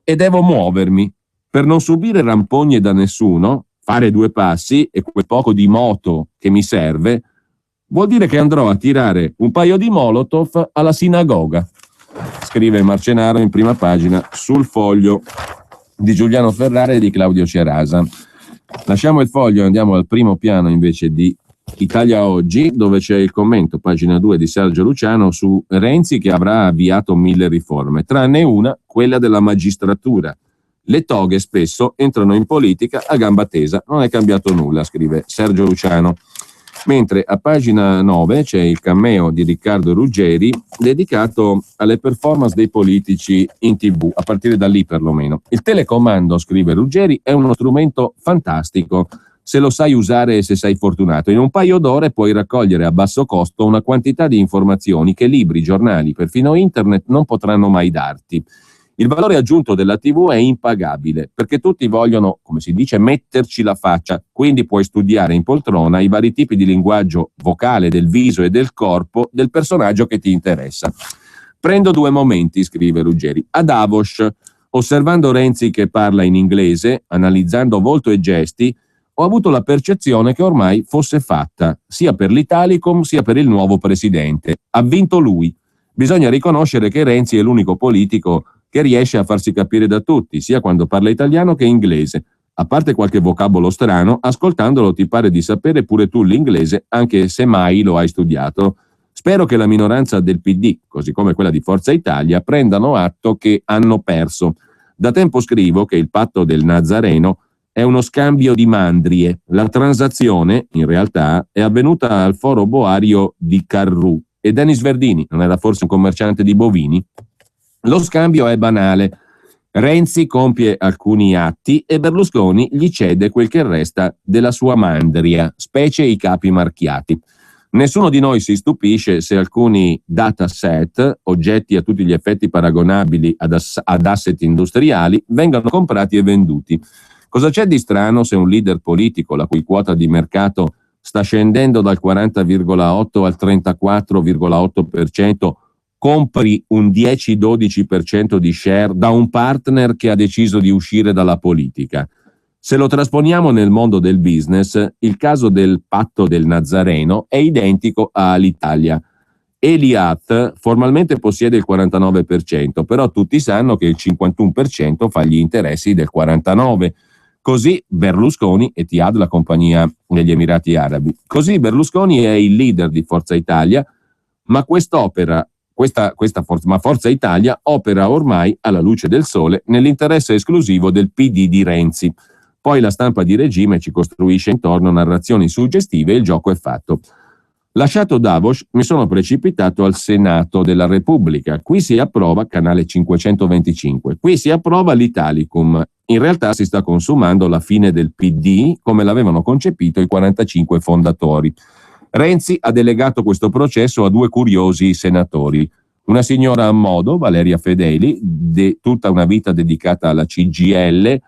e devo muovermi. Per non subire rampogne da nessuno, fare 2 passi e quel poco di moto che mi serve, vuol dire che andrò a tirare un paio di Molotov alla sinagoga. Scrive Marcenaro in prima pagina sul Foglio di Giuliano Ferrara e di Claudio Cerasa. Lasciamo il Foglio e andiamo al primo piano invece di Italia Oggi, dove c'è il commento, pagina 2, di Sergio Luciano su Renzi che avrà avviato 1000 riforme, tranne una, quella della magistratura. Le toghe spesso entrano in politica a gamba tesa, non è cambiato nulla, scrive Sergio Luciano. Mentre a pagina 9 c'è il cameo di Riccardo Ruggeri dedicato alle performance dei politici in TV, a partire da lì perlomeno. Il telecomando, scrive Ruggeri, è uno strumento fantastico se lo sai usare e se sei fortunato. In un paio d'ore puoi raccogliere a basso costo una quantità di informazioni che libri, giornali, perfino internet non potranno mai darti. Il valore aggiunto della TV è impagabile, perché tutti vogliono, come si dice, metterci la faccia, quindi puoi studiare in poltrona i vari tipi di linguaggio vocale del viso e del corpo del personaggio che ti interessa. Prendo 2 momenti, scrive Ruggeri. A Davos, osservando Renzi che parla in inglese, analizzando volto e gesti, ho avuto la percezione che ormai fosse fatta, sia per l'Italicum sia per il nuovo presidente. Ha vinto lui. Bisogna riconoscere che Renzi è l'unico politico che riesce a farsi capire da tutti, sia quando parla italiano che inglese. A parte qualche vocabolo strano, ascoltandolo ti pare di sapere pure tu l'inglese, anche se mai lo hai studiato. Spero che la minoranza del PD, così come quella di Forza Italia, prendano atto che hanno perso. Da tempo scrivo che il patto del Nazareno è uno scambio di mandrie. La transazione, in realtà, è avvenuta al foro boario di Carrù. E Denis Verdini non era forse un commerciante di bovini? Lo scambio è banale. Renzi compie alcuni atti e Berlusconi gli cede quel che resta della sua mandria, specie i capi marchiati. Nessuno di noi si stupisce se alcuni dataset, oggetti a tutti gli effetti paragonabili ad asset industriali, vengano comprati e venduti. Cosa c'è di strano se un leader politico, la cui quota di mercato sta scendendo dal 40,8 al 34,8%, compri un 10-12% di share da un partner che ha deciso di uscire dalla politica? Se lo trasponiamo nel mondo del business, il caso del patto del Nazareno è identico all'Italia. Eliat formalmente possiede il 49%, però tutti sanno che il 51% fa gli interessi del 49%. Così Berlusconi, Etihad, la compagnia degli Emirati Arabi. Così Berlusconi è il leader di Forza Italia, ma Forza Italia opera ormai alla luce del sole nell'interesse esclusivo del PD di Renzi. Poi la stampa di regime ci costruisce intorno narrazioni suggestive e il gioco è fatto. Lasciato Davos, mi sono precipitato al Senato della Repubblica. Qui si approva canale 525, qui si approva l'Italicum. In realtà si sta consumando la fine del PD come l'avevano concepito i 45 fondatori. Renzi ha delegato questo processo a due curiosi senatori. Una signora a modo, Valeria Fedeli, tutta una vita dedicata alla CGIL,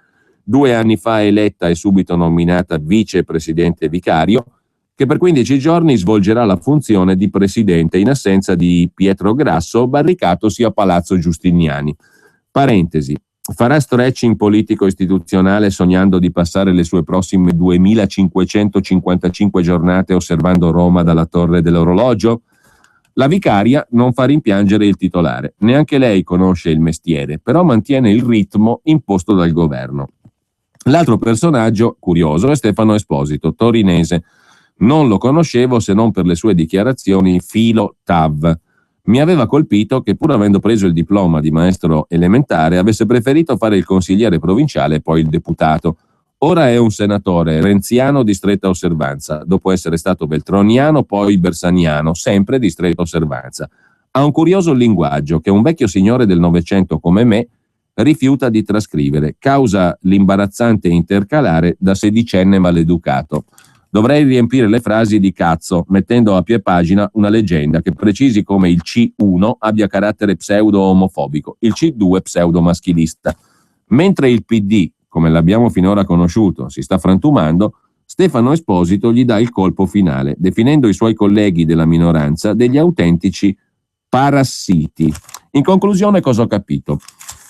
2 anni fa eletta e subito nominata vicepresidente vicario, che per 15 giorni svolgerà la funzione di presidente in assenza di Pietro Grasso, barricatosi a Palazzo Giustiniani. Parentesi, farà stretching politico-istituzionale sognando di passare le sue prossime 2555 giornate osservando Roma dalla torre dell'orologio? La vicaria non fa rimpiangere il titolare, neanche lei conosce il mestiere, però mantiene il ritmo imposto dal governo. L'altro personaggio curioso è Stefano Esposito, torinese. Non lo conoscevo se non per le sue dichiarazioni filo TAV. Mi aveva colpito che pur avendo preso il diploma di maestro elementare avesse preferito fare il consigliere provinciale e poi il deputato. Ora è un senatore renziano di stretta osservanza, dopo essere stato beltroniano poi bersaniano, sempre di stretta osservanza. Ha un curioso linguaggio che un vecchio signore del Novecento come me rifiuta di trascrivere, causa l'imbarazzante intercalare da sedicenne maleducato. Dovrei riempire le frasi di cazzo, mettendo a pie pagina una leggenda che precisi come il C1 abbia carattere pseudo-omofobico, il C2 pseudo-maschilista. Mentre il PD, come l'abbiamo finora conosciuto, si sta frantumando, Stefano Esposito gli dà il colpo finale, definendo i suoi colleghi della minoranza degli autentici parassiti. In conclusione, cosa ho capito?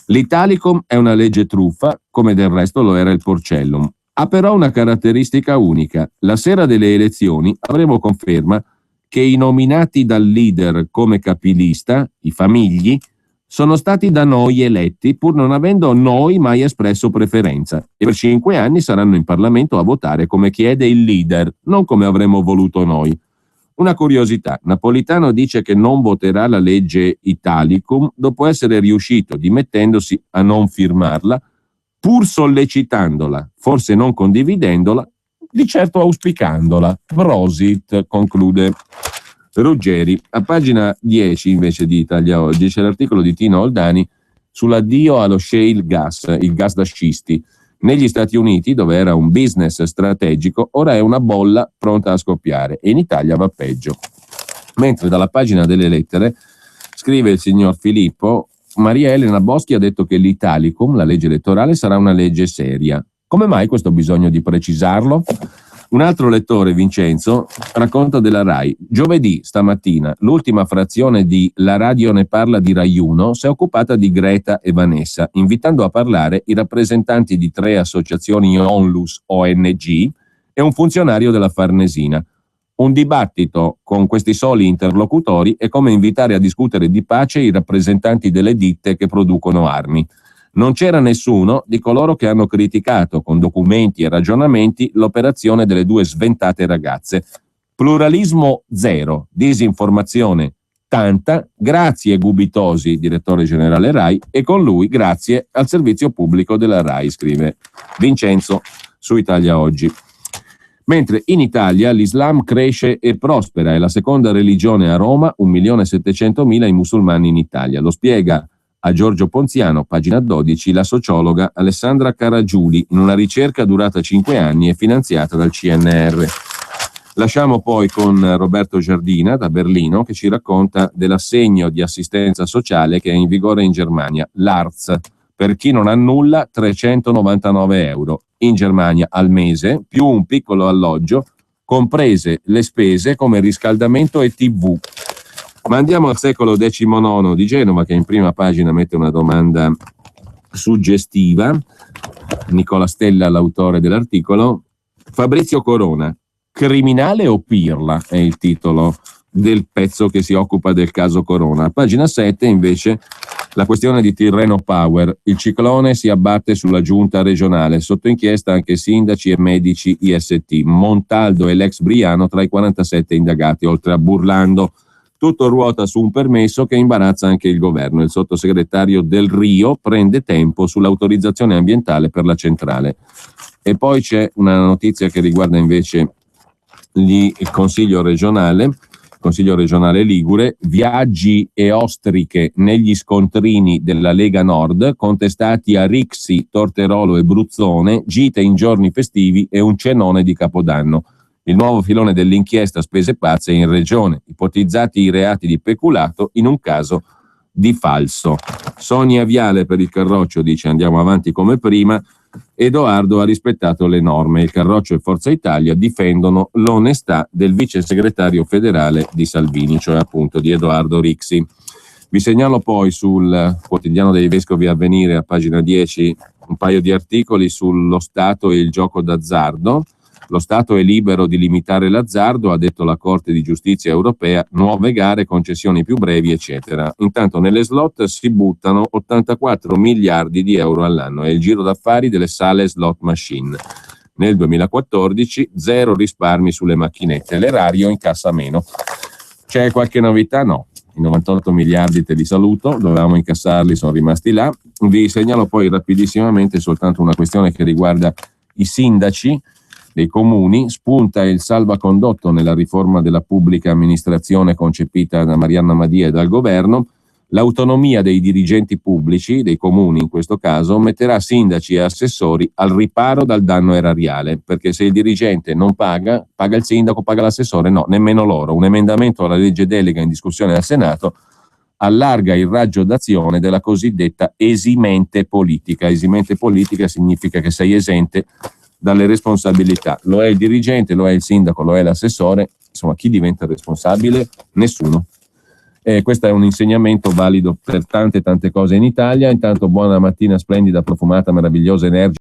L'Italicum è una legge truffa, come del resto lo era il Porcellum. Ha però una caratteristica unica. La sera delle elezioni avremo conferma che i nominati dal leader come capilista, i famigli, sono stati da noi eletti pur non avendo noi mai espresso preferenza e per 5 anni saranno in Parlamento a votare come chiede il leader, non come avremmo voluto noi. Una curiosità, Napolitano dice che non voterà la legge Italicum dopo essere riuscito, dimettendosi, a non firmarla, pur sollecitandola, forse non condividendola, di certo auspicandola. Prosit, conclude Ruggeri. A pagina 10 invece di Italia Oggi c'è l'articolo di Tino Oldani sull'addio allo shale gas, il gas da scisti. Negli Stati Uniti, dove era un business strategico, ora è una bolla pronta a scoppiare e in Italia va peggio. Mentre dalla pagina delle lettere scrive il signor Filippo: Maria Elena Boschi ha detto che l'Italicum, la legge elettorale, sarà una legge seria. Come mai questo bisogno di precisarlo? Un altro lettore, Vincenzo, racconta della RAI. Giovedì, stamattina, l'ultima frazione di La Radio ne parla di Rai 1 si è occupata di Greta e Vanessa, invitando a parlare i rappresentanti di 3 associazioni Onlus ONG e un funzionario della Farnesina. Un dibattito con questi soli interlocutori è come invitare a discutere di pace i rappresentanti delle ditte che producono armi. Non c'era nessuno di coloro che hanno criticato con documenti e ragionamenti l'operazione delle 2 sventate ragazze. Pluralismo zero, disinformazione tanta, grazie Gubitosi, direttore generale RAI, e con lui grazie al servizio pubblico della RAI, scrive Vincenzo su Italia Oggi. Mentre in Italia l'Islam cresce e prospera, è la seconda religione a Roma, 1.700.000 i musulmani in Italia. Lo spiega a Giorgio Ponziano, pagina 12, la sociologa Alessandra Caragiuli, in una ricerca durata 5 anni e finanziata dal CNR. Lasciamo poi con Roberto Giardina, da Berlino, che ci racconta dell'assegno di assistenza sociale che è in vigore in Germania, l'ARZ. Per chi non ha nulla, 399 euro. In Germania al mese, più un piccolo alloggio, comprese le spese come riscaldamento e TV. Ma andiamo al secolo XIX di Genova, che in prima pagina mette una domanda suggestiva. Nicola Stella, l'autore dell'articolo. Fabrizio Corona, criminale o pirla? È il titolo del pezzo che si occupa del caso Corona. A pagina 7 invece La questione di Tirreno Power. Il ciclone si abbatte sulla giunta regionale. Sotto inchiesta anche sindaci e medici IST. Montaldo e l'ex Briano tra i 47 indagati, oltre a Burlando. Tutto ruota su un permesso che imbarazza anche il governo. Il sottosegretario Del Rio prende tempo sull'autorizzazione ambientale per la centrale. E poi c'è una notizia che riguarda invece il Consiglio regionale Ligure, viaggi e ostriche negli scontrini della Lega Nord, contestati a Rixi, Torterolo e Bruzzone, gite in giorni festivi e un cenone di Capodanno. Il nuovo filone dell'inchiesta spese pazze in regione, ipotizzati i reati di peculato in un caso di falso. Sonia Viale per il Carroccio dice andiamo avanti come prima. Edoardo ha rispettato le norme. Il Carroccio e Forza Italia difendono l'onestà del vice segretario federale di Salvini, cioè appunto di Edoardo Rixi. Vi segnalo poi sul quotidiano dei Vescovi Avvenire a pagina 10 un paio di articoli sullo Stato e il gioco d'azzardo. Lo Stato è libero di limitare l'azzardo, ha detto la Corte di Giustizia europea, nuove gare, concessioni più brevi, eccetera. Intanto nelle slot si buttano 84 miliardi di euro all'anno, è il giro d'affari delle sale slot machine. Nel 2014 zero risparmi sulle macchinette, l'erario incassa meno. C'è qualche novità? No. I 98 miliardi te li saluto, dovevamo incassarli, sono rimasti là. Vi segnalo poi rapidissimamente soltanto una questione che riguarda i sindaci dei comuni. Spunta il salvacondotto nella riforma della pubblica amministrazione concepita da Marianna Madia e dal governo. L'autonomia dei dirigenti pubblici, dei comuni in questo caso, metterà sindaci e assessori al riparo dal danno erariale, perché se il dirigente non paga, paga il sindaco, paga l'assessore? No, nemmeno loro. Un emendamento alla legge delega in discussione al Senato allarga il raggio d'azione della cosiddetta esimente politica. Esimente politica significa che sei esente dalle responsabilità. Lo è il dirigente, lo è il sindaco, lo è l'assessore, insomma chi diventa responsabile? Nessuno. Questo è un insegnamento valido per tante cose in Italia. Intanto buona mattina, splendida, profumata, meravigliosa, energica